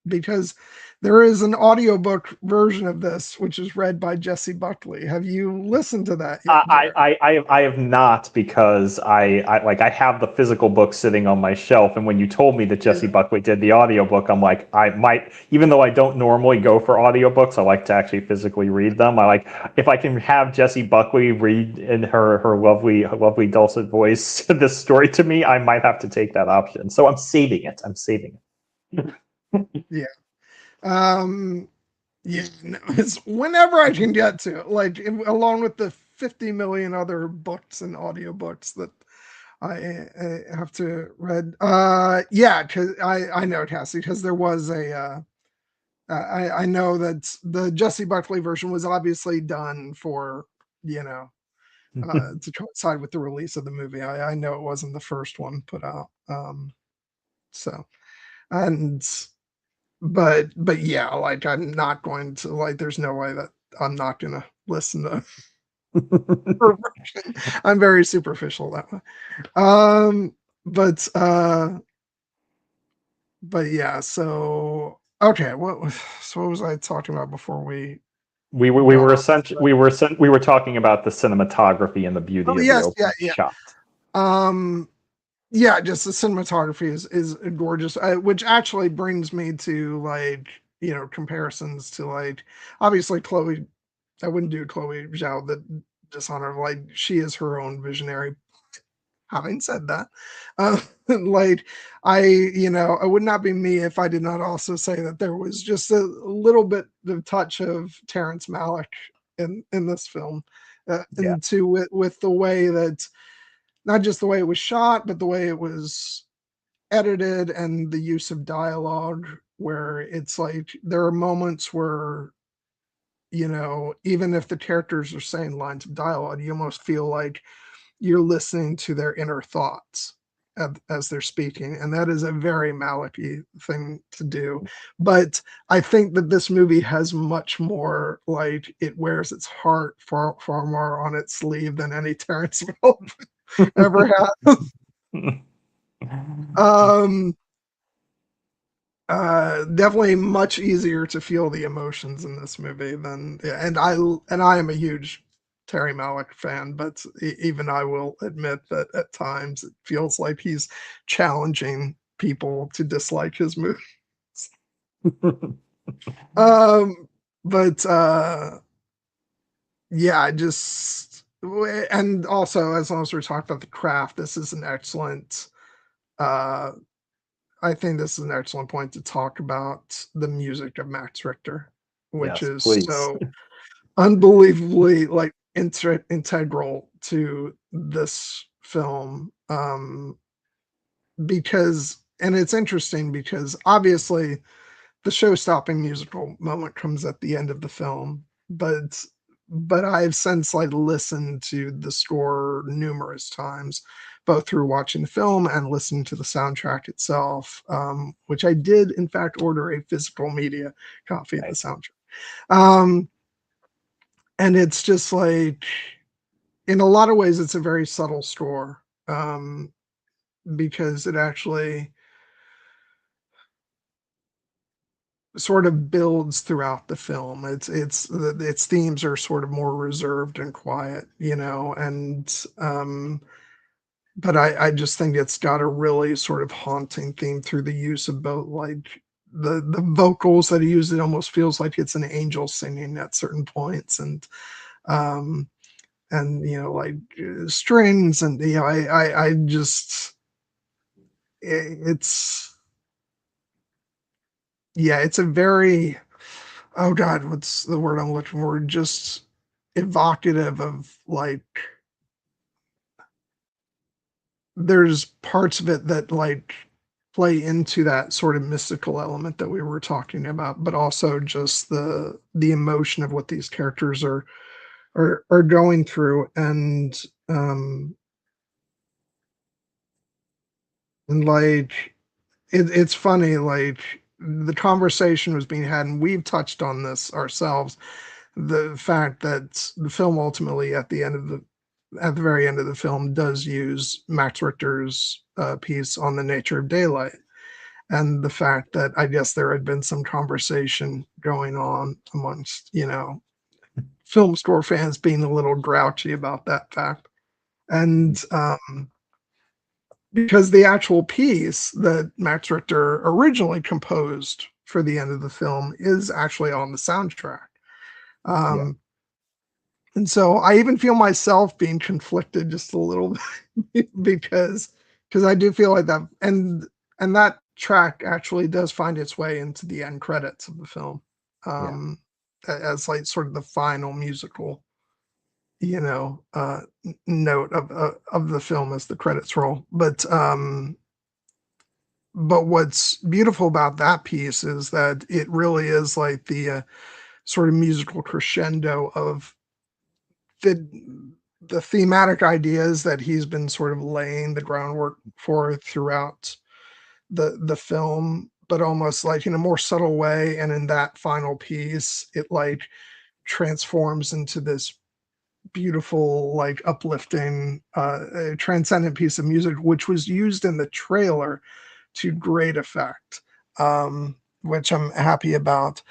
Because there is an audiobook version of this which is read by Jesse Buckley. Have you listened to that yet, Jared? I have not, because I have the physical book sitting on my shelf, and when you told me that Jesse Yeah. Buckley did the audiobook, I'm like, I might, even though I don't normally go for audiobooks, I like to actually physically read them. I like, if I can have Jesse Buckley read in her lovely dulcet voice this story to me, I might have to take that option. So I'm saving it. I'm saving it. Yeah. Um, yeah, no, it's whenever I can get to it, like along with the 50 million other books and audiobooks that I have to read. Yeah, because I know, Cassie, because there was I know that the Jesse Buckley version was obviously done for, you know, to coincide with the release of the movie. I know it wasn't the first one put out. So and but yeah, like I'm not going to like. There's no way that I'm not gonna listen to her version. I'm very superficial that way. Um, but uh, but yeah. So okay, what was I talking about before we We got were on? essentially we were talking about the cinematography and the beauty Oh of the yes, yeah, opening yeah. shot. Um, yeah, just the cinematography is gorgeous, which actually brings me to like comparisons to like obviously Chloe. I wouldn't do Chloe Zhao the dishonor. Like she is her own visionary. Having said that, like I would not be me if I did not also say that there was just a little bit of touch of Terrence Malick in this film, Yeah. and to with the way that not just the way it was shot, but the way it was edited and the use of dialogue, where it's like there are moments where even if the characters are saying lines of dialogue, you almost feel like you're listening to their inner thoughts as they're speaking, and that is a very Malicky thing to do. But I think that this movie has much more, like it wears its heart far more on its sleeve than any Terrence film ever had. um Definitely much easier to feel the emotions in this movie than yeah, and I am a huge Terry Malick fan, but even I will admit that at times it feels like he's challenging people to dislike his movies. Um, but yeah, I just and also as long as we're talking about the craft, this is an excellent uh I think this is an excellent point to talk about the music of Max Richter, which Yes, is please. so unbelievably like integral to this film. Because and it's interesting because obviously the show-stopping musical moment comes at the end of the film, but I've since like listened to the score numerous times, both through watching the film and listening to the soundtrack itself, which I did in fact order a physical media copy of the Nice. soundtrack. Um, and it's just like, in a lot of ways, it's a very subtle score, because it actually sort of builds throughout the film. Its themes are sort of more reserved and quiet, and but I just think it's got a really sort of haunting theme through the use of both like the vocals that he uses. It almost feels like it's an angel singing at certain points, um and like strings, and I just it's yeah, it's a very, oh god, what's the word I'm looking for? Just evocative of like there's parts of it that like play into that sort of mystical element that we were talking about, but also just the emotion of what these characters are going through, and like it's funny, like the conversation was being had, and we've touched on this ourselves, the fact that the film ultimately at the very end of the film does use Max Richter's piece on the nature of daylight, and the fact that I guess there had been some conversation going on amongst film score fans being a little grouchy about that fact, and because the actual piece that Max Richter originally composed for the end of the film is actually on the soundtrack. Yeah. Um, and so I even feel myself being conflicted just a little bit because I do feel like that, and that track actually does find its way into the end credits of the film, Yeah. um, as like sort of the final musical, note of the film as the credits roll. but what's beautiful about that piece is that it really is like the sort of musical crescendo of the the thematic ideas that he's been sort of laying the groundwork for throughout the film, but almost like in a more subtle way. And in that final piece, it like transforms into this beautiful, like uplifting, transcendent piece of music, which was used in the trailer to great effect, which I'm happy about.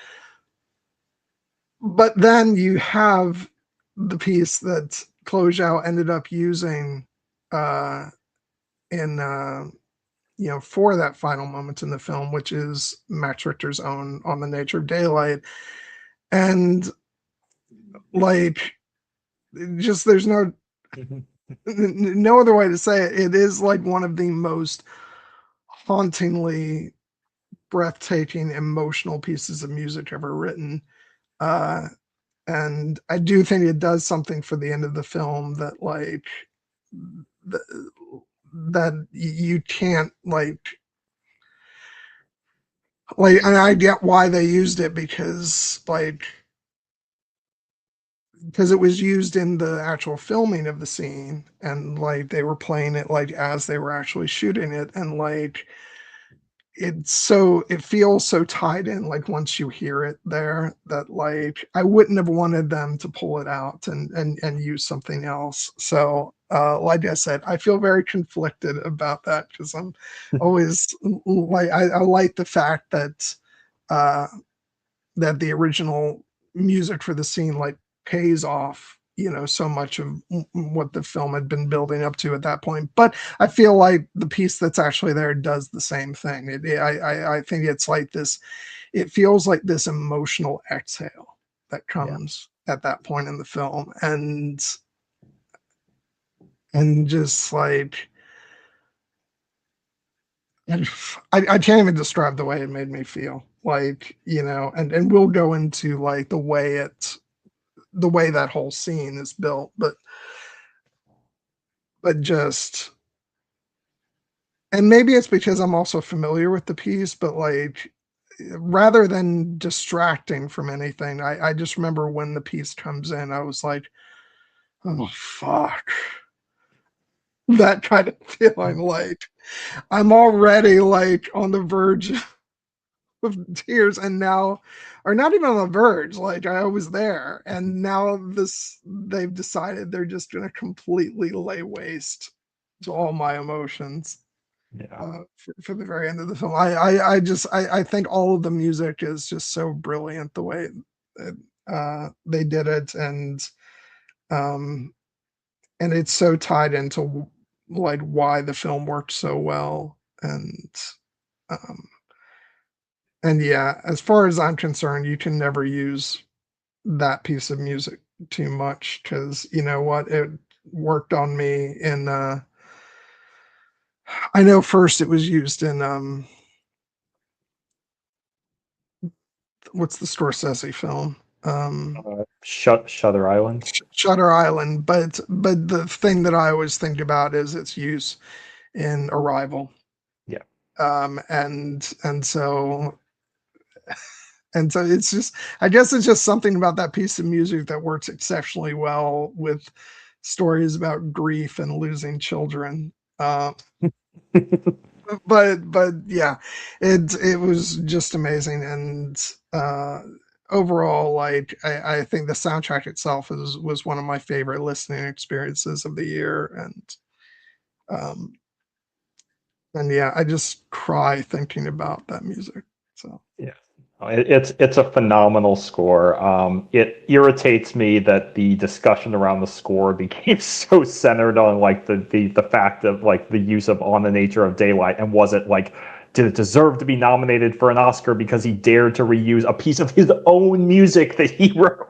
But then you have the piece that Chloé Zhao ended up using uh, in for that final moment in the film, which is Max Richter's own "On the Nature of Daylight," and like just there's no other way to say it. It is like one of the most hauntingly breathtaking, emotional pieces of music ever written. Uh, and I do think it does something for the end of the film that th- that you can't and I get why they used it because it was used in the actual filming of the scene, and like they were playing it like as they were actually shooting it, and like it feels so tied in, like once you hear it there, that like I wouldn't have wanted them to pull it out and use something else. So like I said, I feel very conflicted about that because I'm always like I like the fact uh that the original music for the scene like pays off, so much of what the film had been building up to at that point. But I feel like the piece that's actually there does the same thing. I think it's like this. It feels like this emotional exhale that Yeah. comes at that point in the film, and just like I can't even describe the way it made me feel. Like, and we'll go into like the way that whole scene is built, but just, and maybe it's because I'm also familiar with the piece, but like rather than distracting from anything, I just remember when the piece comes in, I was like, oh fuck. That kind of feeling, like I'm already like on the verge of tears, and now, or not even on the verge, like I was there, and now they've decided they're just gonna completely lay waste to all my emotions Yeah. for the very end of the film. I think all of the music is just so brilliant the way they did it, um and it's so tied into like why the film worked so well, um and yeah, as far as I'm concerned, you can never use that piece of music too much, because you know what, it worked on me in I know first it was used in what's the Scorsese film? Shutter Island. Shutter Island, but the thing that I always think about is its use in Arrival. Yeah. And so it's just, I guess it's just something about that piece of music that works exceptionally well with stories about grief and losing children. But yeah, it was just amazing, and overall, like I think the soundtrack itself was one of my favorite listening experiences of the year, um and yeah, I just cry thinking about that music. So Yeah. It's a phenomenal score. It irritates me that the discussion around the score became so centered on like the fact of like the use of "On the Nature of Daylight," and was it like, did it deserve to be nominated for an Oscar because he dared to reuse a piece of his own music that he wrote?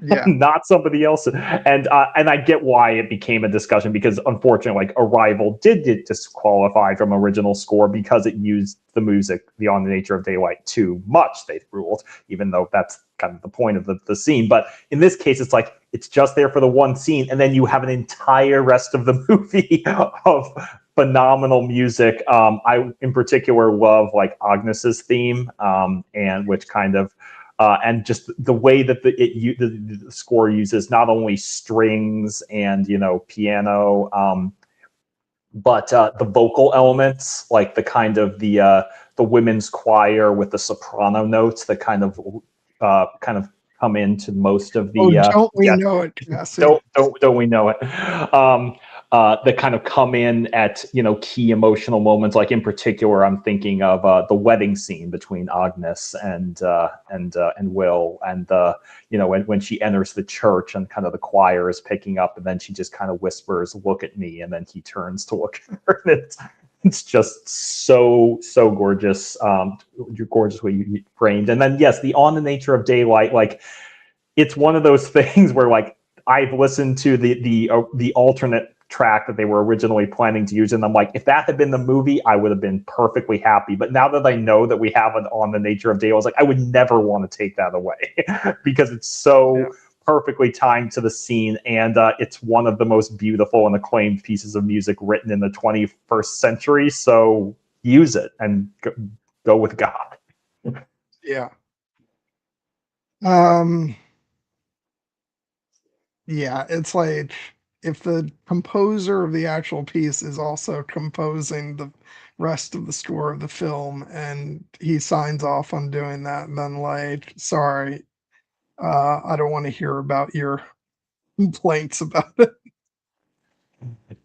yeah, Not somebody else. And I get why it became a discussion, because unfortunately, like Arrival did get disqualified from original score because it used the music, the "On the Nature of Daylight" too much, they ruled, even though that's kind of the point of the scene. But in this case, it's like it's just there for the one scene, and then you have an entire rest of the movie of phenomenal music. I in particular love like Agnes's theme, and which kind of and just the way that the score uses not only strings and piano, but the vocal elements, like the kind of the women's choir with the soprano notes that kind of come into most of Oh, the don't we yeah, know it, Cassie? don't we know it? That kind of come in at key emotional moments. Like in particular, I'm thinking of the wedding scene between Agnes and Will, and when she enters the church and kind of the choir is picking up, and then she just kind of whispers, "Look at me," and then he turns to look at her, and it's just so gorgeous, gorgeously framed. And then yes, the On the Nature of Daylight, like it's one of those things where like I've listened to the alternate track that they were originally planning to use, and I'm like, if that had been the movie, I would have been perfectly happy. But now that I know that we have it On the Nature of Daylight, I was like, I would never want to take that away because it's so perfectly timed to the scene, and it's one of the most beautiful and acclaimed pieces of music written in the 21st century. So use it and go with God. Yeah. Um, yeah, it's like if the composer of the actual piece is also composing the rest of the score of the film and he signs off on doing that, then like, sorry, I don't want to hear about your complaints about it.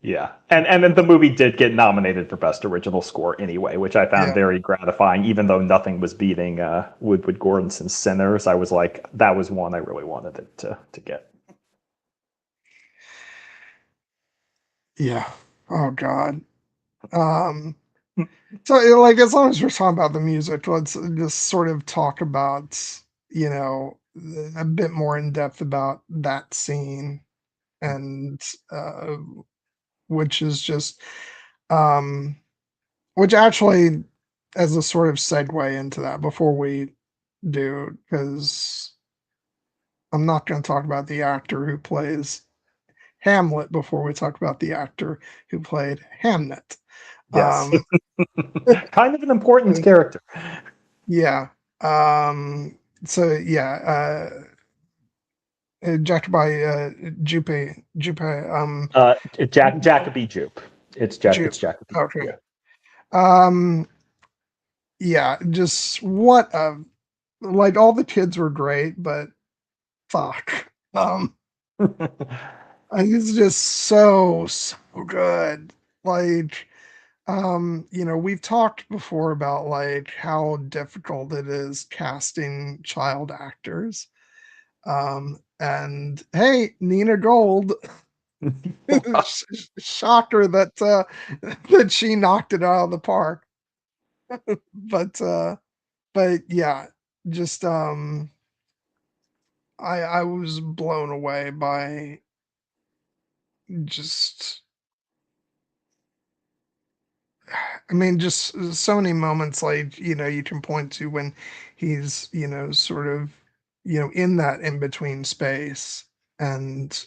Yeah, and then the movie did get nominated for Best Original Score anyway, which I found Yeah. very gratifying. Even though nothing was beating Woodward Gordonson's Sinners, I was like, that was one I really wanted it to get. Yeah. Oh God. Um, so like as long as we're talking about the music, let's just sort of talk about, you know, a bit more in depth about that scene and uh which is just um which actually as a sort of segue into that before we do, because I'm not going to talk about the actor who plays Hamlet before we talk about the actor who played Hamnet. Yes, Um, kind of an important character. yeah. Um, so yeah, directed by Jupe, Jacoby Jupe. Jupe. It's Jacoby. Okay. Yeah. Um, yeah, just what a like all the kids were great, but fuck. He's just so good. Like, we've talked before about like how difficult it is casting child actors. And hey, Nina Gold, shocker that that she knocked it out of the park. But yeah, just I was blown away by just I mean, just so many moments like, you can point to when he's, sort of, in that in between space and,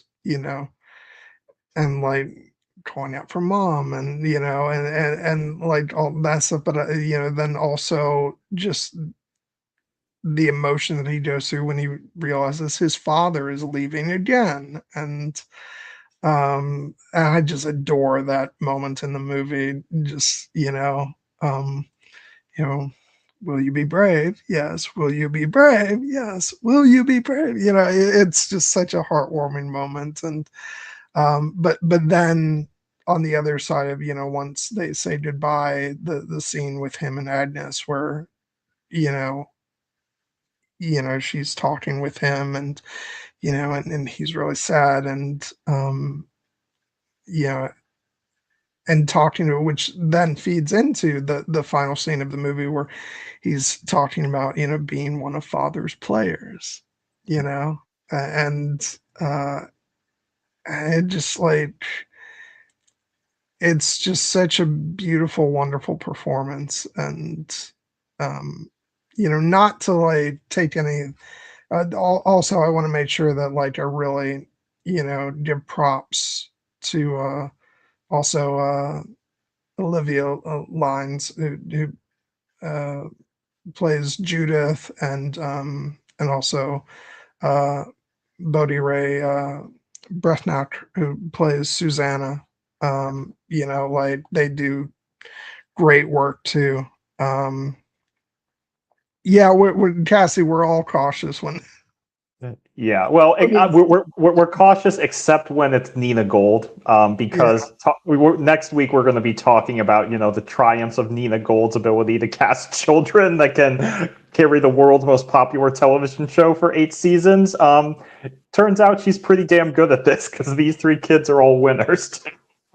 and like calling out for mom and, and like all that stuff. But, then also just the emotion that he goes through when he realizes his father is leaving again. And I just adore that moment in the movie. Just, um, you know, will you be brave? Yes. Will you be brave? Yes. Will you be brave? It's just such a heartwarming moment. And but then on the other side of, once they say goodbye, the scene with him and Agnes where, you know, she's talking with him and, and he's really sad and you know, and talking to which then feeds into the final scene of the movie where he's talking about being one of father's players, you know and it just like it's just such a beautiful wonderful performance. And um not to like take any also I want to make sure that like I really give props to also Olivia Lines, who plays Judith, and also Bodhi Ray Brethnock, who plays Susanna. Like they do great work too. Yeah, Cassie, we're all cautious when. Yeah, well, we're cautious except when it's Nina Gold, because next week we're going to be talking about the triumphs of Nina Gold's ability to cast children that can carry the world's most popular television show for 8 seasons. Turns out she's pretty damn good at this because these 3 kids are all winners.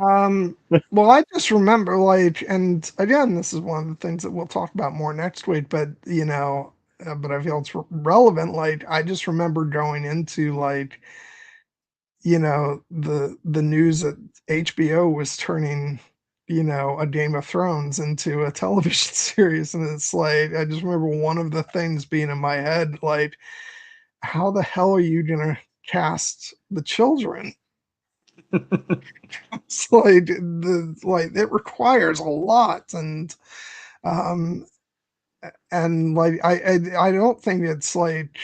Well, I just remember, like, and again, this is one of the things that we'll talk about more next week, but but I feel it's relevant. Like, I just remember going into like, the news that HBO was turning, a Game of Thrones into a television series, and it's like I just remember one of the things being in my head, like, how the hell are you gonna cast the children? It's like it requires a lot, um and like I don't think it's like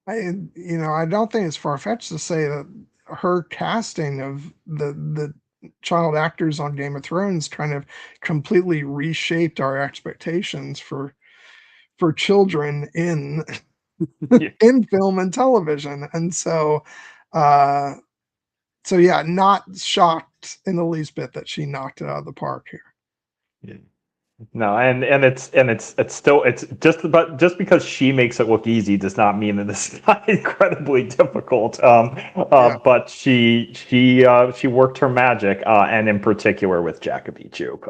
I don't think it's far-fetched to say that her casting of the child actors on Game of Thrones kind of completely reshaped our expectations for children in in film and television. And uh so yeah, not shocked in the least bit that she knocked it out of the park here. Yeah. No, and it's still it's just because she makes it look easy does not mean that it's not incredibly difficult. But she worked her magic, and in particular with Jacoby Jupe.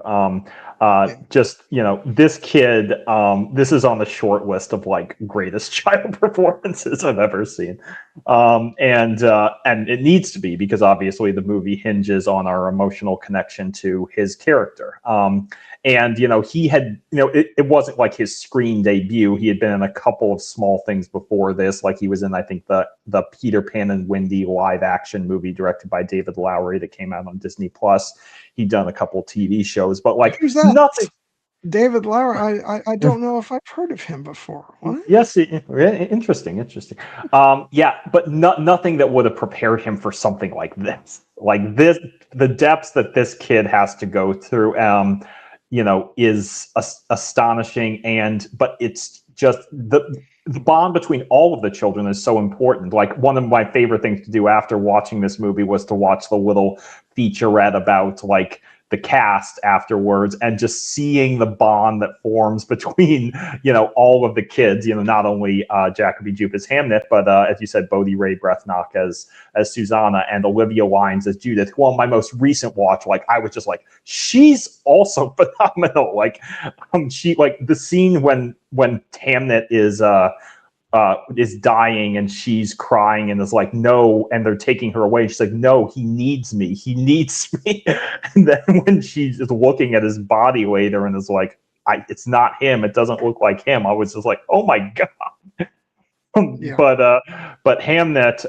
Just this kid, this is on the short list of like greatest child performances I've ever seen, and it needs to be because obviously the movie hinges on our emotional connection to his character. And he had it wasn't like his screen debut. He had been in a couple of small things before this, like he was in I think the Peter Pan and Wendy live action movie directed by David Lowery that came out on Disney Plus. He'd done a couple TV shows, but like nothing. David Lowery, I don't know if I've heard of him before. What? Yes, interesting. But nothing that would have prepared him for something like this. Like this, the depths that this kid has to go through. Is astonishing, but it's just the bond between all of the children is so important. Like one of my favorite things to do after watching this movie was to watch the little featurette about like the cast afterwards and just seeing the bond that forms between all of the kids, not only Jacoby Jupe as Hamnet, but as you said, Bodhi Ray Brethnock as Susanna and Olivia Lines as Judith, who on my most recent watch, like I was just like, she's also phenomenal. Like she like the scene when Hamnet is dying and she's crying and is like, no, and they're taking her away. She's like, no, he needs me. And then when she's just looking at his body later and is like, it's not him. It doesn't look like him. I was just like, oh my God. Yeah. But Hamnet,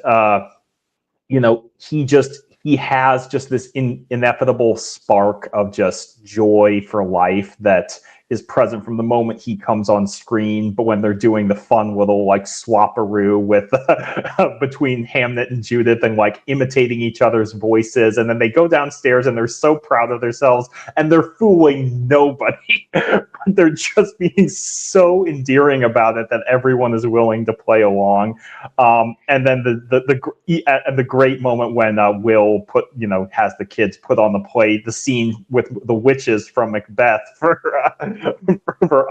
he has just this ineffable spark of just joy for life that is present from the moment he comes on screen. But when they're doing the fun little like swapperoo with between Hamnet and Judith and like imitating each other's voices, and then they go downstairs and they're so proud of themselves and they're fooling nobody. They're just being so endearing about it that everyone is willing to play along. And then the great moment when Will has the kids put on the plate the scene with the witches from Macbeth for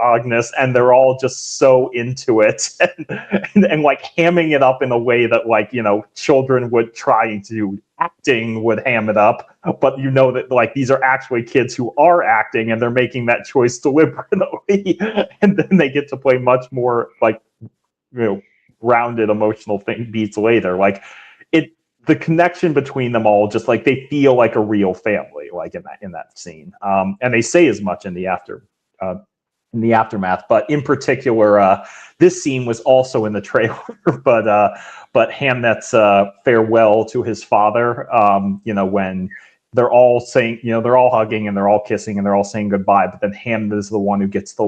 Agnes, and they're all just so into it and like hamming it up in a way that like children would try to acting would ham it up, but that like these are actually kids who are acting and they're making that choice deliberately, and then they get to play much more like rounded emotional beats later. Like the connection between them all, just like they feel like a real family, like in that scene, and they say as much in the aftermath. But in particular, this scene was also in the trailer. But Hamnet's farewell to his father, when they're all saying, they're all hugging and they're all kissing and they're all saying goodbye. But then Hamnet is the one who gets the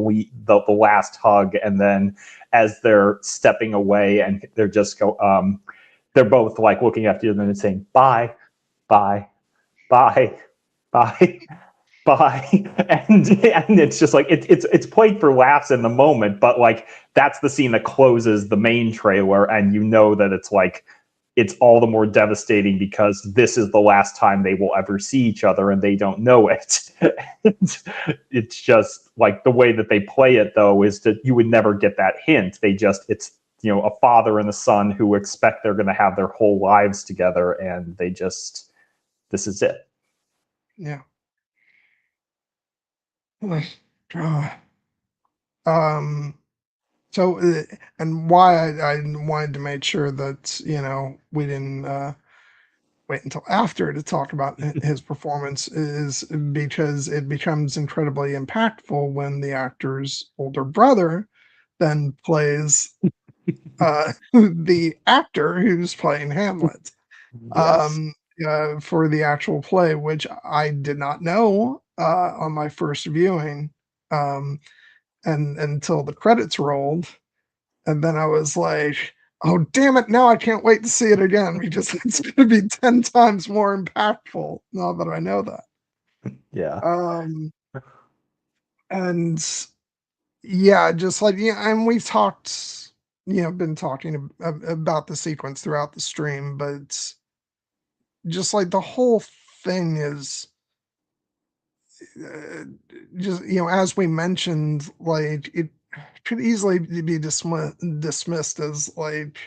last hug. And then as they're stepping away and they're they're both like looking after each other and saying bye, bye, bye, bye. Bye. And it's just like it's played for laughs in the moment, but like that's the scene that closes the main trailer, and that it's like it's all the more devastating because this is the last time they will ever see each other and they don't know it. It's just like the way that they play it though is that you would never get that hint. It's a father and a son who expect they're going to have their whole lives together, and this is it. Yeah. Um, so, and why I wanted to make sure that, we didn't wait until after to talk about his performance is because it becomes incredibly impactful when the actor's older brother then plays the actor who's playing Hamlet. Yes. For the actual play, which I did not know on my first viewing, and until the credits rolled, and then I was like, "Oh damn it! Now I can't wait to see it again because it's going to be 10 times more impactful now that I know that." Yeah. And yeah, just like and we've talked, been talking about the sequence throughout the stream, but just like the whole thing is uh, just as we mentioned, like it could easily be dismissed as like,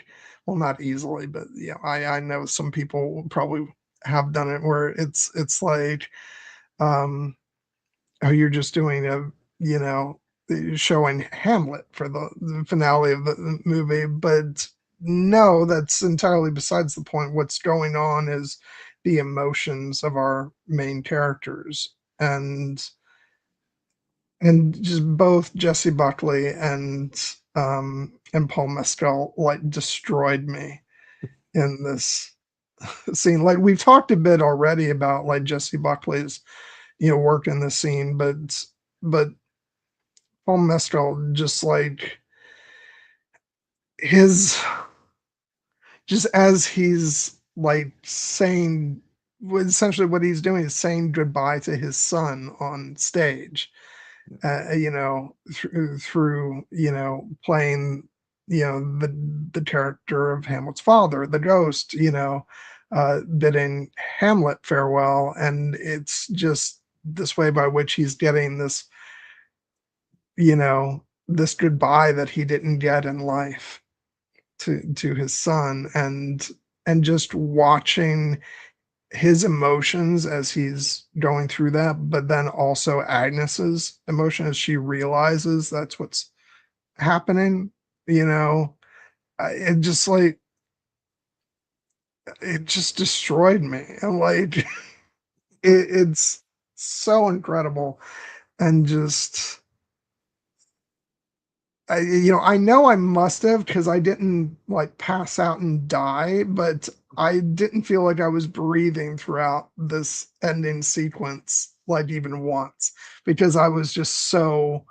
well, not easily, but I know some people probably have done it where it's like, um oh, you're just doing showing Hamlet for the finale of the movie, but no, that's entirely besides the point. What's going on is the emotions of our main characters, and just both Jesse Buckley and Paul Mescal like destroyed me in this scene. Like we've talked a bit already about like Jesse Buckley's work in the scene, but Paul Mescal just like his just as he's like saying essentially what he's doing is saying goodbye to his son on stage, through playing the character of Hamlet's father, the ghost, bidding Hamlet farewell, and it's just this way by which he's getting this goodbye that he didn't get in life to his son, and just watching his emotions as he's going through that, but then also Agnes's emotion as she realizes that's what's happening. You know, it just like it just destroyed me, and like it's so incredible, and just I know I must have because I didn't like pass out and die, but I didn't feel like I was breathing throughout this ending sequence, like even once, because I was just so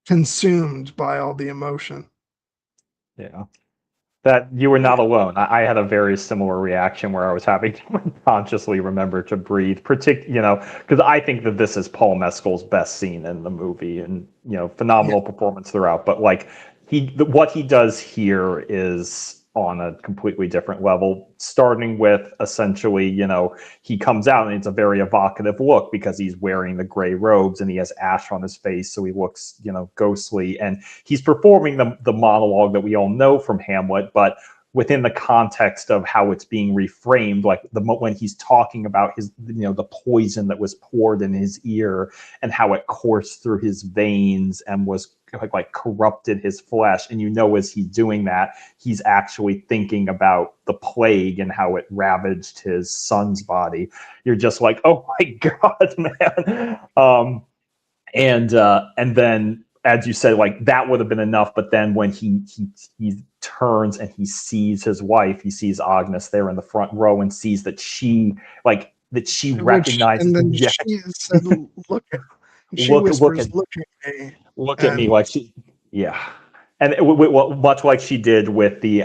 consumed by all the emotion. Yeah. That you were not alone. I had a very similar reaction where I was having to consciously remember to breathe, because I think that this is Paul Mescal's best scene in the movie, and Yeah, phenomenal performance throughout. But like what he does here is on a completely different level. Starting with essentially, he comes out and it's a very evocative look because he's wearing the gray robes and he has ash on his face, so he looks, ghostly, and he's performing the monologue that we all know from Hamlet, but within the context of how it's being reframed, like when he's talking about his, the poison that was poured in his ear and how it coursed through his veins and was like corrupted his flesh. And as he's doing that, he's actually thinking about the plague and how it ravaged his son's body. You're just like, oh my God, man. And then, as you said, like that would have been enough. But then when he turns and he sees his wife, he sees Agnes there in the front row and sees that she, like, that she Which recognizes and then him. Yeah, she said, "Look at," and she look whispers, at "Look at me." me, And like she, yeah, and much like she did with the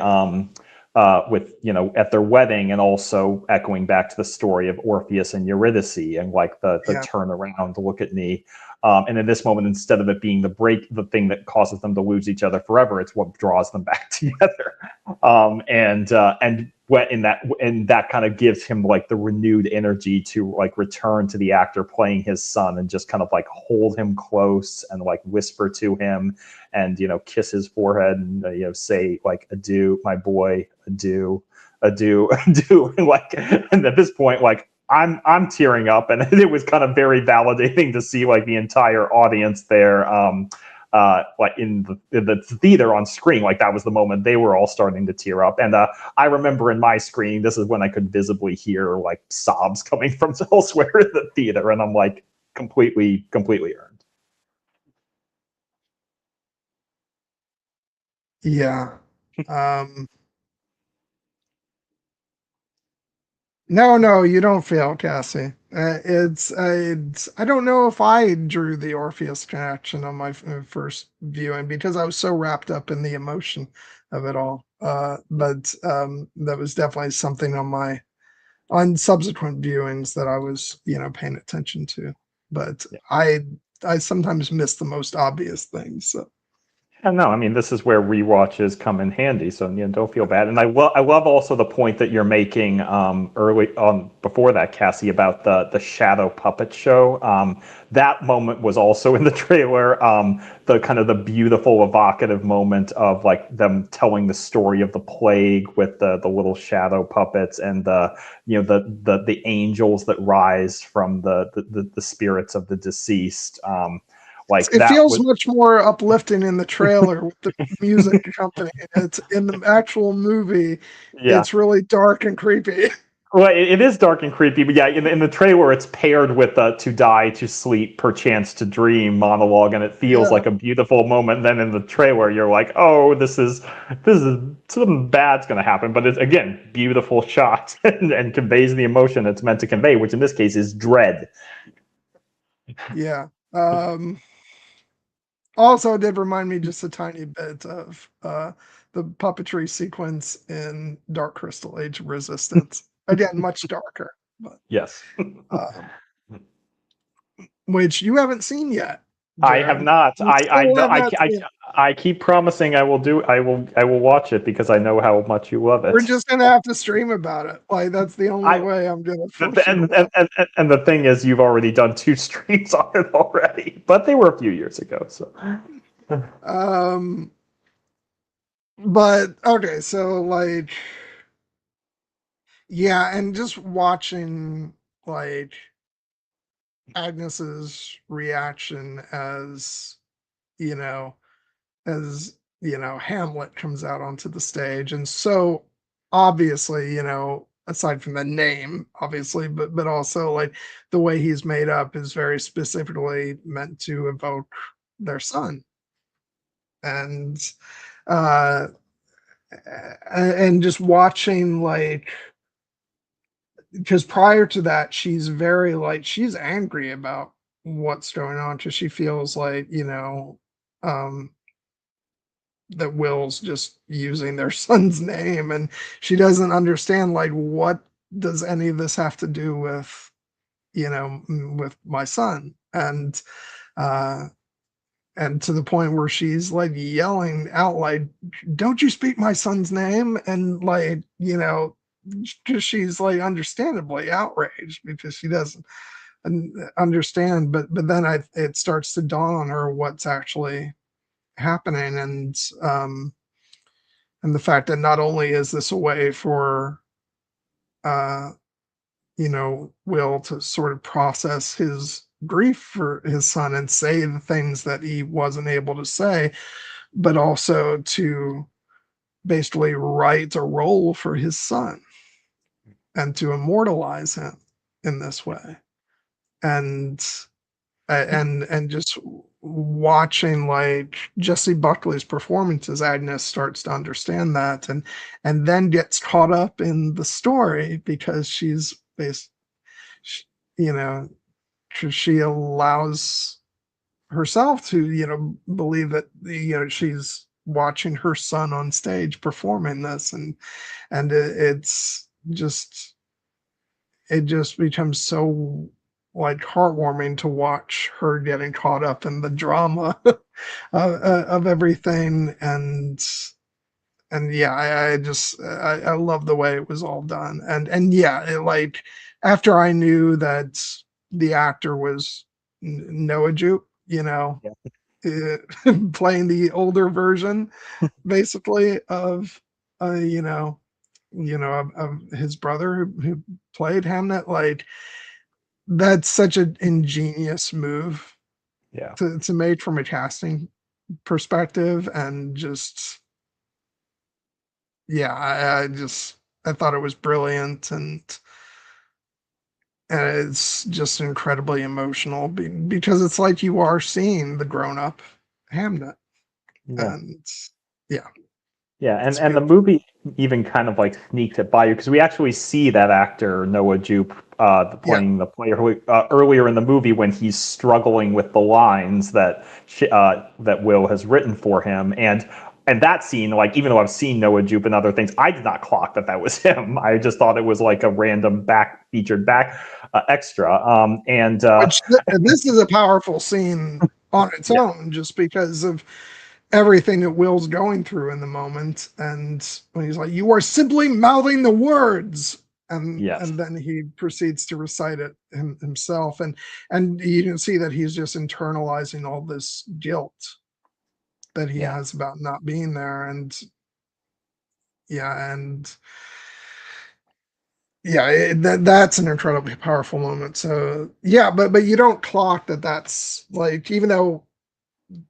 with at their wedding, and also echoing back to the story of Orpheus and Eurydice, and like the yeah, turn around to look at me. And in this moment, instead of it being the thing that causes them to lose each other forever, it's what draws them back together. And when that kind of gives him like the renewed energy to like return to the actor playing his son, and just kind of like hold him close and like whisper to him, and kiss his forehead, and say like, adieu my boy, adieu, adieu, adieu. And like, and at this point, like, I'm tearing up, and it was kind of very validating to see like the entire audience there, like in the theater on screen. Like, that was the moment they were all starting to tear up. And I remember in my screen, this is when I could visibly hear like sobs coming from elsewhere in the theater, and I'm like, completely earned. yeah. Um, no, no, you don't feel, Cassie. It's. I don't know if I drew the Orpheus connection on my first viewing because I was so wrapped up in the emotion of it all. But that was definitely something on subsequent viewings that I was, paying attention to. But Yeah. I sometimes miss the most obvious things. So. And no, I mean, this is where rewatches come in handy. So don't feel bad. And I love also the point that you're making early on before that, Cassie, about the shadow puppet show. That moment was also in the trailer. The kind of the beautiful, evocative moment of like them telling the story of the plague with the little shadow puppets, and the angels that rise from the spirits of the deceased. Like, It that feels was. much more uplifting in the trailer with the music accompanying it. It's in the actual movie, Yeah. it's really dark and creepy. Well, it is dark and creepy, but yeah, in the trailer, it's paired with "to die, to sleep, perchance to dream" monologue, and it feels Yeah, like a beautiful moment. Then in the trailer, you're like, "Oh, this is something bad's going to happen," but it's, again, beautiful shot, and conveys the emotion it's meant to convey, which in this case is dread. yeah. Also, it did remind me just a tiny bit of the puppetry sequence in Dark Crystal Age of Resistance. Again, much darker, but Yes. um, which you haven't seen yet, I have Jared. not. You still have not seen. I keep promising I will do. I will watch it because I know how much you love We're it. just gonna have to stream about it. Like that's the only I way I'm gonna force you to and, watch. and the thing is, you've already done 2 streams on it already, but they were a few years ago. So Um, but okay, so like, yeah, and just watching like Agnes's reaction you know, Hamlet comes out onto the stage, and so obviously, aside from the name, obviously, but also like the way he's made up is very specifically meant to evoke their son, and uh and just watching like because prior to that she's very like she's angry about what's going on because she feels like um that Will's just using their son's name and she doesn't understand like what does any of this have to do with with my son uh and to the point where she's like yelling out like don't you speak my son's name and like because she's like understandably outraged because she doesn't understand but then it starts to dawn on her what's actually happening and the fact that not only is this a way for uh Will to sort of process his grief for his son and say the things that he wasn't able to say, but also to basically write a role for his son and to immortalize him in this way. And and just watching like Jesse Buckley's performance as Agnes starts to understand that and then gets caught up in the story because you know, she allows herself to, believe that, she's watching her son on stage performing this, and it just becomes so like heartwarming to watch her getting caught up in the drama of everything. And yeah, I love the way it was all done. And yeah, like after I knew that the actor was Noah Jupe, Yeah. playing the older version basically of uh you know of his brother who played Hamnet. Like that's such an ingenious move Yeah. to make from a casting perspective. And just yeah, I thought it was brilliant. And it's just incredibly emotional because it's like you are seeing the grown up Hamnet. Yeah. And yeah, Yeah, it's and the beautiful. movie even kind of like sneaked it by you because we actually see that actor Noah Jupe Yeah, playing the player earlier in the movie when he's struggling with the lines that Will has written for him, and that scene, like even though I've seen Noah Jupe and other things, I did not clock that was him. I just thought it was like a random featured back extra, this is a powerful scene on its yeah, own, just because of everything that Will's going through in the moment. And when he's like, "You are simply mouthing the words," yes, and then he proceeds to recite it himself, and you can see that he's just internalizing all this guilt that he yeah. has about not being there. And yeah, and yeah, that's an incredibly powerful moment. So yeah, but you don't clock that that's like, even though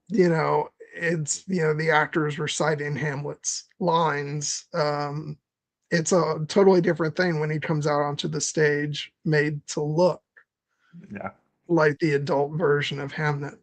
it's the actors reciting Hamlet's lines, it's a totally different thing when he comes out onto the stage made to look Yeah. like the adult version of Hamnet.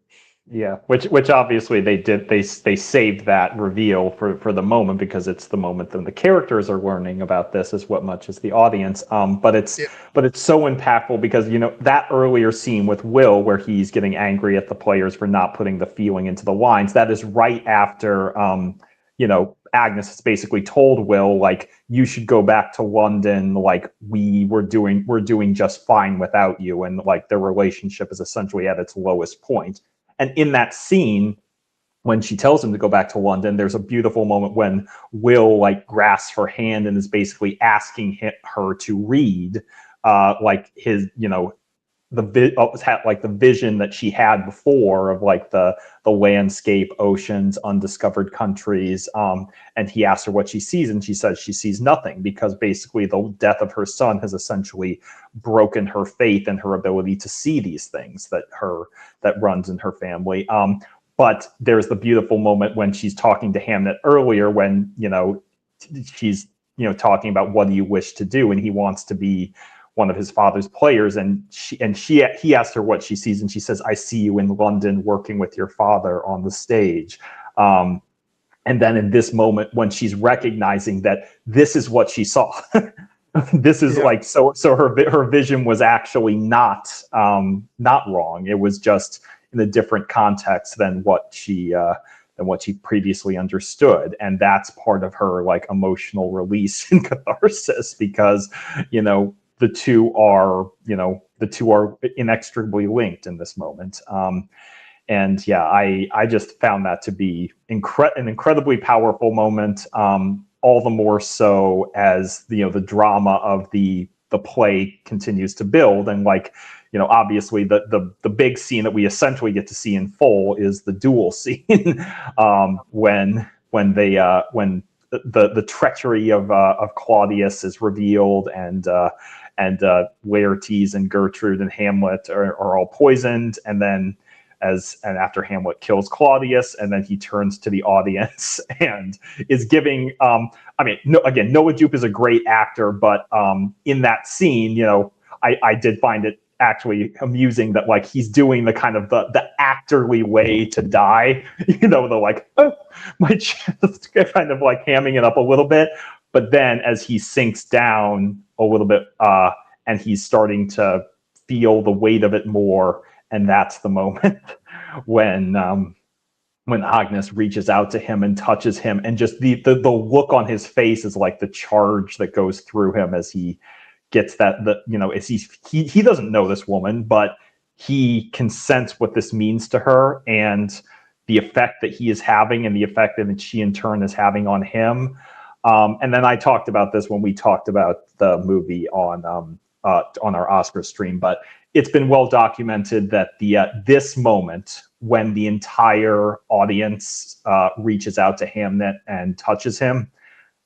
Yeah, which obviously they did. They saved that reveal for the moment because it's the moment that the characters are learning about this as what much as the audience. Yeah, But it's so impactful because that earlier scene with Will where he's getting angry at the players for not putting the feeling into the lines. That is right after Agnes has basically told Will like you should go back to London. Like we're doing just fine without you, and like their relationship is essentially at its lowest point. And in that scene, when she tells him to go back to London, there's a beautiful moment when Will like grasps her hand and is basically asking her to read, like his, like the vision that she had before of like the landscape, oceans, undiscovered countries. And he asks her what she sees, and she says she sees nothing because basically the death of her son has essentially broken her faith and her ability to see these things that runs in her family. But there's the beautiful moment when she's talking to Hamnet earlier when she's talking about what do you wish to do, and he wants to be one of his father's players, and he asked her what she sees, and she says, "I see you in London working with your father on the stage." And then in this moment, when she's recognizing that this is what she saw, this is yeah, like so her vision was actually not wrong. It was just in a different context than what she previously understood, and that's part of her like emotional release and catharsis because the two are inextricably linked in this moment. And yeah, I just found that to be an incredibly powerful moment. All the more so as the drama of the play continues to build, and like obviously the big scene that we essentially get to see in full is the duel scene when the treachery of Claudius is revealed, and Laertes and Gertrude and Hamlet are all poisoned, and then after Hamlet kills Claudius, and then he turns to the audience and is giving. Again, Noah Jupe is a great actor, but in that scene, I did find it actually amusing that like he's doing the kind of the actorly way to die, the like my chest, kind of like hamming it up a little bit, but then as he sinks down a little bit and he's starting to feel the weight of it more, and that's the moment when Agnes reaches out to him and touches him, and just the look on his face is like the charge that goes through him as he gets as he doesn't know this woman, but he can sense what this means to her and the effect that he is having and the effect that she in turn is having on him. And then I talked about this when we talked about the movie on our Oscar stream, but it's been well documented that this moment when the entire audience reaches out to Hamnet and touches him,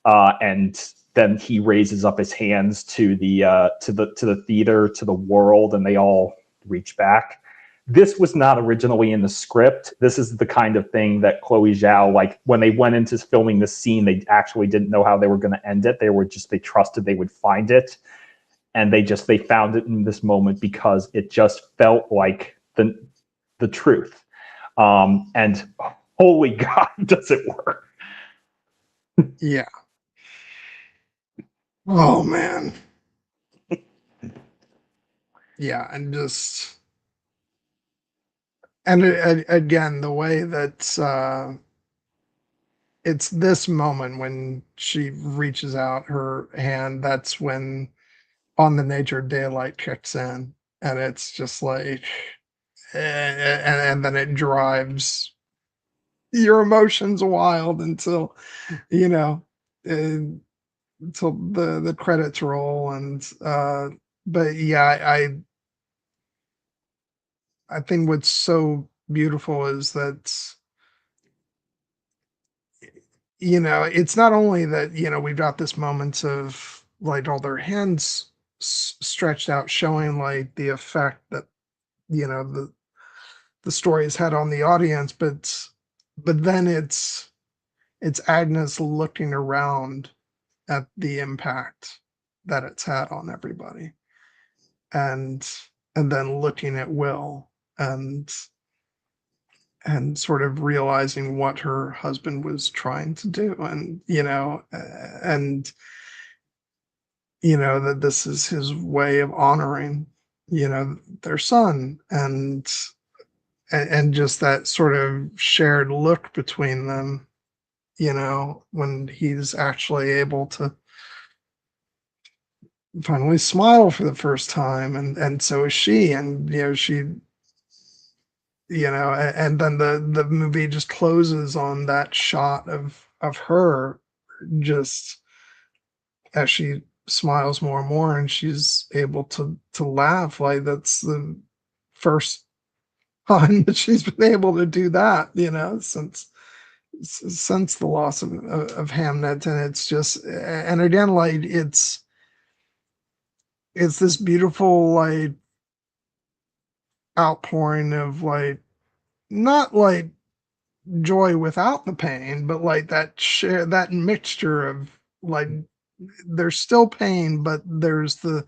and then he raises up his hands to the theater, to the world, and they all reach back. This was not originally in the script. This is the kind of thing that Chloé Zhao, like when they went into filming this scene, they actually didn't know how they were going to end it. They trusted they would find it. And they found it in this moment because it just felt like the truth. And holy God, does it work. Yeah. Oh man. Yeah, again, the way that it's this moment when she reaches out her hand, that's when On the Nature Daylight kicks in, and it's just like, and then it drives your emotions wild until, you know, uh, until the credits roll, and but yeah, I think what's so beautiful is that, it's not only that, we've got this moment of like all their hands stretched out, showing like the effect that, the story has had on the audience, but then it's Agnes looking around at the impact that it's had on everybody, and then looking at Will, and sort of realizing what her husband was trying to do, and and that this is his way of honoring, their son, and just that sort of shared look between them, when he's actually able to finally smile for the first time, and so is she, and she, and then the movie just closes on that shot of her, just as she smiles more and more, and she's able to laugh. Like, that's the first time that she's been able to do that, since the loss of Hamnet. And it's just, and again, like, it's this beautiful, like, outpouring of, like, not like joy without the pain, but like that mixture of, like, there's still pain, but there's the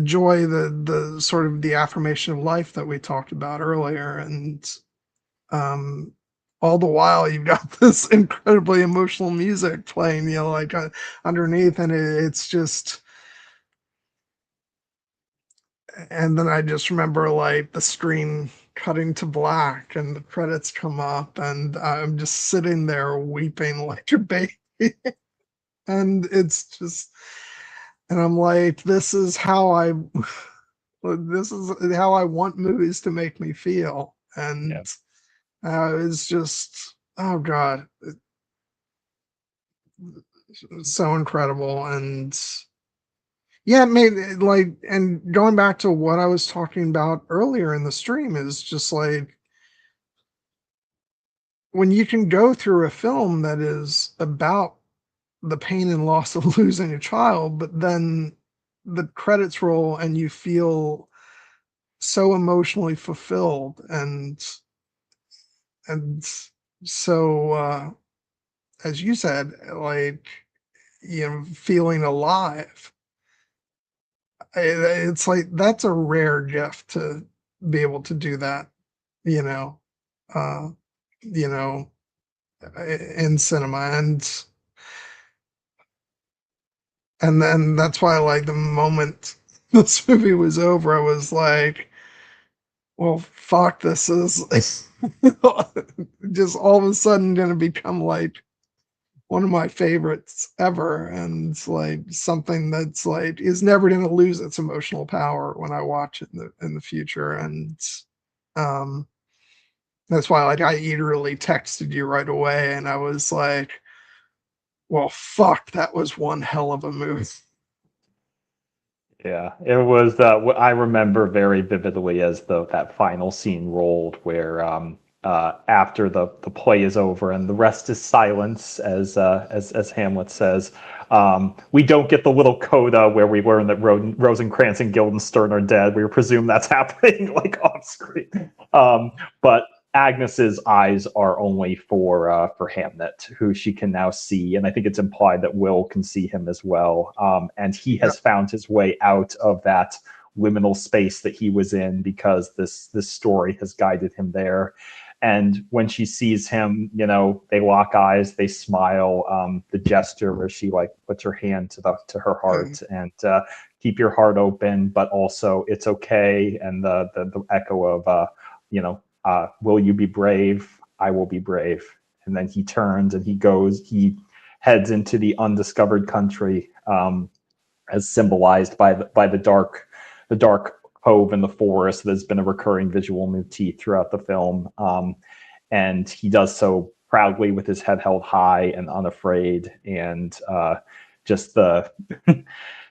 joy, the sort of the affirmation of life that we talked about earlier. And um all the while you've got this incredibly emotional music playing, like, underneath, and it's just, and then I just remember, like, the screen cutting to black and the credits come up, and I'm just sitting there weeping like a baby. And it's just, and I'm like, this is how I want movies to make me feel. And Yeah. it's just, oh God, it's so incredible. And yeah, it made it, like, and going back to what I was talking about earlier in the stream, is just like, when you can go through a film that is about the pain and loss of losing a child, but then the credits roll and you feel so emotionally fulfilled, and so, as you said, like, feeling alive. It's like, that's a rare gift to be able to do that, you know, uh, you know, in cinema. And then that's why I like the moment this movie was over, I was like, well, fuck, this is just all of a sudden going to become like one of my favorites ever, and it's like something that's like is never going to lose its emotional power when I watch it in the future. And um that's why like I eagerly texted you right away, and I was like, well, fuck, that was one hell of a move. Yeah, it was. What I remember very vividly as that final scene rolled, where after the play is over and the rest is silence, as Hamlet says, we don't get the little coda where we learn that Rosencrantz and Guildenstern are dead. We presume that's happening like off screen, but Agnes's eyes are only for Hamnet, who she can now see, and I think it's implied that Will can see him as well. And he Yeah. has found his way out of that liminal space that he was in because this story has guided him there. And when she sees him, they lock eyes, they smile. The gesture where she like puts her hand to her heart and keep your heart open, but also it's okay. And the echo of will you be brave? I will be brave. And then he turns and he heads into the undiscovered country, as symbolized by the dark cove in the forest that has been a recurring visual motif throughout the film. And he does so proudly with his head held high and unafraid. And just the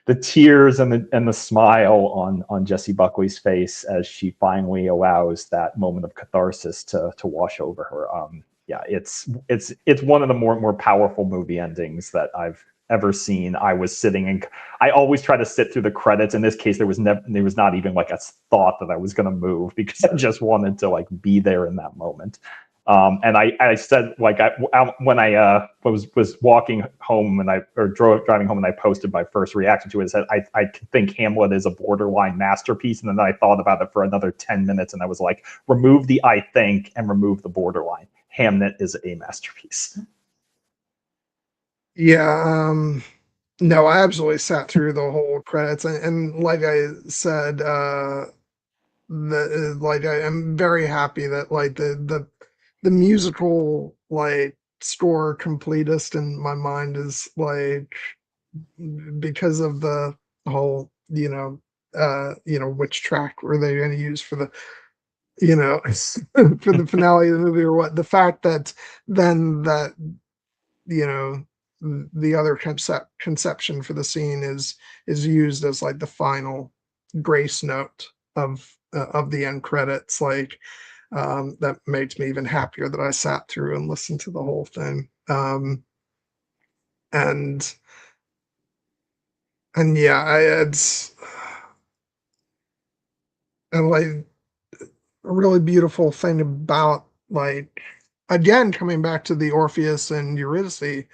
the tears and the smile on Jessie Buckley's face as she finally allows that moment of catharsis to wash over her. Yeah, it's one of the more powerful movie endings that I've ever seen. I was sitting and I always try to sit through the credits. In this case, there was not even like a thought that I was going to move because I just wanted to like be there in that moment. And I said like when I was walking home and driving home and I posted my first reaction to it, I said I think Hamlet is a borderline masterpiece, and then I thought about it for another 10 minutes and I was like, remove the I think and remove the borderline. Hamnet is a masterpiece. Yeah, no, I absolutely sat through the whole credits, and like I said, like I am very happy that like the musical like score completist in my mind is like because of the whole which track were they going to use for the for the finale of the movie or what, the fact that then that you know the other conception for the scene is used as like the final grace note of the end credits, like that makes me even happier that I sat through and listened to the whole thing. And yeah, it's and like a really beautiful thing about like again coming back to the Orpheus and Eurydice,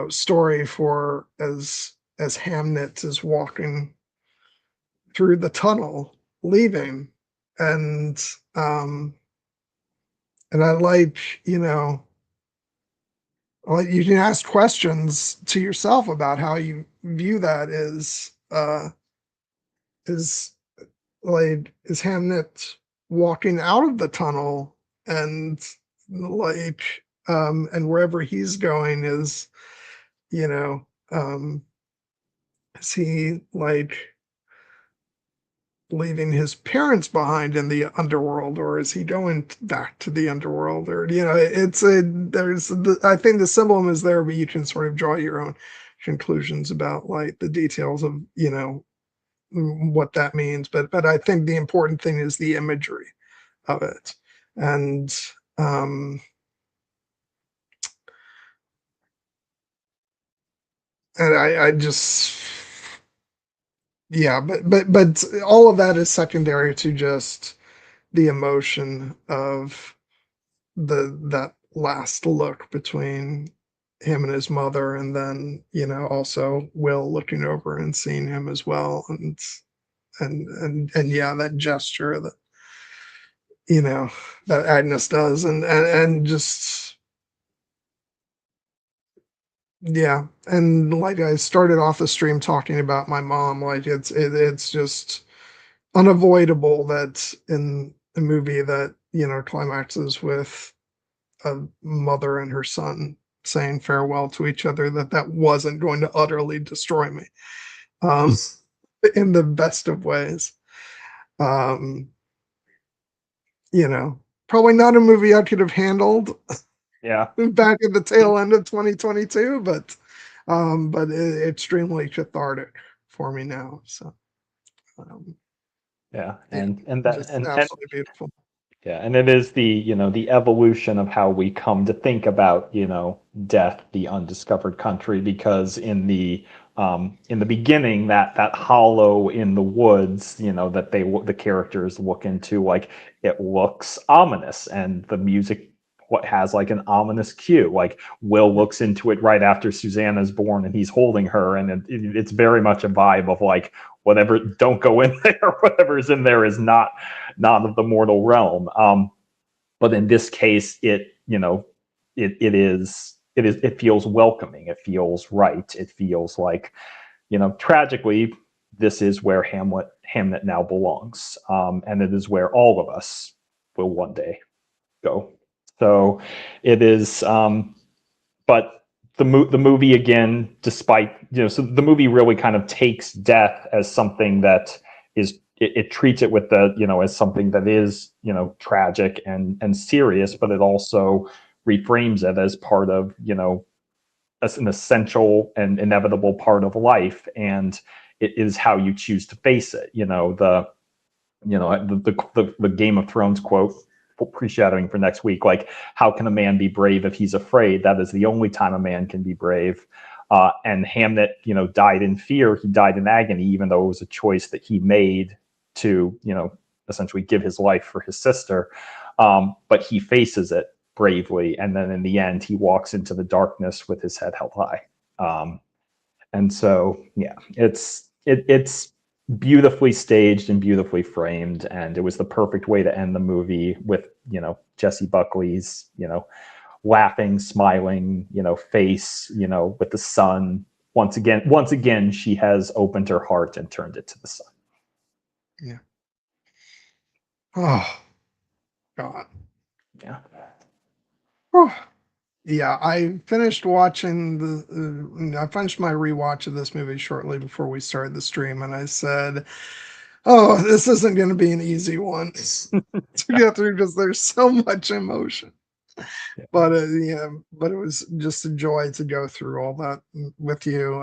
story for as Hamnet is walking through the tunnel leaving, and um I like, like you can ask questions to yourself about how you view that is is Hamnet walking out of the tunnel, and like and wherever he's going you know um is he like leaving his parents behind in the underworld, or is he going back to the underworld, or it's a there's I think the symbolism is there, but you can sort of draw your own conclusions about like the details of what that means, but I think the important thing is the imagery of it. And um I just yeah, but all of that is secondary to just the emotion of that last look between him and his mother, and then also Will looking over and seeing him as well, and yeah, that gesture that you know that Agnes does, and just Yeah, and like I started off the stream talking about my mom, like it's just unavoidable that in a movie that, climaxes with a mother and her son saying farewell to each other, that wasn't going to utterly destroy me, um, in the best of ways. Um, Probably not a movie I could have handled Yeah. back at the tail end of 2022, but extremely cathartic for me now. So, um, Yeah. yeah, And that just and absolutely beautiful. yeah, and it is the, the evolution of how we come to think about, death, the undiscovered country, because in the beginning, that hollow in the woods, that the characters look into, like, it looks ominous, and the music what has like an ominous cue. Like, Will looks into it right after Susanna's born and he's holding her, and it's very much a vibe of like, whatever, don't go in there, whatever's in there is not of the mortal realm. But in this case, it feels welcoming. It feels right. It feels like, tragically, this is where Hamnet now belongs, and it is where all of us will one day go. So it is. But the movie, again, despite, so the movie really kind of takes death as something that is, it treats it with the, as something that is, tragic and serious, but it also reframes it as part of, as an essential and inevitable part of life, and it is how you choose to face it. The Game of Thrones quote, foreshadowing for next week, like, how can a man be brave if he's afraid? That is the only time a man can be brave. And Hamnet, died in fear. He died in agony, even though it was a choice that he made to, essentially give his life for his sister. But he faces it bravely, and then in the end, he walks into the darkness with his head held high. And so, yeah, it's beautifully staged and beautifully framed, and it was the perfect way to end the movie with, Jessie Buckley's, laughing, smiling, face, with the sun. Once again, she has opened her heart and turned it to the sun. Yeah. Oh God. Yeah. Whew. Yeah, I finished watching I finished my rewatch of this movie shortly before we started the stream, and I said, "Oh, this isn't going to be an easy one to get through because there's so much emotion." But yeah, but it was just a joy to go through all that with you.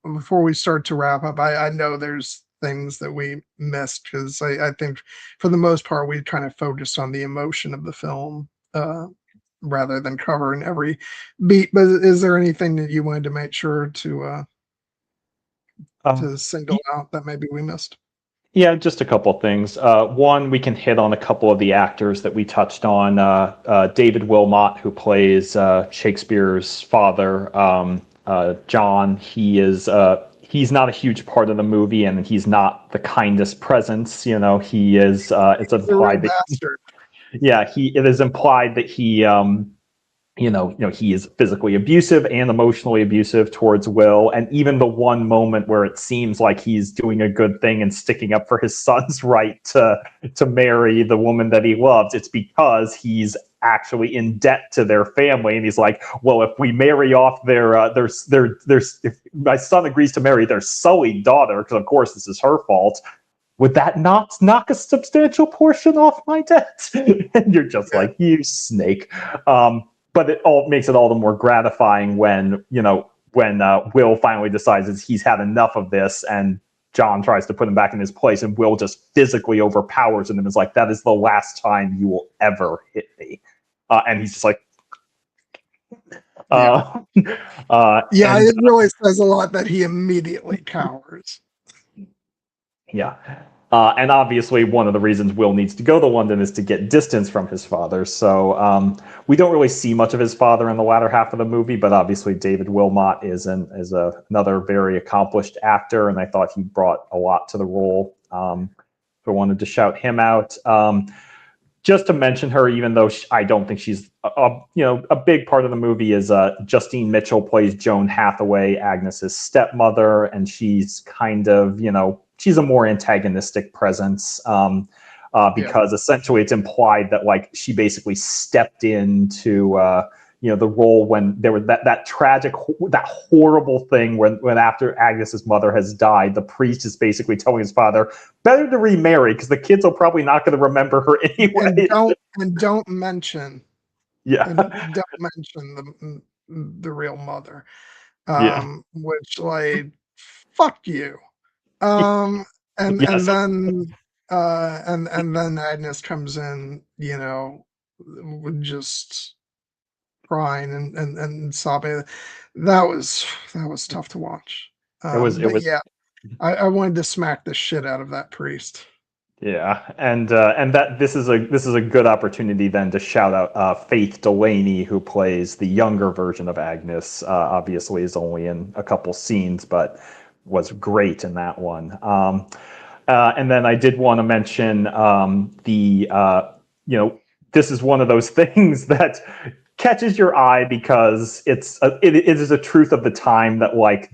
Before we start to wrap up, I know there's things that we missed because I think for the most part we kind of focused on the emotion of the film, rather than covering every beat. But is there anything that you wanted to make sure Um, to single out that maybe we missed? Yeah, just a couple of things. One, we can hit on a couple of the actors that we touched on. David Wilmot, who plays Shakespeare's father, John. He's not a huge part of the movie, and he's not the kindest presence. He is. It's He's a real implied that, bastard. yeah, it is implied that he he is physically abusive and emotionally abusive towards Will. And even the one moment where it seems like he's doing a good thing and sticking up for his son's right to marry the woman that he loves, it's because he's actually in debt to their family, and he's like, well, if we marry off if my son agrees to marry their sullied daughter, because of course this is her fault, would that not knock a substantial portion off my debt? And you're just Yeah, like, you snake. But it all makes it all the more gratifying when Will finally decides he's had enough of this, and John tries to put him back in his place, and Will just physically overpowers him and is like, that is the last time you will ever hit me. And he's just like, yeah, uh, yeah. and It really says a lot that he immediately cowers. yeah. And obviously, one of the reasons Will needs to go to London is to get distance from his father. So we don't really see much of his father in the latter half of the movie, but obviously David Wilmot is another very accomplished actor, and I thought he brought a lot to the role. So I wanted to shout him out. just to mention her, even though I don't think she's a big part of the movie, is Justine Mitchell plays Joan Hathaway, Agnes's stepmother, and she's kind of she's a more antagonistic presence because essentially it's implied that like she basically stepped into the role when there was that tragic, that horrible thing when after Agnes's mother has died, the priest is basically telling his father, better to remarry because the kids are probably not going to remember her anyway. And don't mention the real mother. Which like fuck you. And then Agnes comes in, just crying and sobbing. That was tough to watch. Yeah, I wanted to smack the shit out of that priest. Yeah, and that this is a good opportunity then to shout out Faith Delaney, who plays the younger version of Agnes. Obviously, is only in a couple scenes, but was great in that one. And then I did want to mention this is one of those things that catches your eye because it is a truth of the time that like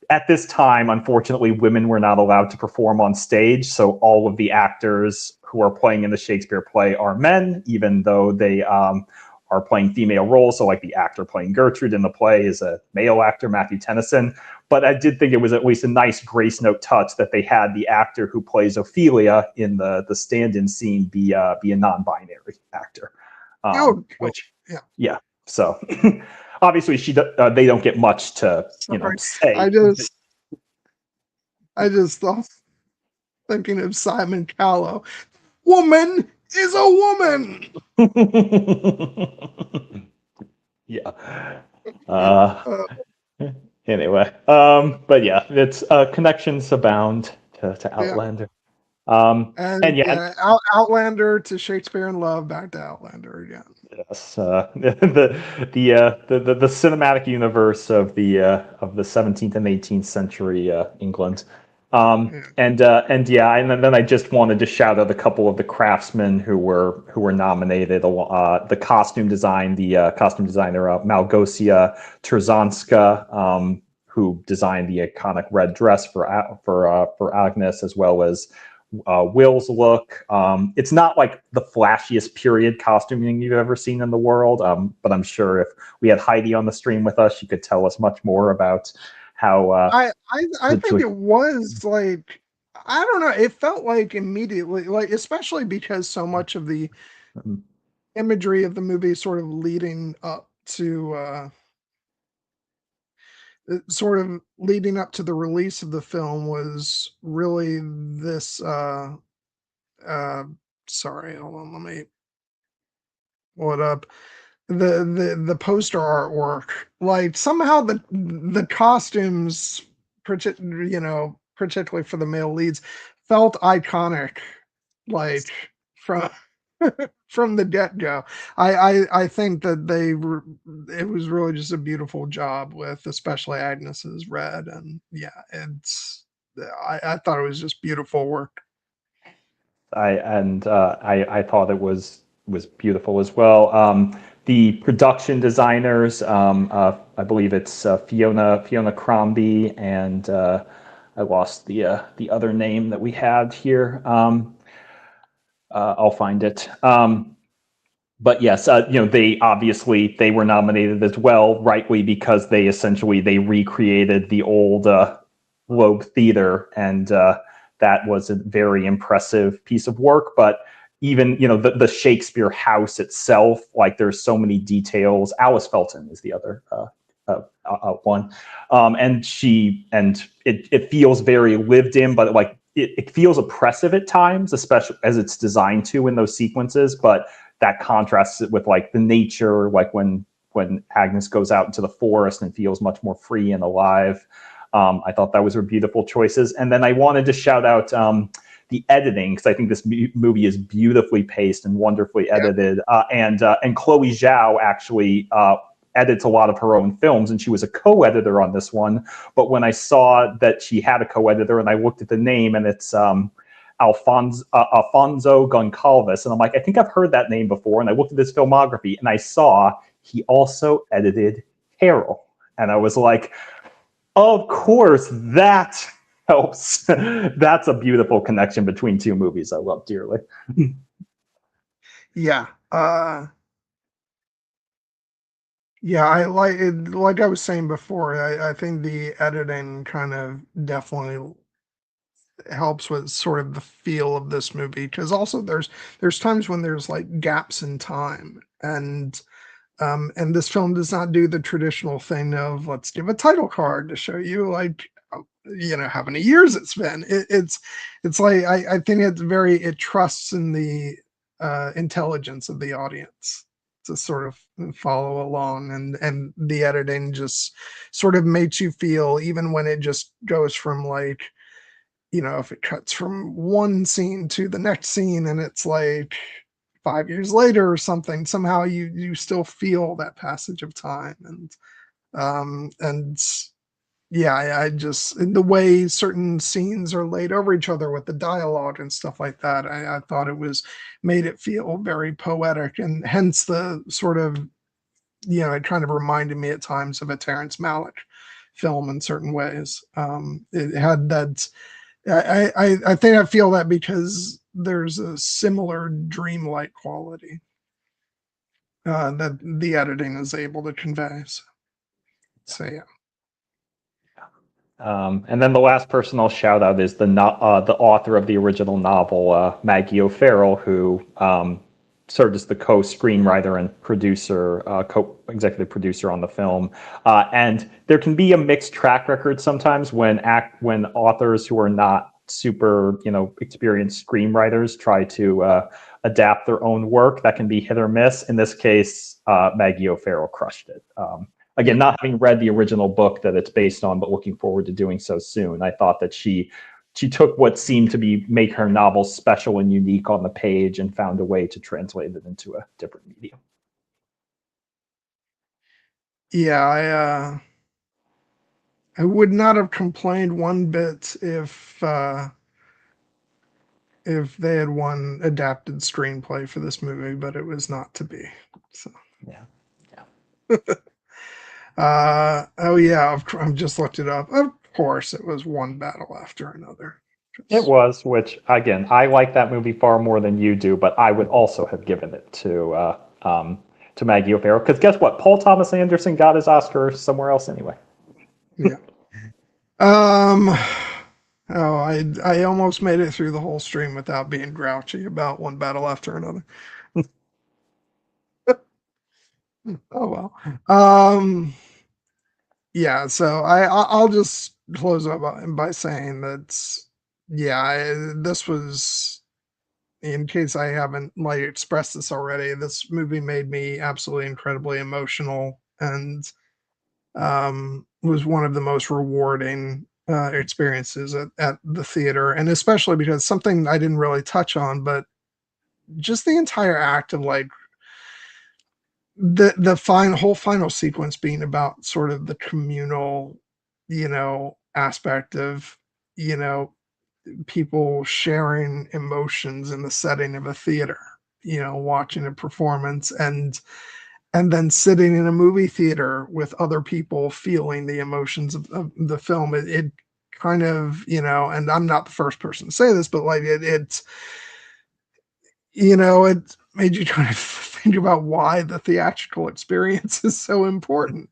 at this time, unfortunately, women were not allowed to perform on stage. So all of the actors who are playing in the Shakespeare play are men, even though they are playing female roles. So like the actor playing Gertrude in the play is a male actor, Matthew Tennyson. But I did think it was at least a nice grace note touch that they had the actor who plays Ophelia in the stand-in scene be a non-binary actor. So obviously they don't get much to say. I just thought, thinking of Simon Callow, woman is a woman. Anyway, but yeah, it's connections abound to Outlander. Outlander to Shakespeare in Love, back to Outlander again. Yes, the cinematic universe of the 17th and 18th century England. And then I just wanted to shout out a couple of the craftsmen who were nominated. The costume designer Malgosia Trzonska, who designed the iconic red dress for Agnes, as well as Will's look. It's not like the flashiest period costuming you've ever seen in the world, but I'm sure if we had Heidi on the stream with us, she could tell us much more about how I think it was like, I don't know, it felt like immediately, like, especially because so much of the imagery of the movie sort of leading up to the release of the film was really this sorry, hold on, let me pull it up. The poster artwork, like somehow the costumes, particularly for the male leads, felt iconic, like from from the get-go. I think that it was really just a beautiful job with especially Agnes's red, and I thought it was just beautiful work. I thought it was beautiful as well. The production designers, I believe it's Fiona Crombie, and I lost the other name that we had here. I'll find it. But yes, they were nominated as well, rightly, because they recreated the old Globe Theater, and that was a very impressive piece of work. But even the Shakespeare house itself, like there's so many details. Alice Felton is the other one, and it feels very lived in, but like it feels oppressive at times, especially as it's designed to in those sequences. But that contrasts it with like the nature, like when Agnes goes out into the forest and feels much more free and alive. I thought that was beautiful choices. And then I wanted to shout out the editing, because I think this movie is beautifully paced and wonderfully edited. And Chloé Zhao actually edits a lot of her own films, and she was a co-editor on this one. But when I saw that she had a co-editor and I looked at the name, and it's Alfonso Goncalves, and I'm like, I think I've heard that name before. And I looked at his filmography, and I saw he also edited Carol, and I was like, of course, that helps. That's a beautiful connection between two movies I love dearly. Yeah. Yeah, I like I was saying before, I think the editing kind of definitely helps with sort of the feel of this movie, because also there's times when there's like gaps in time, and this film does not do the traditional thing of let's give a title card to show you like how many years it's been. It's like I think it trusts in the intelligence of the audience to sort of follow along, and the editing just sort of makes you feel, even when it just goes from like, if it cuts from one scene to the next scene and it's like 5 years later or something, somehow you still feel that passage of time. And yeah, I just, in the way certain scenes are laid over each other with the dialogue and stuff like that, I thought it was made it feel very poetic, and hence the sort of, it kind of reminded me at times of a Terrence Malick film in certain ways. It had that. I think I feel that because there's a similar dreamlike quality that the editing is able to convey. So yeah. And then the last person I'll shout out is the author of the original novel, Maggie O'Farrell, who served as the co-screenwriter and producer, co-executive producer on the film. And there can be a mixed track record sometimes when authors who are not super, experienced screenwriters try to adapt their own work. That can be hit or miss. In this case, Maggie O'Farrell crushed it. Again, not having read the original book that it's based on, but looking forward to doing so soon. I thought that she took what seemed to make her novel special and unique on the page and found a way to translate it into a different medium. Yeah, I would not have complained one bit if they had won adapted screenplay for this movie, but it was not to be. So yeah. Oh yeah, I've just looked it up. Of course, it was one battle after another. It was, which again, I like that movie far more than you do, but I would also have given it to Maggie O'Farrell, because guess what? Paul Thomas Anderson got his Oscar somewhere else anyway. Yeah. Oh, I almost made it through the whole stream without being grouchy about one battle after another. Oh well. Yeah, so I'll just close up by saying that, yeah, this was, in case I haven't like expressed this already, this movie made me absolutely incredibly emotional, and was one of the most rewarding experiences at the theater, and especially because something I didn't really touch on, but just the entire act of like the whole final sequence being about sort of the communal, aspect of, you know, people sharing emotions in the setting of a theater, watching a performance, and then sitting in a movie theater with other people feeling the emotions of the film. It kind of, and I'm not the first person to say this, but like it's, it made you kind of think about why the theatrical experience is so important.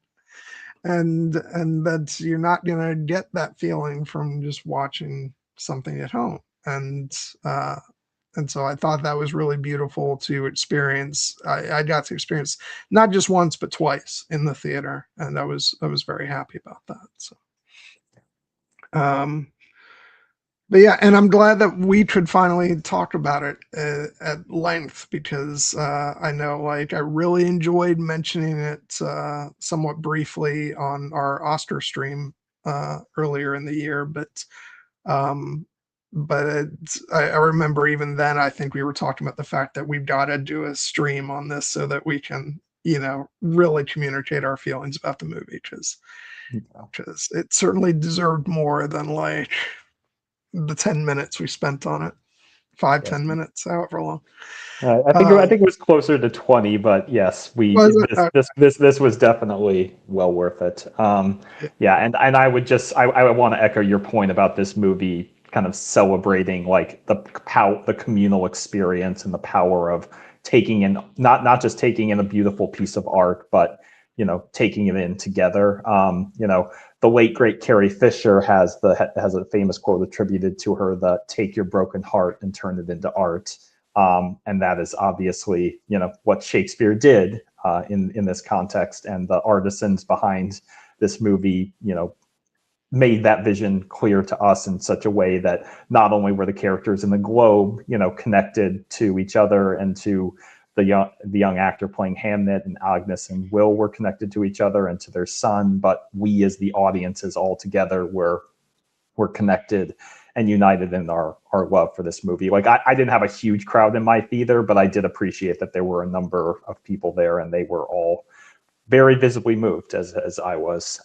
And that you're not going to get that feeling from just watching something at home. And so I thought that was really beautiful to experience. I got to experience not just once but twice in the theater, and I was very happy about that. So um but yeah, and I'm glad that we could finally talk about it at length, because I know, like, I really enjoyed mentioning it somewhat briefly on our Oscar stream earlier in the year, um, I remember even then, I think we were talking about the fact that we've got to do a stream on this so that we can, really communicate our feelings about the movie, because it certainly deserved more than like the 10 minutes we spent on it. 5-10 Yes. minutes, however long. I think it was closer to 20, but yes, Was it? this was definitely well worth it. Yeah. Yeah, and I would just I want to echo your point about this movie kind of celebrating like the communal experience and the power of taking in not just taking in a beautiful piece of art, but taking it in together. The late great Carrie Fisher has a famous quote attributed to her that take your broken heart and turn it into art. And that is obviously, what Shakespeare did in this context, and the artisans behind this movie, made that vision clear to us in such a way that not only were the characters in the globe, connected to each other and to the young actor playing Hamnet, and Agnes and Will were connected to each other and to their son, but we as the audiences all together were connected and united in our love for this movie. Like I didn't have a huge crowd in my theater, but I did appreciate that there were a number of people there, and they were all very visibly moved as I was.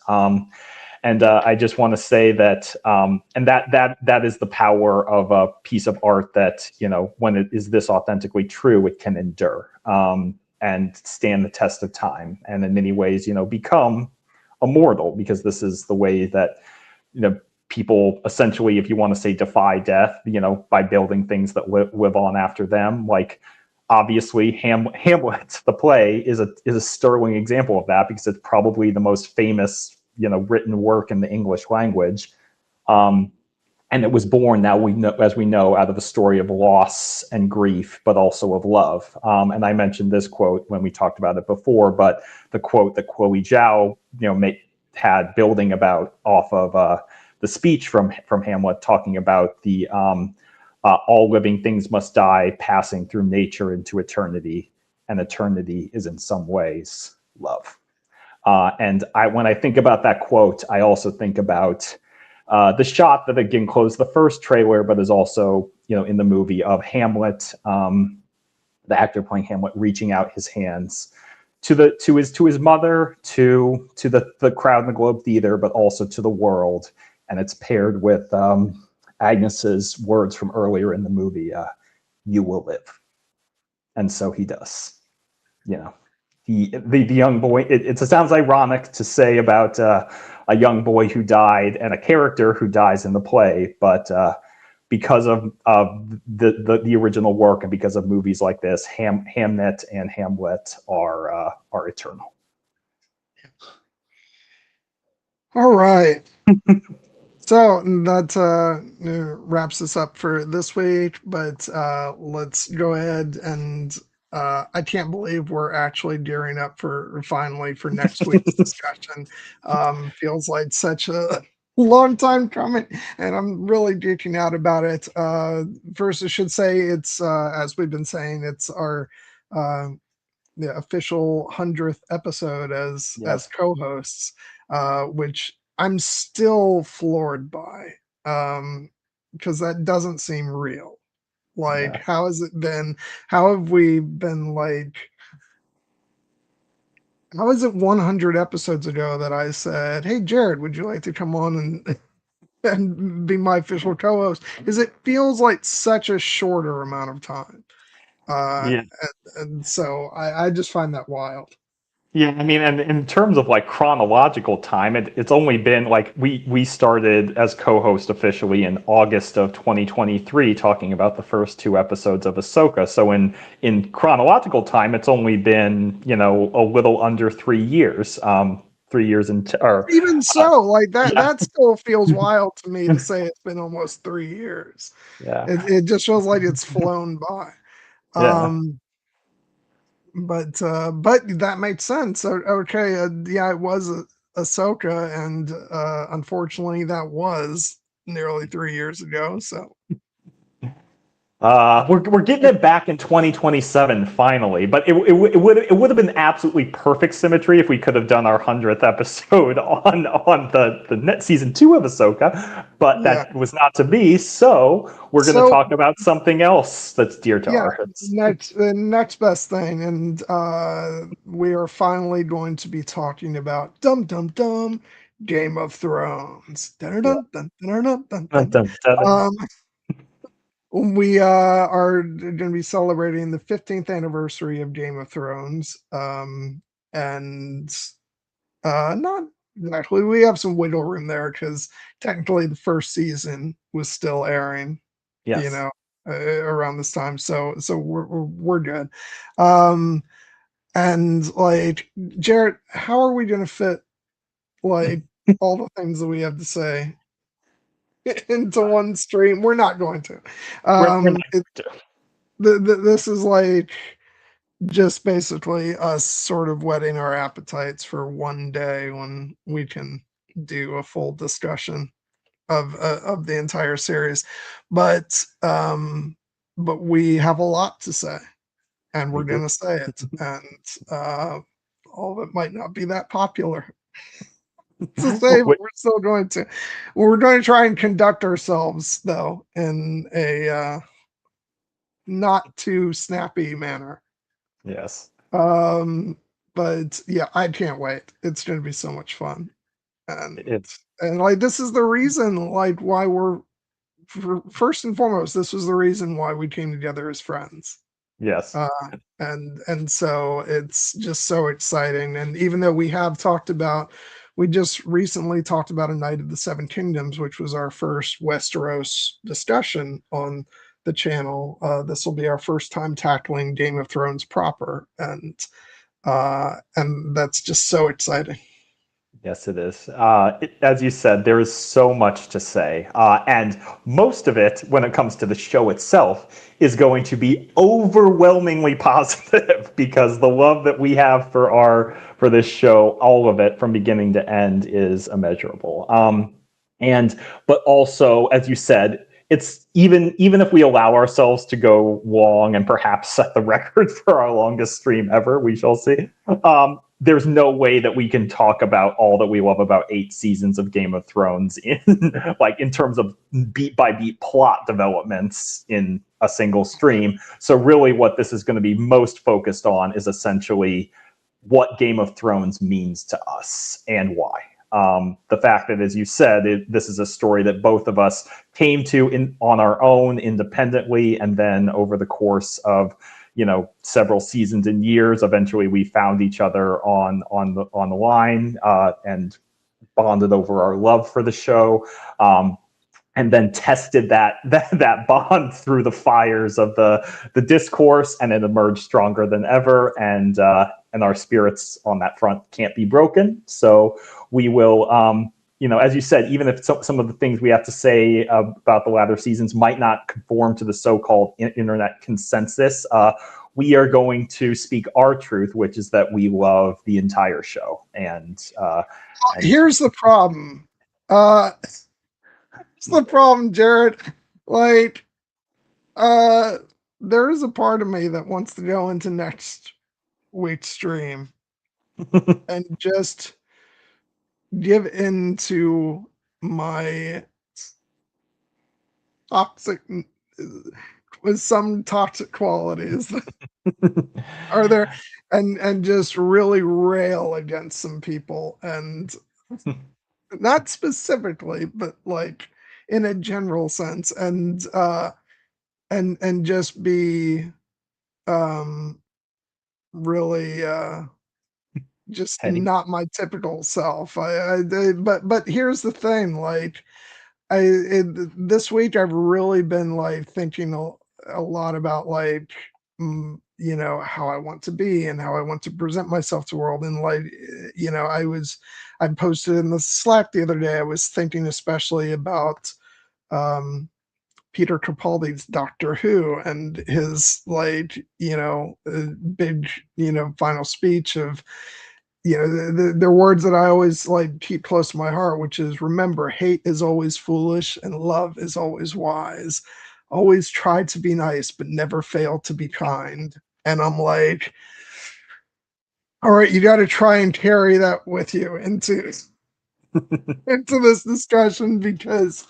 And I just want to say that, and that is the power of a piece of art that, when it is this authentically true, it can endure and stand the test of time, and in many ways, become immortal, because this is the way that, people essentially, if you want to say, defy death, by building things that live on after them. Like, obviously, Hamlet, the play, is a sterling example of that, because it's probably the most famous, written work in the English language. And it was born, now we know, as we know, out of a story of loss and grief, but also of love. And I mentioned this quote when we talked about it before, but the quote that Chloé Zhao, had building about off of the speech from Hamlet, talking about the all living things must die, passing through nature into eternity, and eternity is in some ways love. And when I think about that quote, I also think about the shot that again closed the first trailer, but is also in the movie, of Hamlet, the actor playing Hamlet, reaching out his hands to his mother, to the crowd in the Globe Theater, but also to the world, and it's paired with Agnes's words from earlier in the movie, "You will live," and so he does. The young boy. It sounds ironic to say about a young boy who died and a character who dies in the play, but because of the original work, and because of movies like this, Hamnet and Hamlet are eternal. All right. So that wraps us up for this week, but let's go ahead and I can't believe we're actually gearing up for finally for next week's discussion. Feels like such a long time coming, and I'm really geeking out about it. First, I should say it's as we've been saying, it's our uh, the official 100th episode as Yes. co-hosts, which I'm still floored by, because that doesn't seem real. Like, Yeah. how has it been? How have we been like? How is it 100 episodes ago that I said, "Hey, Jared, would you like to come on and and be my official co-host?" Because it feels like such a shorter amount of time, uh, Yeah. and so I just find that wild. Yeah, I mean, and in terms of like chronological time, it's only been like we started as co-host officially in August of 2023, talking about the first two episodes of Ahsoka. So in chronological time, it's only been a little under 3 years, 3 years into or Even so, like yeah, that still feels wild to me to say it's been almost 3 years. yeah, It just feels like it's flown by. yeah. Um, but that makes sense. Okay, yeah, it was Ahsoka, and unfortunately, that was nearly 3 years ago. So We're getting it back in 2027 finally, but it would have been absolutely perfect symmetry if we could have done our 100th episode on the net season 2 of Ahsoka, but yeah, that was not to be. So we're going to so talk about something else that's dear to yeah, our hearts. next the next best thing, and we are finally going to be talking about Dum Dum Dum Game of Thrones. Dun, Yeah. dun, dun, dun, dun, dun, Dun, dun. dun, dun. Um, We are going to be celebrating the 15th anniversary of Game of Thrones. And not exactly. We have some wiggle room there because technically the first season was still airing, you Yes. know, around this time. So we're good. Um, and like Jarrett, how are we going to fit like all the things that we have to say into one stream? We're not going to. We're not It, to. this is like just basically us sort of whetting our appetites for one day when we can do a full discussion of the entire series. But but we have a lot to say, and We we're do. going to say it, and all of it might not be that popular to say, but Wait, we're still going to. We're going to try and conduct ourselves though in a not too snappy manner. yes. Um, but yeah, I can't wait. It's going to be so much fun, and It's like this is the reason, like why we're first and foremost. This was the reason why we came together as friends. yes. Uh, and so it's just so exciting. And even though we just recently talked about A Night of the Seven Kingdoms, which was our first Westeros discussion on the channel. This will be our first time tackling Game of Thrones proper, and that's just so exciting. Yes, it is. As you said, there is so much to say. And most of it, when it comes to the show itself, is going to be overwhelmingly positive because the love that we have for this show, all of it from beginning to end, is immeasurable. And but also, as you said, it's even if we allow ourselves to go long and perhaps set the record for our longest stream ever, we shall see. There's no way that we can talk about all that we love about 8 seasons of Game of Thrones in like in terms of beat by beat plot developments in a single stream. So really what this is going to be most focused on is essentially what Game of Thrones means to us and why. The fact that, as you said, this is a story that both of us came to on our own independently, and then over the course of several seasons and years, eventually we found each other on the line and bonded over our love for the show. And then tested that bond through the fires of the discourse, and it emerged stronger than ever. And our spirits on that front can't be broken. So we will, as you said, even if some of the things we have to say about the latter seasons might not conform to the so-called internet consensus, we are going to speak our truth, which is that we love the entire show. And Here's the problem. It's the problem, Jared. Like, uh, there is a part of me that wants to go into next week's stream and just give in to my toxic with some toxic qualities that are there, and just really rail against some people, and not specifically, but like in a general sense, and just be um really just heading not my typical self. But here's the thing, like this week I've really been like thinking a lot about like how I want to be and how I want to present myself to the world. And like I posted in the Slack the other day, I was thinking especially about um Peter Capaldi's Doctor Who and his like big final speech of they're words that I always like keep close to my heart, which is remember, hate is always foolish and love is always wise. Always try to be nice, but never fail to be kind. And I'm like, all right, you got to try and carry that with you into this discussion because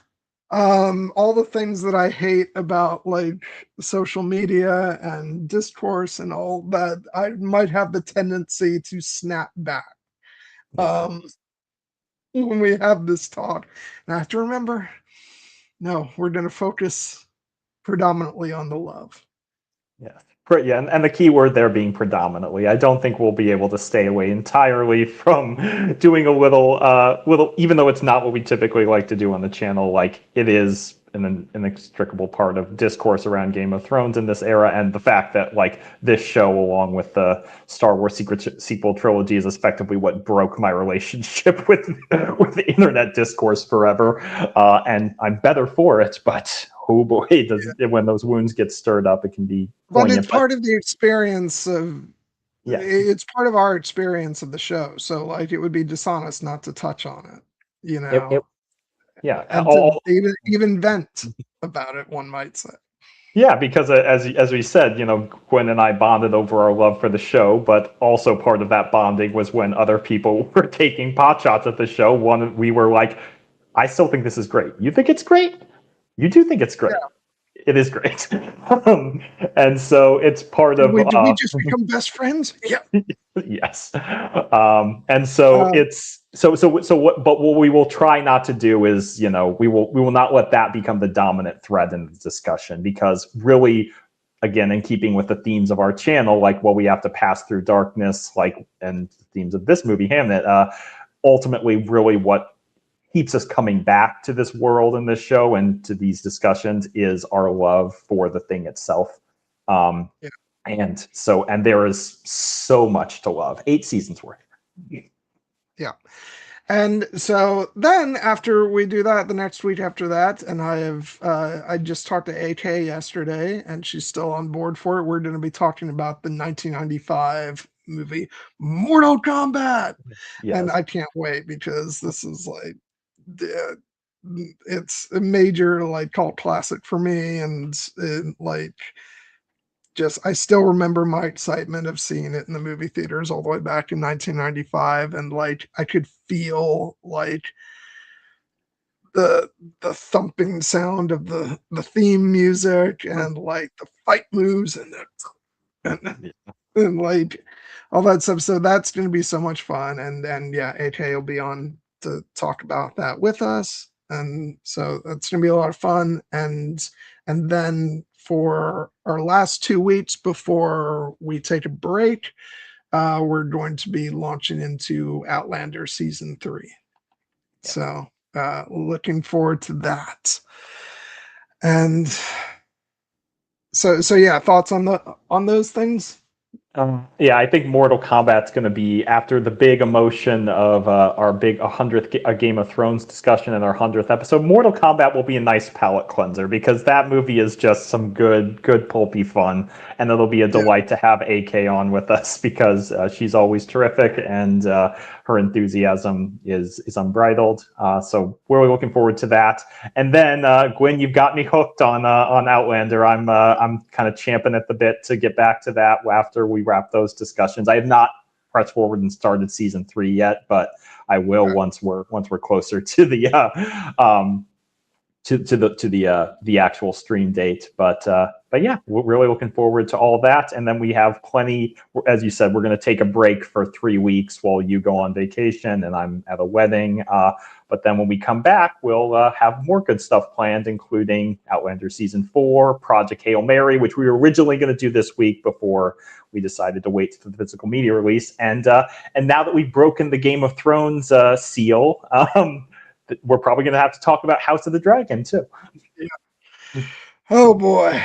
all the things that I hate about like social media and discourse and all that, I might have the tendency to snap back. yeah. Um, when we have this talk. And I have to remember, no, we're going to focus predominantly on the love. Yeah. Yeah, and the key word there being predominantly. I don't think we'll be able to stay away entirely from doing a little, even though it's not what we typically like to do on the channel. Like it is an inextricable part of discourse around Game of Thrones in this era, and the fact that like this show, along with the Star Wars sequel trilogy, is effectively what broke my relationship with the internet discourse forever. And I'm better for it, but oh boy, when those wounds get stirred up, it can be But poignant. it's part of the experience of Yeah, it's part of our experience of the show. So like it would be dishonest not to touch on it, you it know, yeah, and to even vent about it, one might say. yeah, because as we said, Gwen and I bonded over our love for the show, but also part of that bonding was when other people were taking pot shots at the show. We were like, I still think this is great. You think it's great? You do think it's great. It is great. And so it's part of Did we just become best friends? Yeah. yes. And so it's what we will try not to do is, we will not let that become the dominant thread in the discussion, because really, again, in keeping with the themes of our channel, like what we have to pass through darkness, like, and the themes of this movie, Hamnet, ultimately really what keeps us coming back to this world and this show and to these discussions is our love for the thing itself. Yeah. And there is so much to love. 8 seasons worth. Yeah. And so then after we do that, the next week after that, and I just talked to AK yesterday, and she's still on board for it. We're going to be talking about the 1995 movie Mortal Kombat. Yes. And I can't wait, because this is like, it's a major like cult classic for me, and like, just I still remember my excitement of seeing it in the movie theaters all the way back in 1995, and like I could feel like the thumping sound of the theme music, and like the fight moves, and like all that stuff. So that's going to be so much fun, and yeah, AK will be on to talk about that with us, and so that's going to be a lot of fun. And then for our last 2 weeks before we take a break, we're going to be launching into Outlander season 3. Yeah. So looking forward to that. And so yeah, thoughts on those things? Yeah, I think Mortal Kombat's going to be, after the big emotion of our big 100th Game of Thrones discussion and our 100th episode, Mortal Kombat will be a nice palate cleanser, because that movie is just some good pulpy fun, and it'll be a delight to have AK on with us, because she's always terrific, and her enthusiasm is unbridled. So we're really looking forward to that. And then Gwen, you've got me hooked on Outlander. I'm kind of champing at the bit to get back to that after we wrap those discussions. I have not pressed forward and started season 3 yet, but I will once we're closer to the the actual stream date. But yeah, we're really looking forward to all that. And then we have plenty, as you said, we're going to take a break for 3 weeks while you go on vacation and I'm at a wedding. But then when we come back, we'll have more good stuff planned, including Outlander season 4, Project Hail Mary, which we were originally going to do this week before we decided to wait for the physical media release. And now that we've broken the Game of Thrones seal, we're probably going to have to talk about House of the Dragon too. Yeah. Oh boy.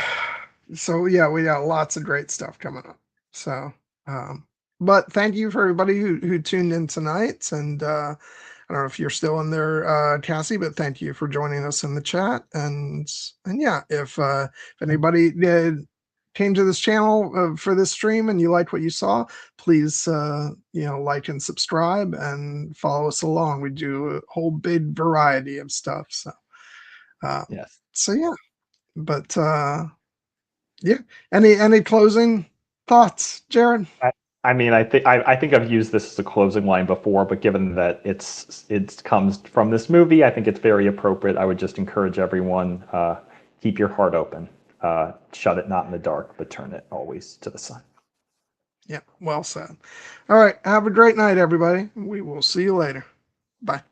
So yeah, we got lots of great stuff coming up. So, but thank you for everybody who tuned in tonight. And I don't know if you're still in there, Cassie, but thank you for joining us in the chat. And yeah, if anybody came to this channel for this stream and you liked what you saw, please like and subscribe and follow us along. We do a whole big variety of stuff. So yes. So yeah, but yeah. Any closing thoughts, Jared? I mean, I think I've used this as a closing line before, but given that it comes from this movie, I think it's very appropriate. I would just encourage everyone, keep your heart open. Shut it not in the dark, but turn it always to the sun. Yeah, well said. All right, have a great night, everybody. We will see you later. Bye.